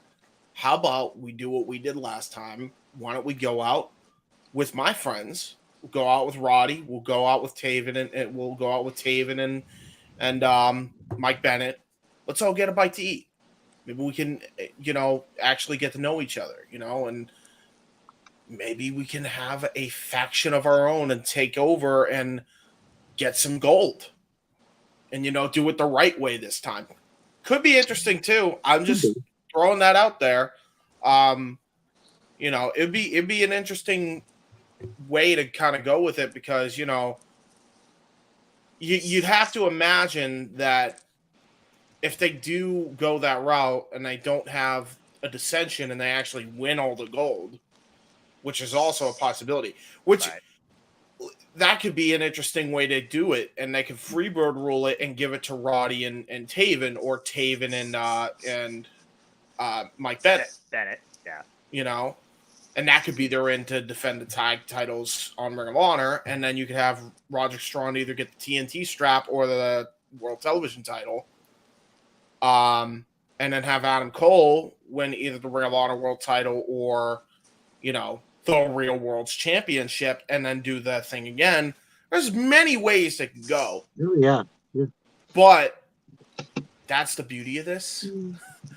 How about we do what we did last time? Why don't we go out with my friends? We'll go out with Roddy. We'll go out with Taven and we'll go out with Taven and Mike Bennett. Let's all get a bite to eat. Maybe we can, you know, actually get to know each other, you know, and maybe we can have a faction of our own and take over and get some gold and, you know, do it the right way this time. Could be interesting too. I'm just throwing that out there. You know, it'd be an interesting way to kind of go with it because, you know, you'd have to imagine that if they do go that route and they don't have a dissension and they actually win all the gold, which is also a possibility, which that could be an interesting way to do it. And they could freebird rule it and give it to Roddy and Taven or Taven and Mike Bennett. Yeah. You know, and that could be their end to defend the tag titles on Ring of Honor. And then you could have Roderick Strong either get the TNT strap or the World Television title. And then have Adam Cole win either the Ring of Honor World title or, you know, the Real World's Championship and then do that thing again. There's many ways that can go. Oh, yeah. But that's the beauty of this.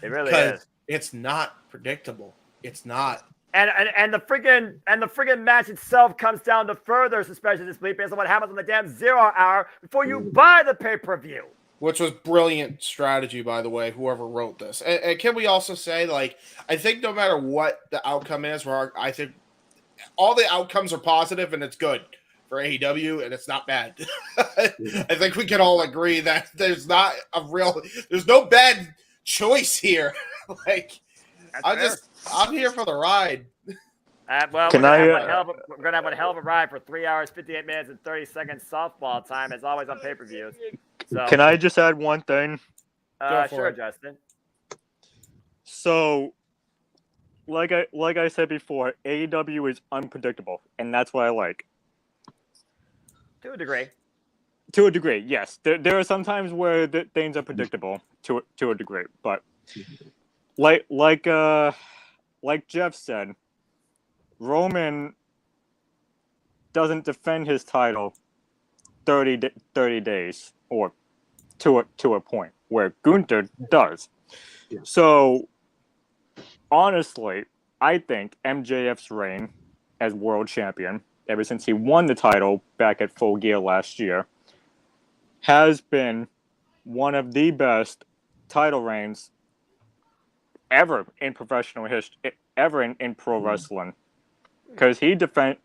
It really is. It's not predictable. It's not. And the friggin' match itself comes down to further suspension of disbelief based on what happens on the damn 0 hour before you buy the pay-per-view. Which was brilliant strategy, by the way, whoever wrote this. And can we also say, like, I think no matter what the outcome is, I think all the outcomes are positive and it's good for AEW and it's not bad. I think we can all agree that there's no bad choice here. Like, I'm here for the ride. Well, we're gonna have a hell of a ride for 3 hours, 58 minutes, and 30 seconds softball time, as always on pay-per-views. So, Can I just add one thing? sure, it. Justin. So, like I said before, AEW is unpredictable, and that's what I like. To a degree. To a degree, yes. There are some times where things are predictable to a degree, but like Jeff said, Roman doesn't defend his title 30 days or to a point where Gunther does. Yeah. So honestly, I think MJF's reign as world champion, ever since he won the title back at Full Gear last year, has been one of the best title reigns ever in professional history, ever in pro wrestling. Because he doesn't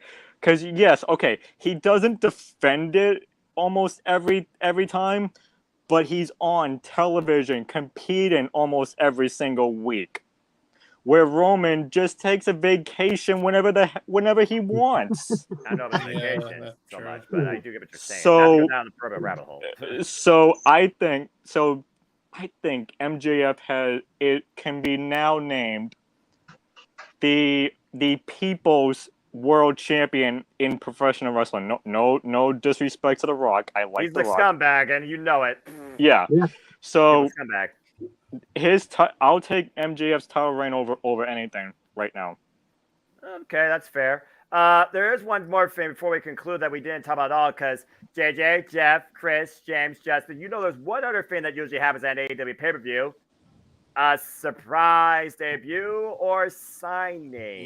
defend it almost every time, but he's on television competing almost every single week. Where Roman just takes a vacation whenever he wants. I know it's vacation so much, but I do get what you're saying. So, not to go down the proto rabbit hole. So I think MJF can be now named the people's world champion in professional wrestling. No disrespect to The Rock. I like He's The the Rock. scumbag, and you know it. Yeah. So scumbag. I'll take MJF's title reign over anything right now. Okay, that's fair. There is one more thing before we conclude that we didn't talk about at all, because JJ, Jeff, Chris, James, Justin, there's one other thing that usually happens at AEW pay-per-view. A surprise debut or signing.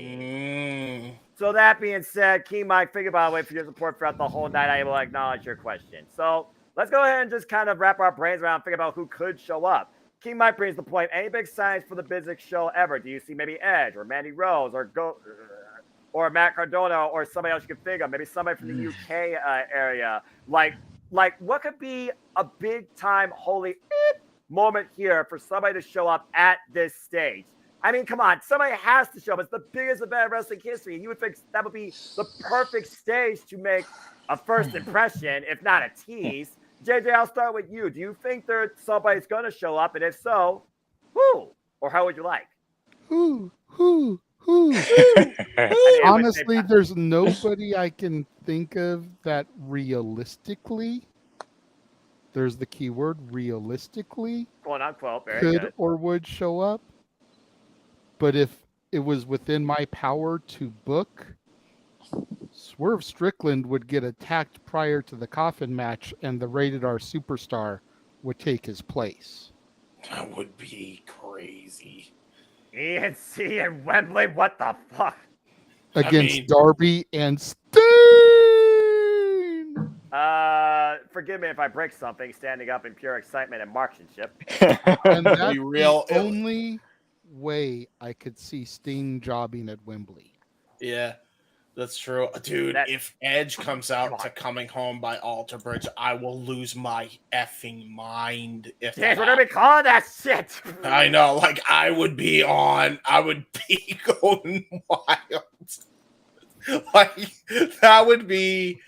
So that being said, King Mike, think about it for your support throughout the whole night. I will acknowledge your question. So let's go ahead and just kind of wrap our brains around and think about who could show up. King Mike brings the point. Any big signs for the business show ever? Do you see maybe Edge or Mandy Rose or Matt Cardona or somebody else you can think of? Maybe somebody from the UK area. Like what could be a big time holy moment here for somebody to show up at this stage? I mean, come on, somebody has to show up. It's the biggest event in wrestling history, and you would think that would be the perfect stage to make a first impression, if not a tease. JJ, I'll start with you. Do you think there's somebody's going to show up? And if so, who? Or how would you like? Who? Honestly, there's nobody I can think of that realistically, there's the keyword realistically, quote unquote, very could good. or would show up. But if it was within my power to book, Swerve Strickland would get attacked prior to the coffin match, and the Rated R Superstar would take his place. That would be crazy. ENC and Wembley, what the fuck? Against Darby and Sting! Forgive me if I break something, standing up in pure excitement and marksmanship. And that's the only way I could see Sting jobbing at Wembley. Yeah. That's true. Dude, if Edge comes out to Coming Home by Alter Bridge, I will lose my effing mind. If we're going to be calling that shit. I know. Like, I would be going wild. Like, that would be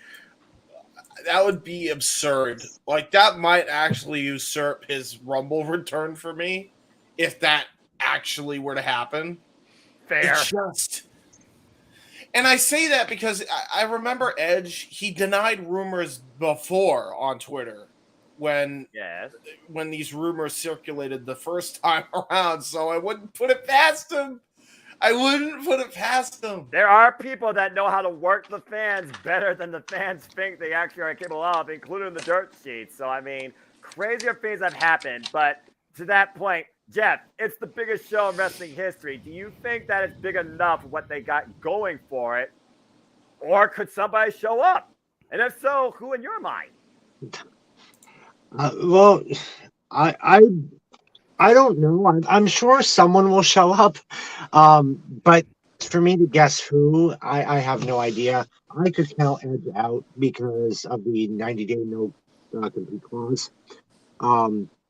absurd. Like, that might actually usurp his Rumble return for me if that actually were to happen. Fair. And I say that because I remember Edge, he denied rumors before on Twitter when these rumors circulated the first time around, so I wouldn't put it past him. There are people that know how to work the fans better than the fans think they actually are capable of, including the dirt sheets. So, I mean, crazier things have happened, but to that point, Jeff, it's the biggest show in wrestling history. Do you think that it's big enough what they got going for it? Or could somebody show up? And if so, who in your mind? Well, I don't know. I'm sure someone will show up, but for me to guess who, I have no idea. I could count Edge out because of the 90-day no compete clause.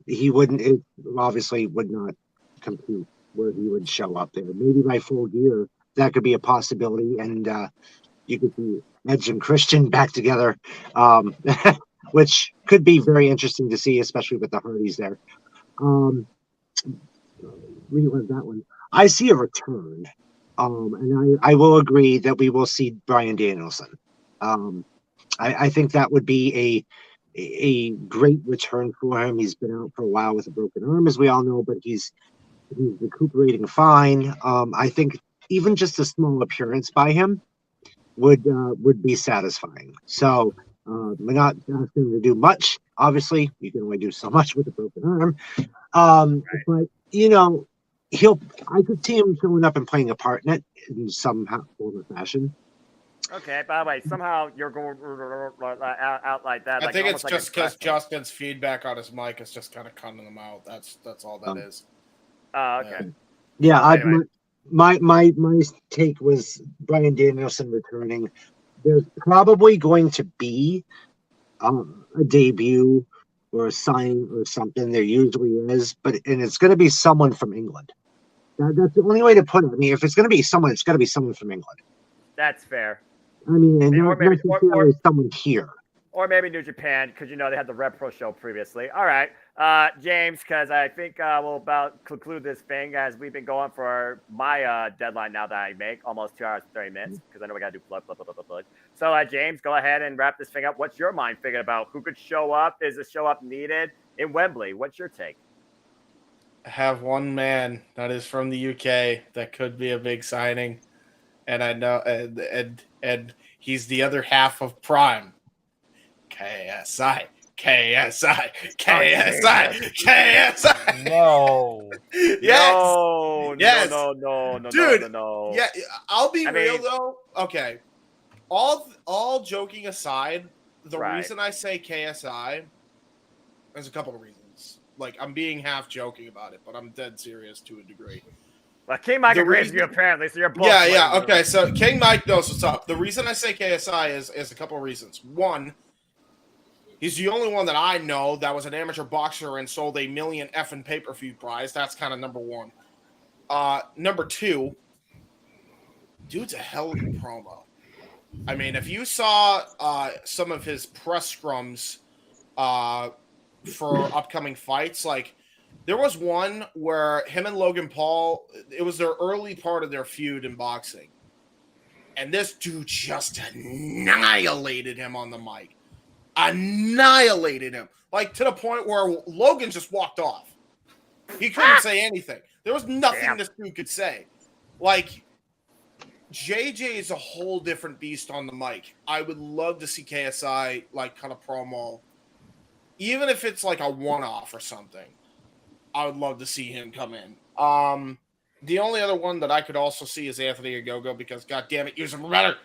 He wouldn't. It obviously would not compete where he would show up there. Maybe by Full Gear, that could be a possibility, and you could see Edge and Christian back together, which could be very interesting to see, especially with the Hardys there. Relive that one. I see a return, and I will agree that we will see Bryan Danielson. I think that would be a great return for him. He's been out for a while with a broken arm, as we all know, but he's recuperating fine. I think even just a small appearance by him would be satisfying. So we're not asking him to do much. Obviously, you can only do so much with a broken arm. But you know, I could see him showing up and playing a part in it in some form or fashion. Okay, by the way, somehow you're going out like that. I like think almost it's like just because aggressive. Justin's feedback on his mic is just kind of cutting him out. That's all that is. Oh, okay. Yeah, Anyway. my take was Bryan Danielson returning. There's probably going to be a debut or a signing or something. There usually is, and it's going to be someone from England. That's the only way to put it. I mean, if it's going to be someone, it's got to be someone from England. That's fair. I mean, and Or not maybe- necessarily someone here. Or maybe New Japan, because you know they had the Red Pro show previously. All right, James, because I think we'll about conclude this thing as we've been going for my deadline now that I make almost 2 hours and 30 minutes because I know we got to do blood. So, James, go ahead and wrap this thing up. What's your mind thinking about who could show up? Is a show up needed in Wembley? What's your take? I have one man that is from the UK that could be a big signing, and I know, and he's the other half of Prime. KSI. No. Yes. No, Yes. no, Dude, no. Yeah, I'll be I real mean- though. Okay. All joking aside, the Right. reason I say KSI, there's a couple of reasons. Like, I'm being half joking about it, but I'm dead serious to a degree. Well, King Mike The agrees with you reason- apparently, so you're both. Yeah. playing Okay, so King Mike knows what's up. The reason I say KSI is a couple of reasons. One, he's the only one that I know that was an amateur boxer and sold $1 million effing pay-per-view prize. That's kind of number one. Number two, dude's a hell of a promo. I mean, if you saw some of his press scrums for upcoming fights, like there was one where him and Logan Paul, it was their early part of their feud in boxing. And this dude just annihilated him on the mic. Annihilated him. Like to the point where Logan just walked off. He couldn't say anything. There was nothing this dude could say. Like, JJ is a whole different beast on the mic. I would love to see KSI like kind of promo. Even if it's like a one-off or something. I would love to see him come in. The only other one that I could also see is Anthony Ogogo because, god damn it, use him better.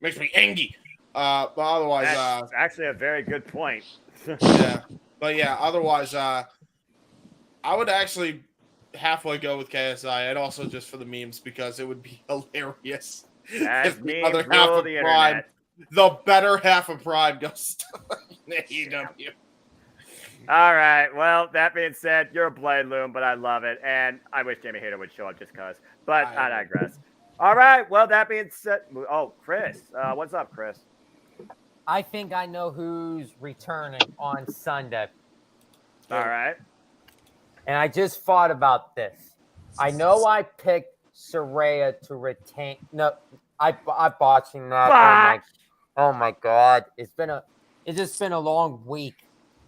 Makes me angry. But otherwise, That's actually a very good point. yeah. But yeah, otherwise, I would actually halfway go with KSI, and also just for the memes because it would be hilarious As if the memes other half rule of the Prime, internet. the better half of Prime, goes to AEW. All right. Well, that being said, you're a blade loom, but I love it, and I wish Jamie Hayter would show up just cause. But I digress. All right. Well, that being said, oh, Chris, what's up, Chris? I think I know who's returning on Sunday. All right. And I just thought about this. I know I picked Saraya to retain. No, I botching that. Oh my God! It's just been a long week.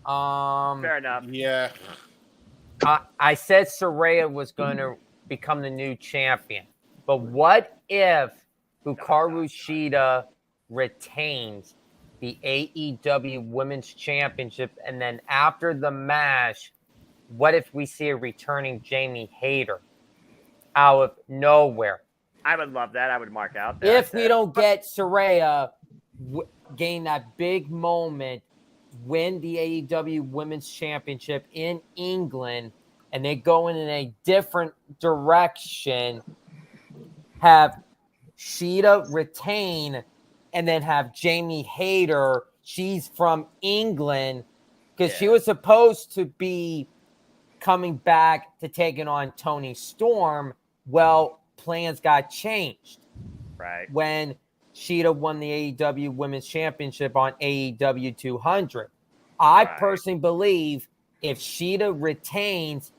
Fair enough. Yeah. I said Saraya was going to become the new champion, but what if Hikaru Shida retains the AEW Women's Championship, and then after the match, What if we see a returning Jamie Hayter out of nowhere? I would love that. I would mark out that. If we don't get Saraya gain that big moment, win the AEW Women's Championship in England, and they go in a different direction, have Sheeta retain, and then have Jamie Hayter. She's from England because she was supposed to be coming back to taking on Toni Storm. Well, plans got changed. Right. When Sheeta won the AEW Women's Championship on AEW 200. I personally believe if Sheeta retains,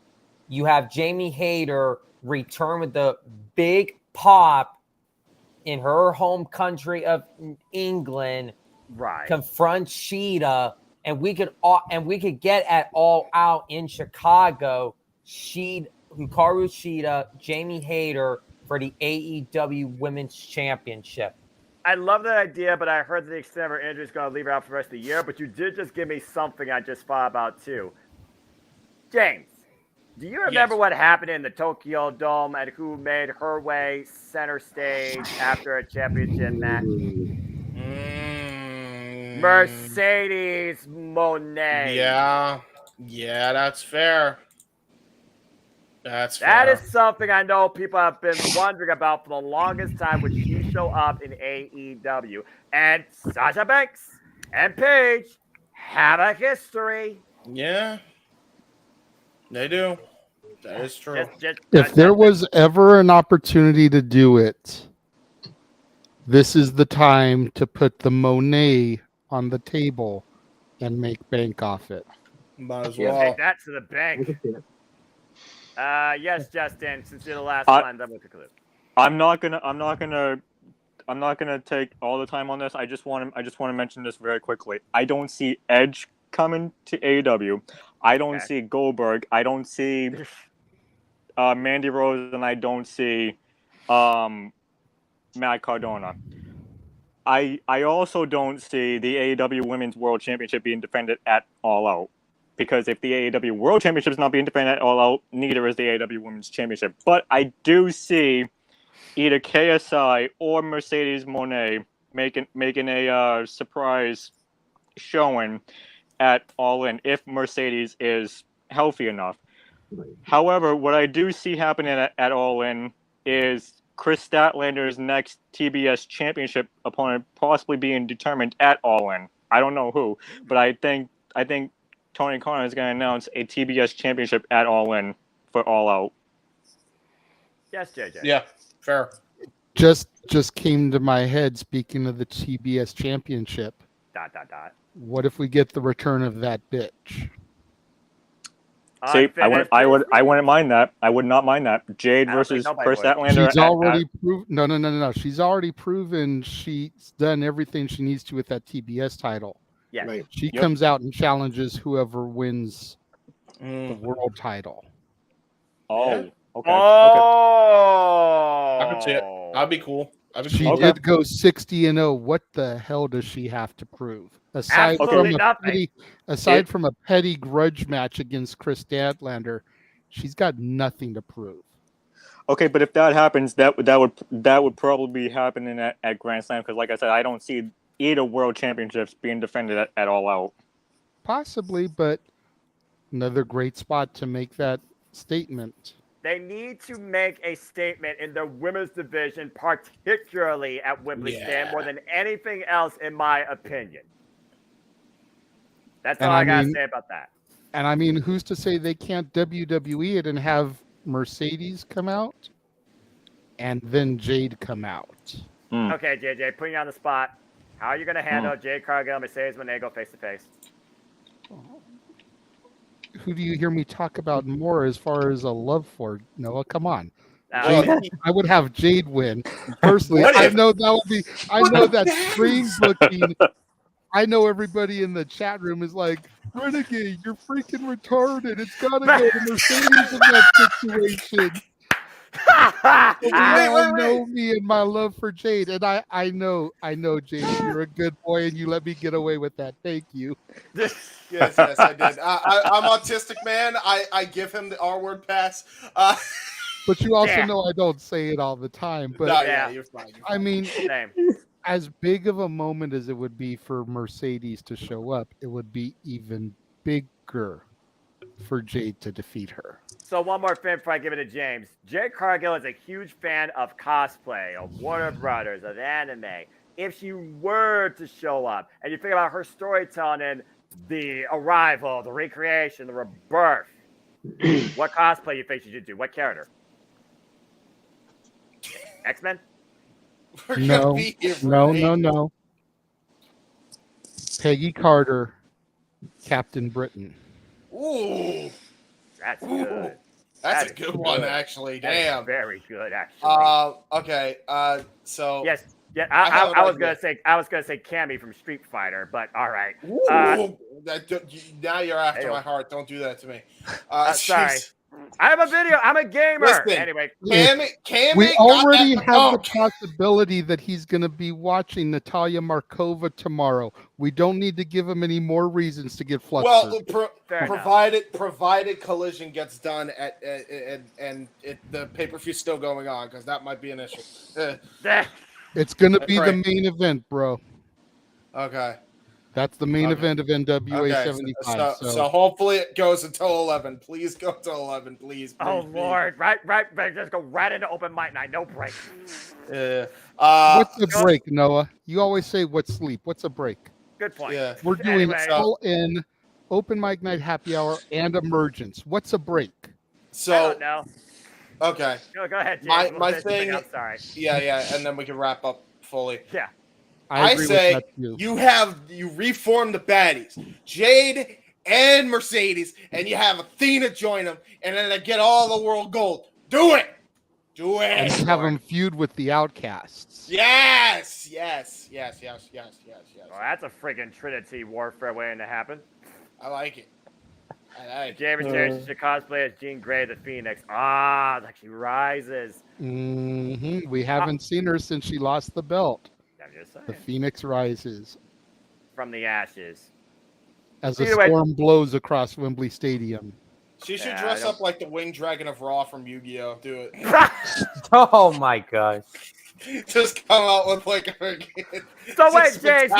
you have Jamie Hayter return with the big pop in her home country of England, confront Sheeta, and we could get at All Out in Chicago. Hikaru Shida, Jamie Hayter for the AEW Women's Championship. I love that idea, but I heard that the extent of her injury is going to leave her out for the rest of the year. But you did just give me something I just thought about too. James, do you remember what happened in the Tokyo Dome and who made her way center stage after a championship match? Mercedes Moné. Yeah, that's fair. That is something I know people have been wondering about for the longest time. Would she show up in AEW? And Sasha Banks and Paige have a history. Yeah, they do. That is true. If there was ever an opportunity to do it, this is the time to put the Monet on the table and make bank off it. Might as well. Take that to the bank. Yes, Justin. Since you're the last one, I'm going to conclude. I'm not gonna take all the time on this. I just want to mention this very quickly. I don't see Edge coming to AEW. I don't see Goldberg. I don't see Mandy Rose, and I don't see Matt Cardona. I also don't see the AEW Women's World Championship being defended at All Out. Because if the AEW World Championship is not being defended at All Out, neither is the AEW Women's Championship. But I do see either KSI or Mercedes Moné making a surprise showing at All In if Mercedes is healthy enough. However, what I do see happening at All In is Chris Statlander's next TBS Championship opponent possibly being determined at All In. I don't know who, but I think Tony Khan is going to announce a TBS Championship at All In for All Out. Yes, JJ. Yeah, fair. Just came to my head. Speaking of the TBS Championship. ... What if we get the return of that bitch? See, I wouldn't mind that. I would not mind that. Jade versus Chris Statlander. She's already proven. No. She's already proven she's done everything she needs to with that TBS title. Yeah, right. She comes out and challenges whoever wins the world title. Okay. I could see it. That'd be cool. She did go 60-0. What the hell does she have to prove? Aside from a petty grudge match against Chris Statlander, she's got nothing to prove. Okay, but if that happens, that would probably be happening at Grand Slam because, like I said, I don't see either world championships being defended at All Out. Possibly, but another great spot to make that statement. They need to make a statement in the women's division, particularly at Wembley Stand, more than anything else, in my opinion. That's all I got to say about that. And I mean, who's to say they can't WWE it and have Mercedes come out and then Jade come out? Okay, JJ, putting you on the spot. How are you going to handle Jade Cargill and Mercedes when they go face-to-face? Who do you hear me talk about more as far as a love for? Noah, come on. I would have Jade win. Personally, I know that strange looking. I know everybody in the chat room is like, Renegade, you're freaking retarded. It's got to go to Mercedes in that situation. We all know me and my love for Jade, and I know, Jade, you're a good boy, and you let me get away with that. Thank you. Yes, I did. I'm autistic, man. I give him the R word pass. But you also know I don't say it all the time. But no, yeah, you're fine. I mean, Same. as big of a moment as it would be for Mercedes to show up, it would be even bigger for Jade to defeat her. So one more thing before I give it to James. Jade Cargill is a huge fan of cosplay, of Warner Brothers, of anime. If she were to show up, and you think about her storytelling and the arrival, the recreation, the rebirth, what cosplay you think she should do? What character? X-Men? No. Peggy Carter, Captain Britain. Ooh, that's good. That's a good one, actually. Damn, very good, actually. Okay. So yes, yeah. I was gonna say Cammy from Street Fighter, but all right. Now you're after my heart. Don't do that to me. Sorry. I have a video. I'm a gamer. Listen, anyway, Cammy we already have the possibility that he's going to be watching Natalia Markova tomorrow. We don't need to give him any more reasons to get flustered. Well, provided Collision gets done and the pay-per-view's still going on, because that might be an issue. It's going to be the main event, bro. Okay. That's the main event of NWA 75. So hopefully it goes until 11. Please go until 11, please. Lord, right. Just go right into open mic night. No break. What's a break, Noah? You always say what's sleep. What's a break? Good point. Yeah. We're doing All In, open mic night, happy hour, and emergence. What's a break? I don't know. Okay. Go ahead, James. My thing. I'm sorry. Yeah, and then we can wrap up fully. Yeah. I say you reform the baddies, Jade and Mercedes, and you have Athena join them, and then they get all the world gold. Do it. And have them feud with the Outcasts. Yes. Well, that's a friggin' Trinity warfare waiting to happen. I like it. James should cosplay as Jean Grey, the Phoenix. Like she rises. Mm-hmm. We haven't seen her since she lost the belt. The Phoenix rises from the ashes as a storm blows across Wembley Stadium. She should dress up like the Winged Dragon of Raw from Yu-Gi-Oh! Do it. Oh my gosh! Just come out with like a. So wait, James,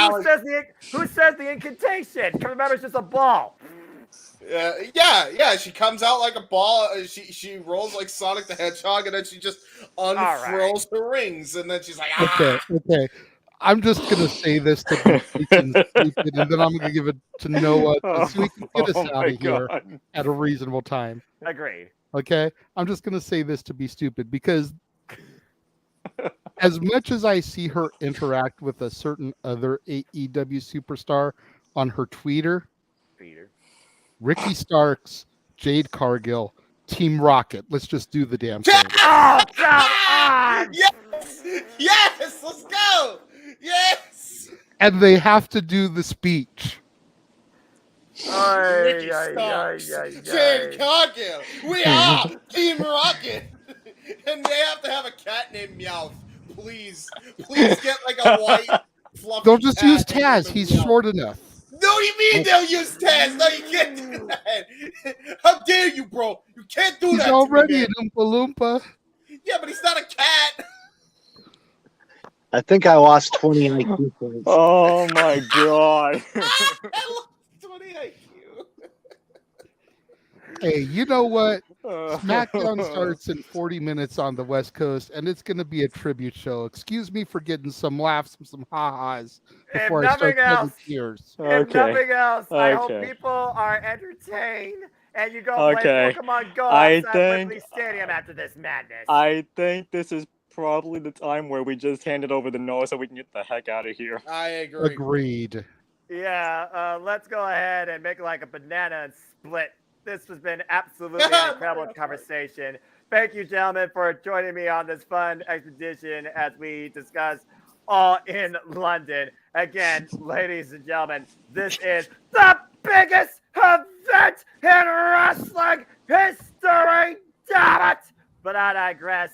who says the incantation? Can remember, it's just a ball. Yeah. She comes out like a ball. She rolls like Sonic the Hedgehog, and then she just unfurls her rings, and then she's like, Okay. I'm just gonna say this to be stupid, and then I'm gonna give it to Noah so we can get us out of here at a reasonable time. Agreed. Okay, I'm just gonna say this to be stupid because as much as I see her interact with a certain other AEW superstar on her Twitter, Ricky Starks, Jade Cargill, Team Rocket. Let's just do the damn thing. Oh, come on! Yes, let's go. Yes. And they have to do the speech. Ricky Starks, Jade Cargill. We are Team Rocket. And they have to have a cat named Meowth. Please get like a white fluffy. They'll just use Taz. He's short enough. No, you mean they'll use Taz? No, you can't do that. How dare you, bro? You can't do that. He's already an Oompa Loompa. Yeah, but he's not a cat. I think I lost 20 IQ points. Oh my god. I lost 20 IQ. Hey, you know what? SmackDown starts in 40 minutes on the West Coast, and it's going to be a tribute show. Excuse me for getting some laughs and some ha-has before I start shedding tears. If nothing else, I hope people are entertained and you go play Pokemon Go outside Wembley Stadium after this madness. I think this is probably the time where we just hand it over to Noah so we can get the heck out of here. I agree. Agreed. Yeah, let's go ahead and make like a banana and split. This has been absolutely an incredible conversation. Thank you, gentlemen, for joining me on this fun expedition as we discuss All in London. Again, ladies and gentlemen, this is the biggest event in wrestling history. Damn it! But I digress.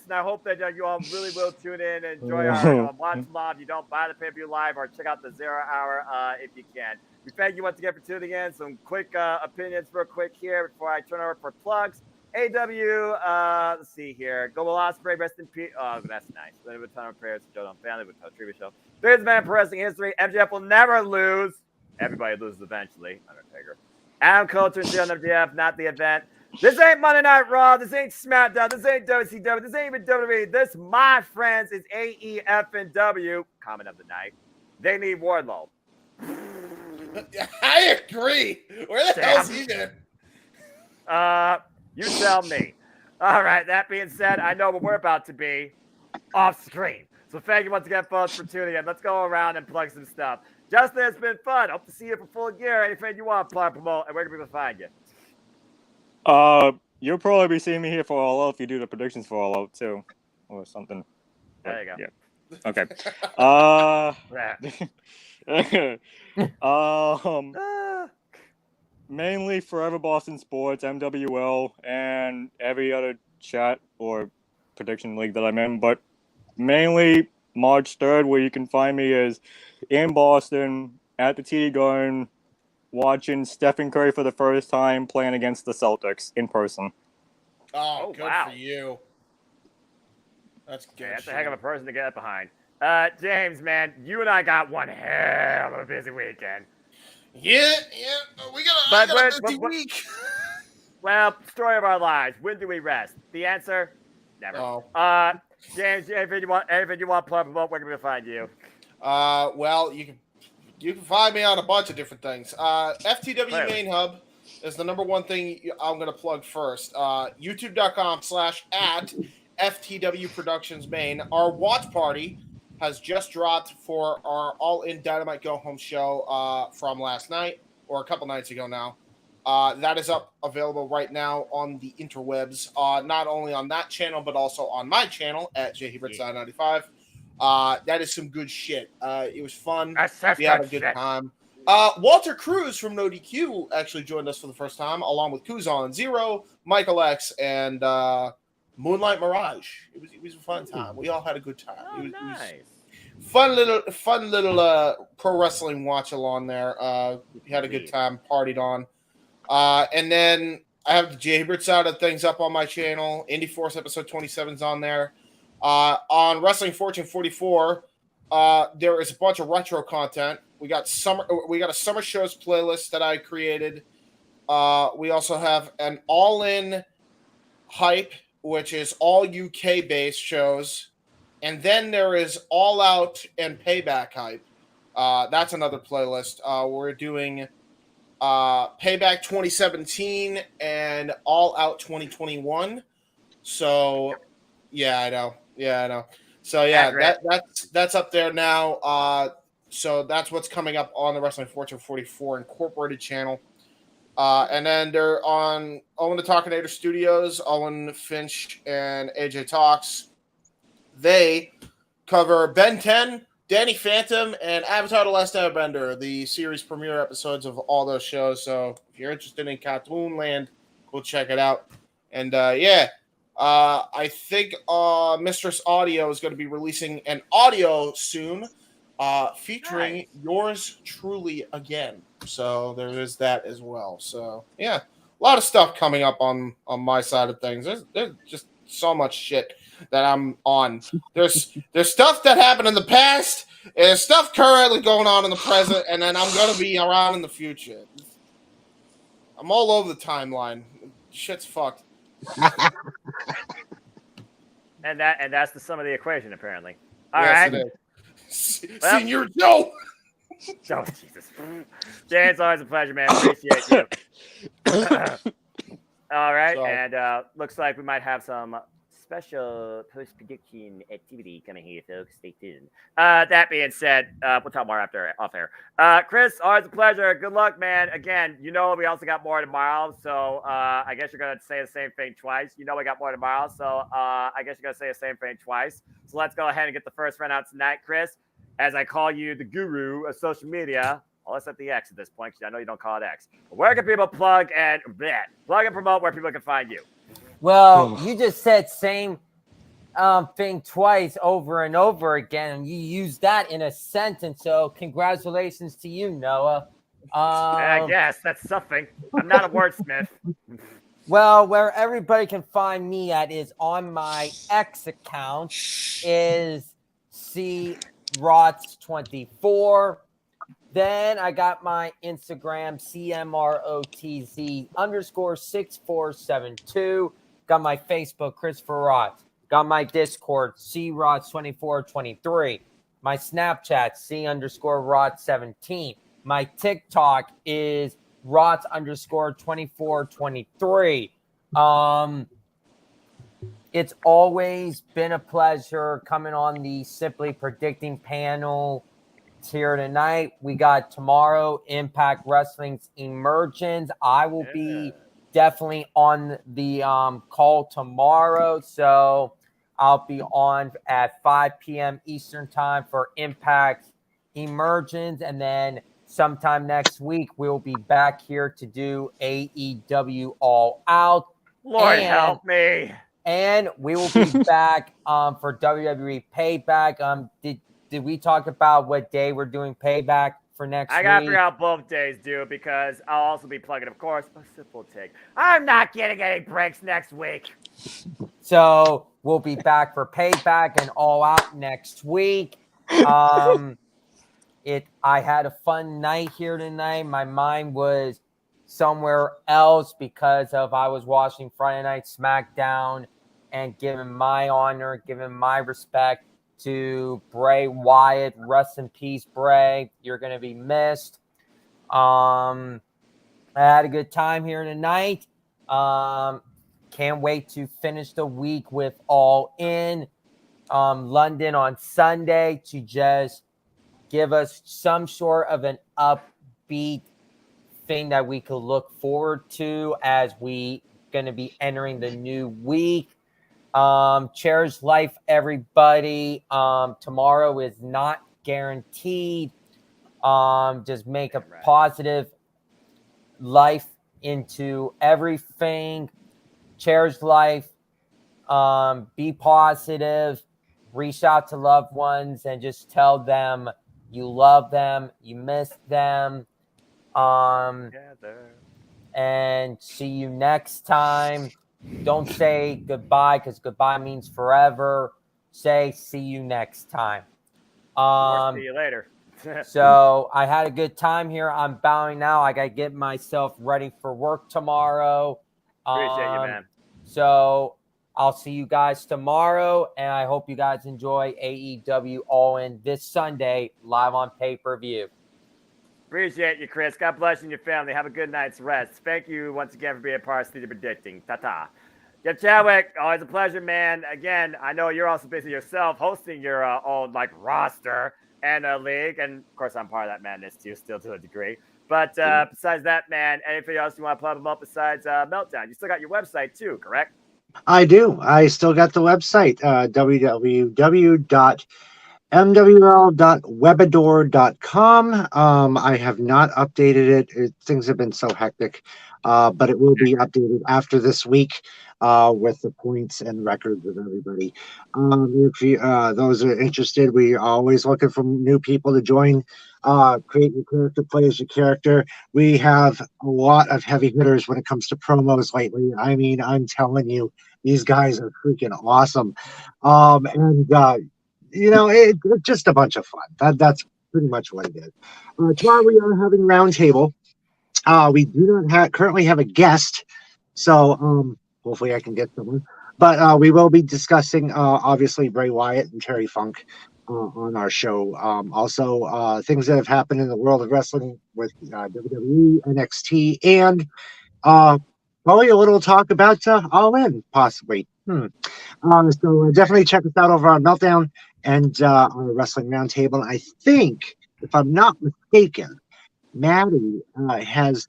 you all really will tune in and enjoy our watch live. You don't buy the pay-per-view live or check out the 0 hour if you can. We thank you once again for tuning in. Some quick opinions real quick here before I turn over for plugs. AW, let's see here. Global Ospreay, rest in peace. Oh, that's nice. With a ton of prayers to Joe Don Family with a tribute show. Biggest man for wrestling history. MJF will never lose. Everybody loses eventually. Undertaker. Adam Cole turns on MJF, not the event. This ain't Monday Night Raw. This ain't SmackDown. This ain't WCW. This ain't even WWE. This, my friends, is AEW. Comment of the night. They need Wardlow. I agree. Where the hell's he been? You tell me. All right. That being said, I know what we're about to be off screen. So thank you once again, folks, for tuning in. Let's go around and plug some stuff. Justin, it's been fun. Hope to see you for full gear. Anything you want to plug, promote, and where can people find you? You'll probably be seeing me here for All Out if you do the predictions for All Out too, or something. There you go. Yeah. Mainly Forever Boston Sports, MWL, and every other chat or prediction league that I'm in. But mainly March 3rd, where you can find me is in Boston at the TD Garden, watching Stephen Curry for the first time playing against the Celtics in person. Oh, good for you. That's good. That's a heck of a person to get behind. James, man, you and I got one hell of a busy weekend. Yeah, we got a busy week. Well, story of our lives. When do we rest? The answer, never. Oh. James, anything you want to plug about? Where can we find you? Well, you can find me on a bunch of different things. FTW Main Hub is the number one thing I'm going to plug first. YouTube.com/@FTW Productions Main. Our watch party has just dropped for our All In Dynamite Go Home show from last night, or a couple nights ago now. That is available right now on the interwebs, not only on that channel, but also on my channel at jhebritz95. That is some good shit. It was fun. We had a good time. Walter Cruz from No DQ actually joined us for the first time, along with Kuzon Zero, Michael X, and Moonlight Mirage. It was a fun time. We all had a good time. Oh, it was nice. Fun little pro wrestling watch along there. We had a good time, partied on. And then I have the Jay Hibbert side of things up on my channel. Indie Force episode 27 is on there. On Wrestling Fortune 44, there is a bunch of retro content. We got a summer shows playlist that I created. We also have an All In hype, which is all UK based shows, and then there is All Out and Payback hype. That's another playlist. We're doing Payback 2017 and All Out 2021. So yeah, I know. So yeah, that's up there now. So that's what's coming up on the Wrestling Fortune 44 Incorporated channel. And then they're on Owen the Talkinator Studios, Owen Finch and AJ Talks. They cover Ben 10, Danny Phantom, and Avatar The Last Airbender, the series premiere episodes of all those shows. So if you're interested in Cartoon Land, go check it out. And I think Mistress Audio is going to be releasing an audio soon, featuring yours truly again. So there is that as well. So yeah, a lot of stuff coming up on my side of things. There's just so much shit that I'm on. There's stuff that happened in the past, and there's stuff currently going on in the present, and then I'm gonna be around in the future. I'm all over the timeline. Shit's fucked. And that's the sum of the equation, apparently. All right. It is. Senior Joe. Oh, Jesus. Jay, it's always a pleasure, man. Appreciate you. All right. So, and looks like we might have some special post-prediction activity coming here, folks. Stay tuned. That being said, we'll talk more off air. Chris, always a pleasure. Good luck, man. Again, we also got more tomorrow, so I guess you're going to say the same thing twice. We got more tomorrow, so I guess you're going to say the same thing twice. So let's go ahead and get the first run out tonight, Chris. As I call you the guru of social media, I'll accept the X at this point because I know you don't call it X. But where can people plug and promote where people can find you? Well, you just said same thing twice over and over again, and you use that in a sentence. So congratulations to you, Noah. I guess that's something. I'm not a wordsmith. Well, where everybody can find me at is on my X account is CROTS24. Then I got my Instagram, CMROTZ_6472. Got my Facebook, Christopher Rots. Got my Discord, CROTS2423. My Snapchat, C_Rots17. My TikTok is Rots_2423. It's always been a pleasure coming on the Simply Predicting panel here tonight. We got tomorrow Impact Wrestling's Emergence. I will be definitely on the call tomorrow, so I'll be on at 5 p.m. Eastern time for Impact Emergence, and then sometime next week we'll be back here to do AEW All Out. Lord help me. And we will be back for WWE Payback. Did we talk about what day we're doing Payback for next week? I gotta figure out both days, dude, because I'll also be plugging, of course, a simple take. I'm not getting any breaks next week. So we'll be back for Payback and All Out next week. I had a fun night here tonight. My mind was somewhere else because of I was watching Friday Night SmackDown and giving my honor, giving my respect to Bray Wyatt. Rest in peace, Bray. You're going to be missed. I had a good time here tonight. Can't wait to finish the week with All In. London on Sunday to just give us some sort of an upbeat thing that we could look forward to as we going to be entering the new week. Cherish life, everybody. Tomorrow is not guaranteed. Just make a positive life into everything. Cherish life. Be positive. Reach out to loved ones and just tell them you love them, you miss them. And see you next time. Don't say goodbye because goodbye means forever. Say see you next time. Or see you later. So I had a good time here. I'm bowing now. I got to get myself ready for work tomorrow. Appreciate you, man. So I'll see you guys tomorrow, and I hope you guys enjoy AEW All In this Sunday live on pay-per-view. Appreciate you, Chris. God bless you and your family. Have a good night's rest. Thank you once again for being a part of Simply Predicting. Ta-ta. Jeff Chadwick, always a pleasure, man. Again, I know you're also busy yourself hosting your own roster and a league. And, of course, I'm part of that madness, too, still to a degree. But besides that, man, anything else you want to plug them up besides Meltdown? You still got your website, too, correct? I do. I still got the website, www.mwl.webador.com. I have not updated it. Things have been so hectic, but it will be updated after this week with the points and records of everybody. If you, those are interested, we are always looking for new people to join. Create your character, play as your character. We have a lot of heavy hitters when it comes to promos lately. I mean, I'm telling you, these guys are freaking awesome. It's just a bunch of fun. That's pretty much what it is. Tomorrow we are having roundtable. We do not currently have a guest, so hopefully I can get someone. But we will be discussing obviously Bray Wyatt and Terry Funk on our show. Also, things that have happened in the world of wrestling with WWE, NXT, and probably a little talk about All In, possibly. So definitely check us out over on Meltdown and our Wrestling Roundtable. I think, if I'm not mistaken, Maddie has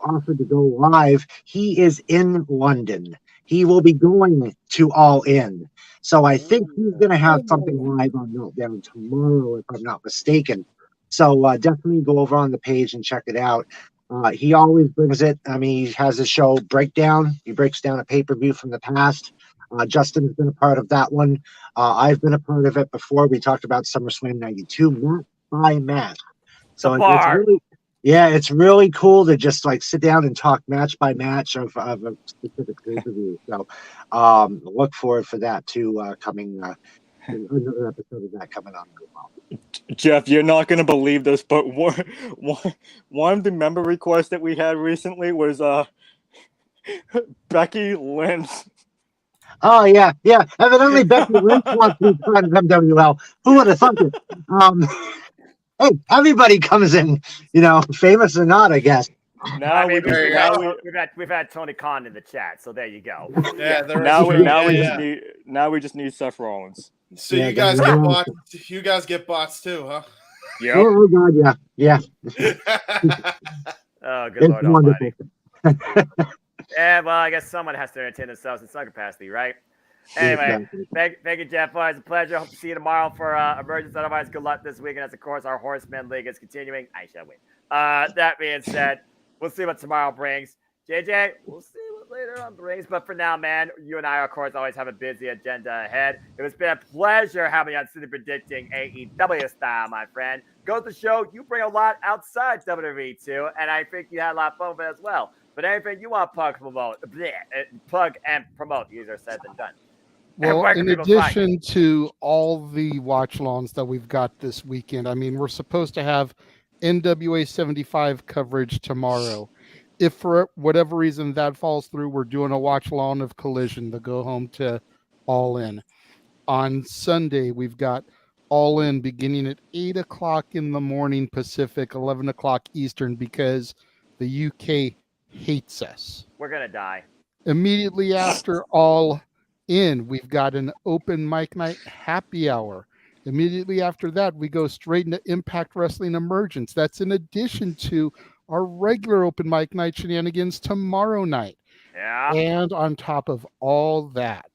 offered to go live. He is in London. He will be going to All In. So I think he's going to have something live on Meltdown tomorrow, if I'm not mistaken. So definitely go over on the page and check it out. He always brings it. I mean, he has a show breakdown. He breaks down a pay-per-view from the past. Justin has been a part of that one. I've been a part of it before. We talked about SummerSlam 92 match by match. So it's really, yeah, it's really cool to just like sit down and talk match by match of a specific pay-per-view. So look forward for that too, coming another episode of that coming on as well. Jeff, you're not going to believe this, but one of the member requests that we had recently was Becky Lynch. Oh yeah. Evidently, Becky Lynch wants to be part of MWL. Who would have thought it? Hey, everybody comes in, famous or not, I guess. Now we've had Tony Khan in the chat, so there you go. Yeah, now we just need Seth Rollins. So you guys get bots. You guys get bots too, huh? Yeah. Oh God, yeah. Oh, good Lord Almighty. And well, I guess someone has to entertain themselves in some capacity, right? Anyway, thank you, Jeff. It's a pleasure. Hope to see you tomorrow for Emergence. Otherwise, good luck this weekend. As of course, our Horseman League is continuing. I shall win. That being said, we'll see what tomorrow brings. JJ, we'll see what later on brings. But for now, man, you and I, of course, always have a busy agenda ahead. It has been a pleasure having you on City Predicting AEW style, my friend. Go to the show. You bring a lot outside WWE too, and I think you had a lot of fun with it as well. But anything you want to plug and promote, easier said than done. Well, in addition to all the watch-alongs that we've got this weekend, I mean, we're supposed to have NWA 75 coverage tomorrow. If for whatever reason that falls through, we're doing a watch-along of Collision to go home to All In. On Sunday, we've got All In beginning at 8 o'clock in the morning Pacific, 11 o'clock Eastern, because the UK hates us. We're going to die. Immediately after All In, we've got an open mic night happy hour. Immediately after that, we go straight into Impact Wrestling Emergence. That's in addition to our regular open mic night shenanigans tomorrow night. Yeah. And on top of all that,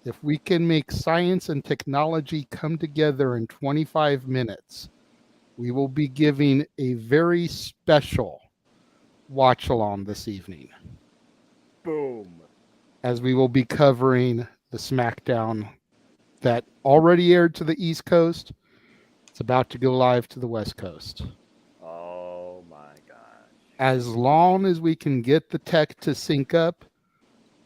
if we can make science and technology come together in 25 minutes, we will be giving a very special watch along this evening. Boom. As we will be covering the SmackDown that already aired to the East Coast. It's about to go live to the West Coast. Oh my gosh. As long as we can get the tech to sync up,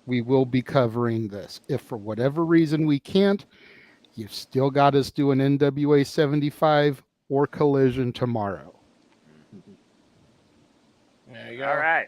we will be covering this. If for whatever reason we can't, you've still got us doing NWA 75 or Collision tomorrow. There you go. All right.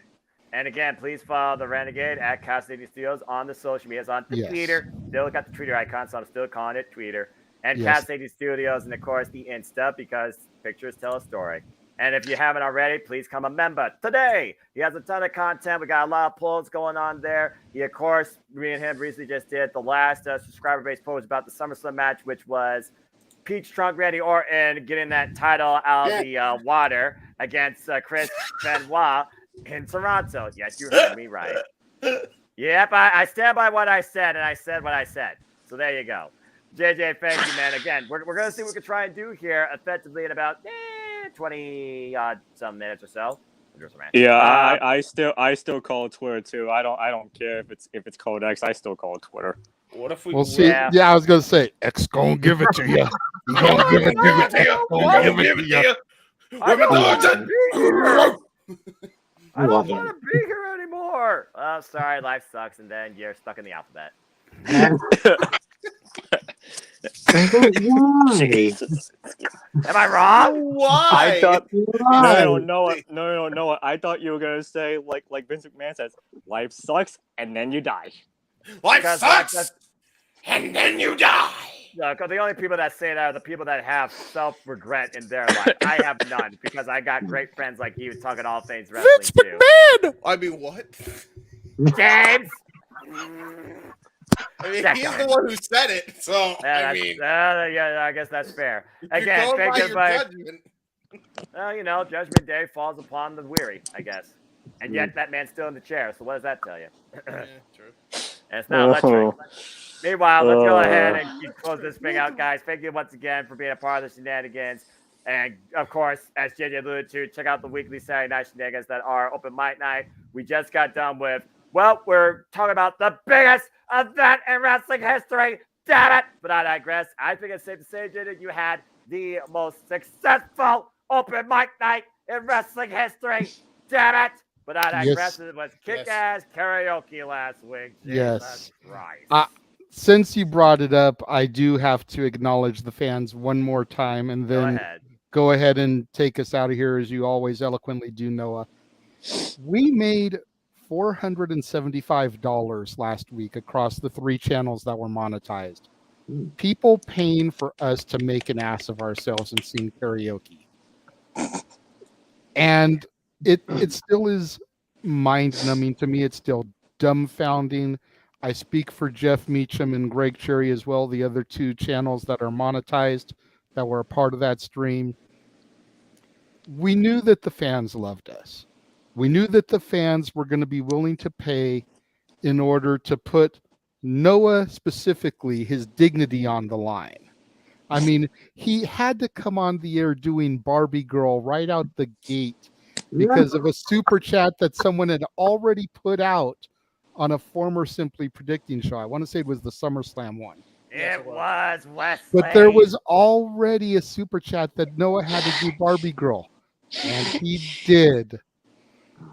And again, please follow the Renegade at Cassidy Studios on the social medias, on the Twitter. Still got the Twitter icon, so I'm still calling it Twitter. And Cassidy Studios, and of course the Insta, because pictures tell a story. And if you haven't already, please become a member today. He has a ton of content. We got a lot of polls going on there. He, of course, me and him recently just did the last subscriber-based post about the SummerSlam match, which was Peach Trunk Randy Orton getting that title out of the water against Chris Benoit in Toronto. Yes, you heard me right. Yep, I stand by what I said, and I said what I said. So there you go. JJ, thank you, man. Again, we're going to see what we can try and do here effectively in about 20 some minutes or so. Yeah, I still call it Twitter too. I don't care if it's called X. I still call it Twitter. What if we? We'll see. Yeah, I was gonna say X gonna give it to you. He's gonna give it to you. X gonna give it to you. I don't want to be here anymore. Oh, sorry, life sucks, and then you're stuck in the alphabet. Am I wrong? Why? I thought no. I thought you were gonna say like Vince McMahon says, life sucks and then you die. Life sucks and then you die. No, because the only people that say that are the people that have self-regret in their life. I have none, because I got great friends like you talking all things wrestling Vince too. McMahon! I mean, what? James! I mean, he's the one who said it, so Yeah, I mean, yeah, I guess that's fair. Again, you're going thank by you, your everybody. judgment. Well, you know, Judgment Day falls upon the weary, I guess. And yet that man's still in the chair, so what does that tell you? Yeah, true. And it's not electric. Meanwhile, let's go ahead and close this thing out, guys. Thank you once again for being a part of the shenanigans. And, of course, as JJ alluded to, check out the weekly Saturday night shenanigans that are open mic night. We just got done with Well, we're talking about the biggest event in wrestling history. Damn it! But I digress. I think it's safe to say, Jada, you had the most successful open mic night in wrestling history. Damn it! But I digress. Yes. It was kick-ass karaoke last week. Yes. Jesus Christ. Since you brought it up, I do have to acknowledge the fans one more time, and then go ahead and take us out of here as you always eloquently do, Noah. We made $475 last week across the 3 channels that were monetized. People paying for us to make an ass of ourselves and sing karaoke. And it still is mind-numbing to me. It's still dumbfounding. I speak for Jeff Meacham and Greg Cherry as well, the other 2 channels that are monetized that were a part of that stream. We knew that the fans loved us. We knew that the fans were going to be willing to pay in order to put Noah, specifically, his dignity on the line. I mean, he had to come on the air doing Barbie Girl right out the gate because of a super chat that someone had already put out on a former Simply Predicting show. I want to say it was the SummerSlam one. It was Wesley. But there was already a super chat that Noah had to do Barbie Girl, and he did.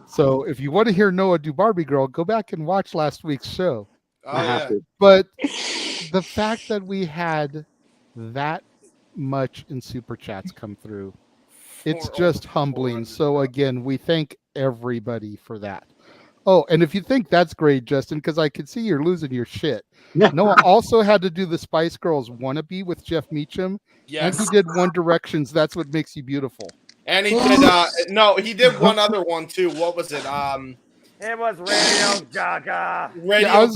So if you want to hear Noah do Barbie Girl, go back and watch last week's show. Oh, yeah. But the fact that we had that much in super chats come through, it's just humbling. So again, we thank everybody for that. Oh, and if you think that's great, Justin, because I can see you're losing your shit. Noah also had to do the Spice Girls Wannabe with Jeff Meacham. Yes. And he did One Direction's That's What Makes You Beautiful. And he did he did one other one too. What was it? It was Radio Gaga.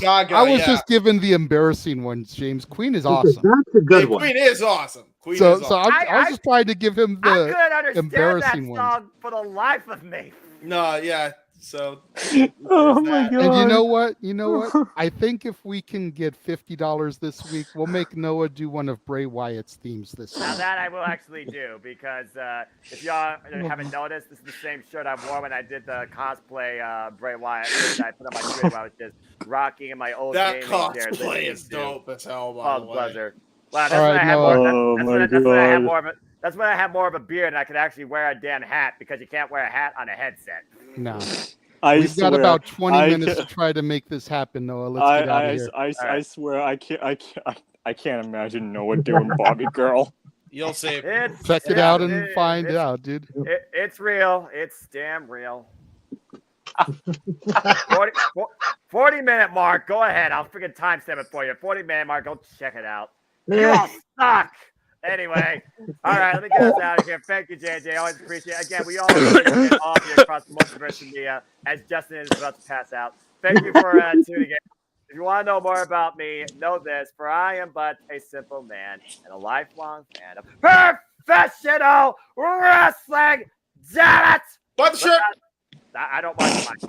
Gaga. I was just giving the embarrassing ones, James. Queen is awesome. That's a good one. Queen is awesome. So I was just trying to give him I the couldn't understand embarrassing that ones. song for the life of me. No, yeah. So Oh my god! And you know what? I think if we can get $50 this week, we'll make Noah do one of Bray Wyatt's themes this Now week. that I will actually do, because if y'all haven't noticed, this is the same shirt I wore when I did the cosplay Bray Wyatt that I put on my Twitter. I was just rocking in my old that gaming chair. cosplay is dope as hell, by the way. Buzzer. Wow, that's All when right, I had Noah. more. That's when I had God. more of a. That's when I had more of a beard and I could actually wear a damn hat, because you can't wear a hat on a headset. No. I We've got about 20 minutes to try to make this happen, Noah. Let's get out of here. I swear I can't imagine Noah doing Bobby Girl. You'll see. Check it out and find it out, dude. It's real. It's damn real. 40-minute mark. Go ahead. I'll freaking timestamp it for you. 40-minute mark. Go check it out. You all suck. Anyway, all right, let me get us out of here. Thank you, JJ. Always appreciate it. Again, we all appreciate all of you across the multiverse media as Justin is about to pass out. Thank you for tuning in. If you want to know more about me, know this, for I am but a simple man and a lifelong fan of professional wrestling. Damn it! I don't watch much,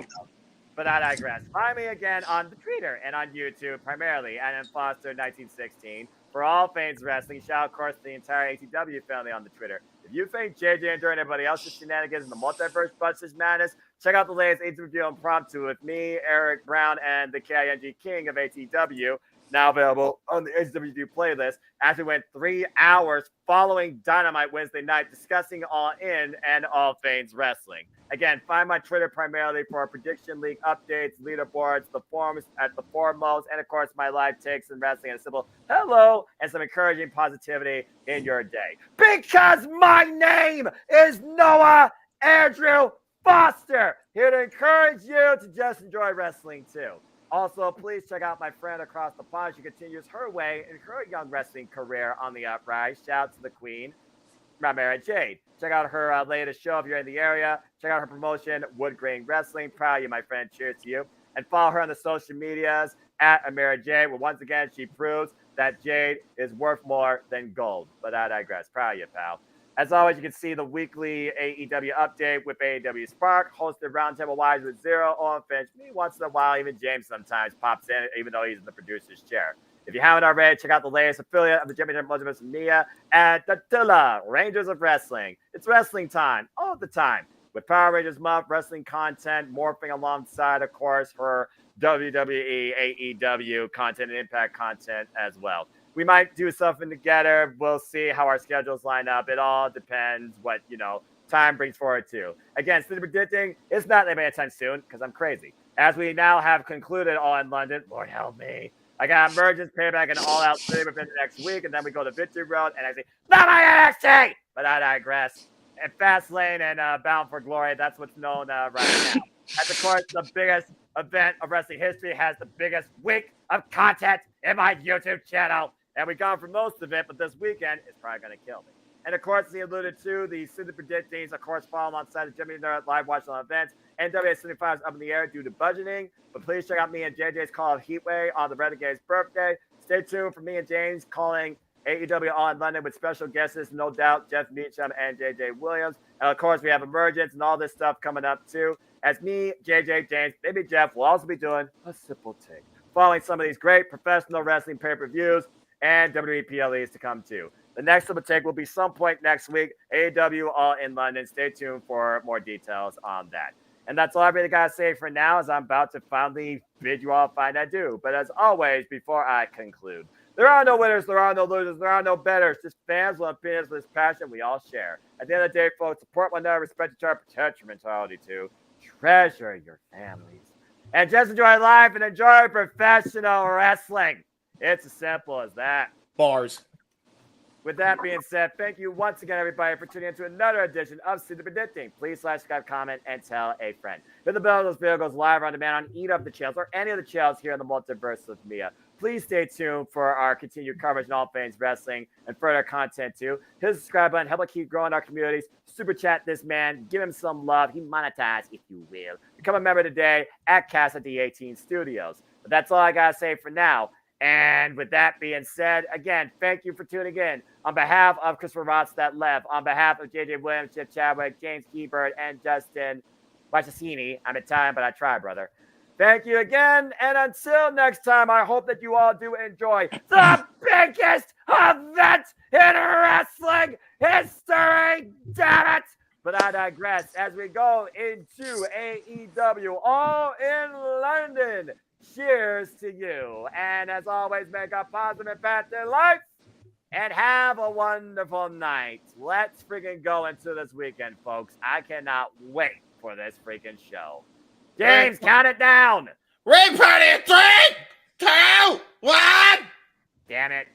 but I digress. Find me again on the Twitter and on YouTube, primarily, and in Foster1916. For all things wrestling, shout out, of course, to the entire ATW family on the Twitter. If you think JJ and anybody else's shenanigans in the multiverse Busters Madness, check out the latest ATW Impromptu with me, Eric Brown, and the KING King of ATW, now available on the ATW playlist, as we went 3 hours following Dynamite Wednesday night discussing All In and all things wrestling. Again, find my Twitter primarily for our prediction league updates, leaderboards, the forums at the foremost, and of course my live takes in wrestling and a simple hello and some encouraging positivity in your day. Because my name is Noah Andrew Foster, here to encourage you to just enjoy wrestling too. Also, please check out my friend across the pond. She continues her way in her young wrestling career on the uprise. Shout out to the queen, Ramera Jade. Check out her latest show if you're in the area. Check out her promotion, Wood Grain Wrestling. Proud of you, my friend. Cheers to you. And follow her on the social medias at Amira Jade, where once again she proves that Jade is worth more than gold. But I digress. Proud of you, pal. As always, you can see the weekly AEW update with AEW Spark, hosted Roundtable Wise with Zero, Owen Finch. Me once in a while, even James sometimes pops in, even though he's in the producer's chair. If you haven't already, check out the latest affiliate of the Championship Multiverse Mia at the Tilla Rangers of Wrestling. It's wrestling time all the time. with Power Rangers Month, wrestling content morphing alongside, of course, her WWE, AEW content and Impact content as well. We might do something together. We'll see how our schedules line up. It all depends what, time brings forward to. Again, still predicting, it's not going to be anytime soon because I'm crazy. As we now have concluded All in London, Lord help me. I got Emergence, Payback, and All Out 3 within the next week, and then we go to Victory Road, and I say, not my NXT! But I digress. And Fastlane and Bound for Glory, that's what's known right now. As, of course, the biggest event of wrestling history has the biggest week of content in my YouTube channel. And we got from most of it, but this weekend is probably going to kill me. And, of course, as he alluded to, the Simply Predictings, of course, follow alongside the Jimmy Nerd live watch on events. NWA 75 is up in the air due to budgeting. But please check out me and JJ's call of Heatwave on the Renegade's birthday. Stay tuned for me and James calling AEW All in London with special guests, no doubt, Jeff Meacham and JJ Williams. And, of course, we have Emergence and all this stuff coming up, too. As me, JJ, James, maybe Jeff will also be doing a simple take, following some of these great professional wrestling pay-per-views and WWE PLEs to come, too. The next simple take will be some point next week, AEW All in London. Stay tuned for more details on that. And that's all I really got to say for now, as I'm about to finally bid you all find I do. But as always, before I conclude, there are no winners, there are no losers, there are no betters. Just fans with opinions, with this passion we all share. At the end of the day, folks, support one another, respect each other, protect your mentality too. Treasure your families. And just enjoy life and enjoy professional wrestling. It's as simple as that. Bars. With that being said, thank you once again, everybody, for tuning in to another edition of Simply Predicting. Please subscribe, comment, and tell a friend. Hit the bell of those video goes live on demand on either of the channels or any of the channels here in the multiverse of media. Please stay tuned for our continued coverage in all things wrestling and further content too. Hit the subscribe button, help us keep growing our communities. Super chat this man, give him some love. He monetized, if you will. Become a member today at Casa D18 Studios. But that's all I gotta say for now. And with that being said, again, thank you for tuning in. On behalf of Christopher Rodstad Lev, on behalf of JJ Williams, Chip Chadwick, James Keybird, and Justin Wachasini, I'm Italian, but I try, brother. Thank you again. And until next time, I hope that you all do enjoy the biggest event in wrestling history. Damn it. But I digress as we go into AEW All in London. Cheers to you. And as always, make a positive impact in life and have a wonderful night. Let's freaking go into this weekend, folks. I cannot wait for this freaking show. James, count it down. Ring party, 3, 2, 1. Damn it.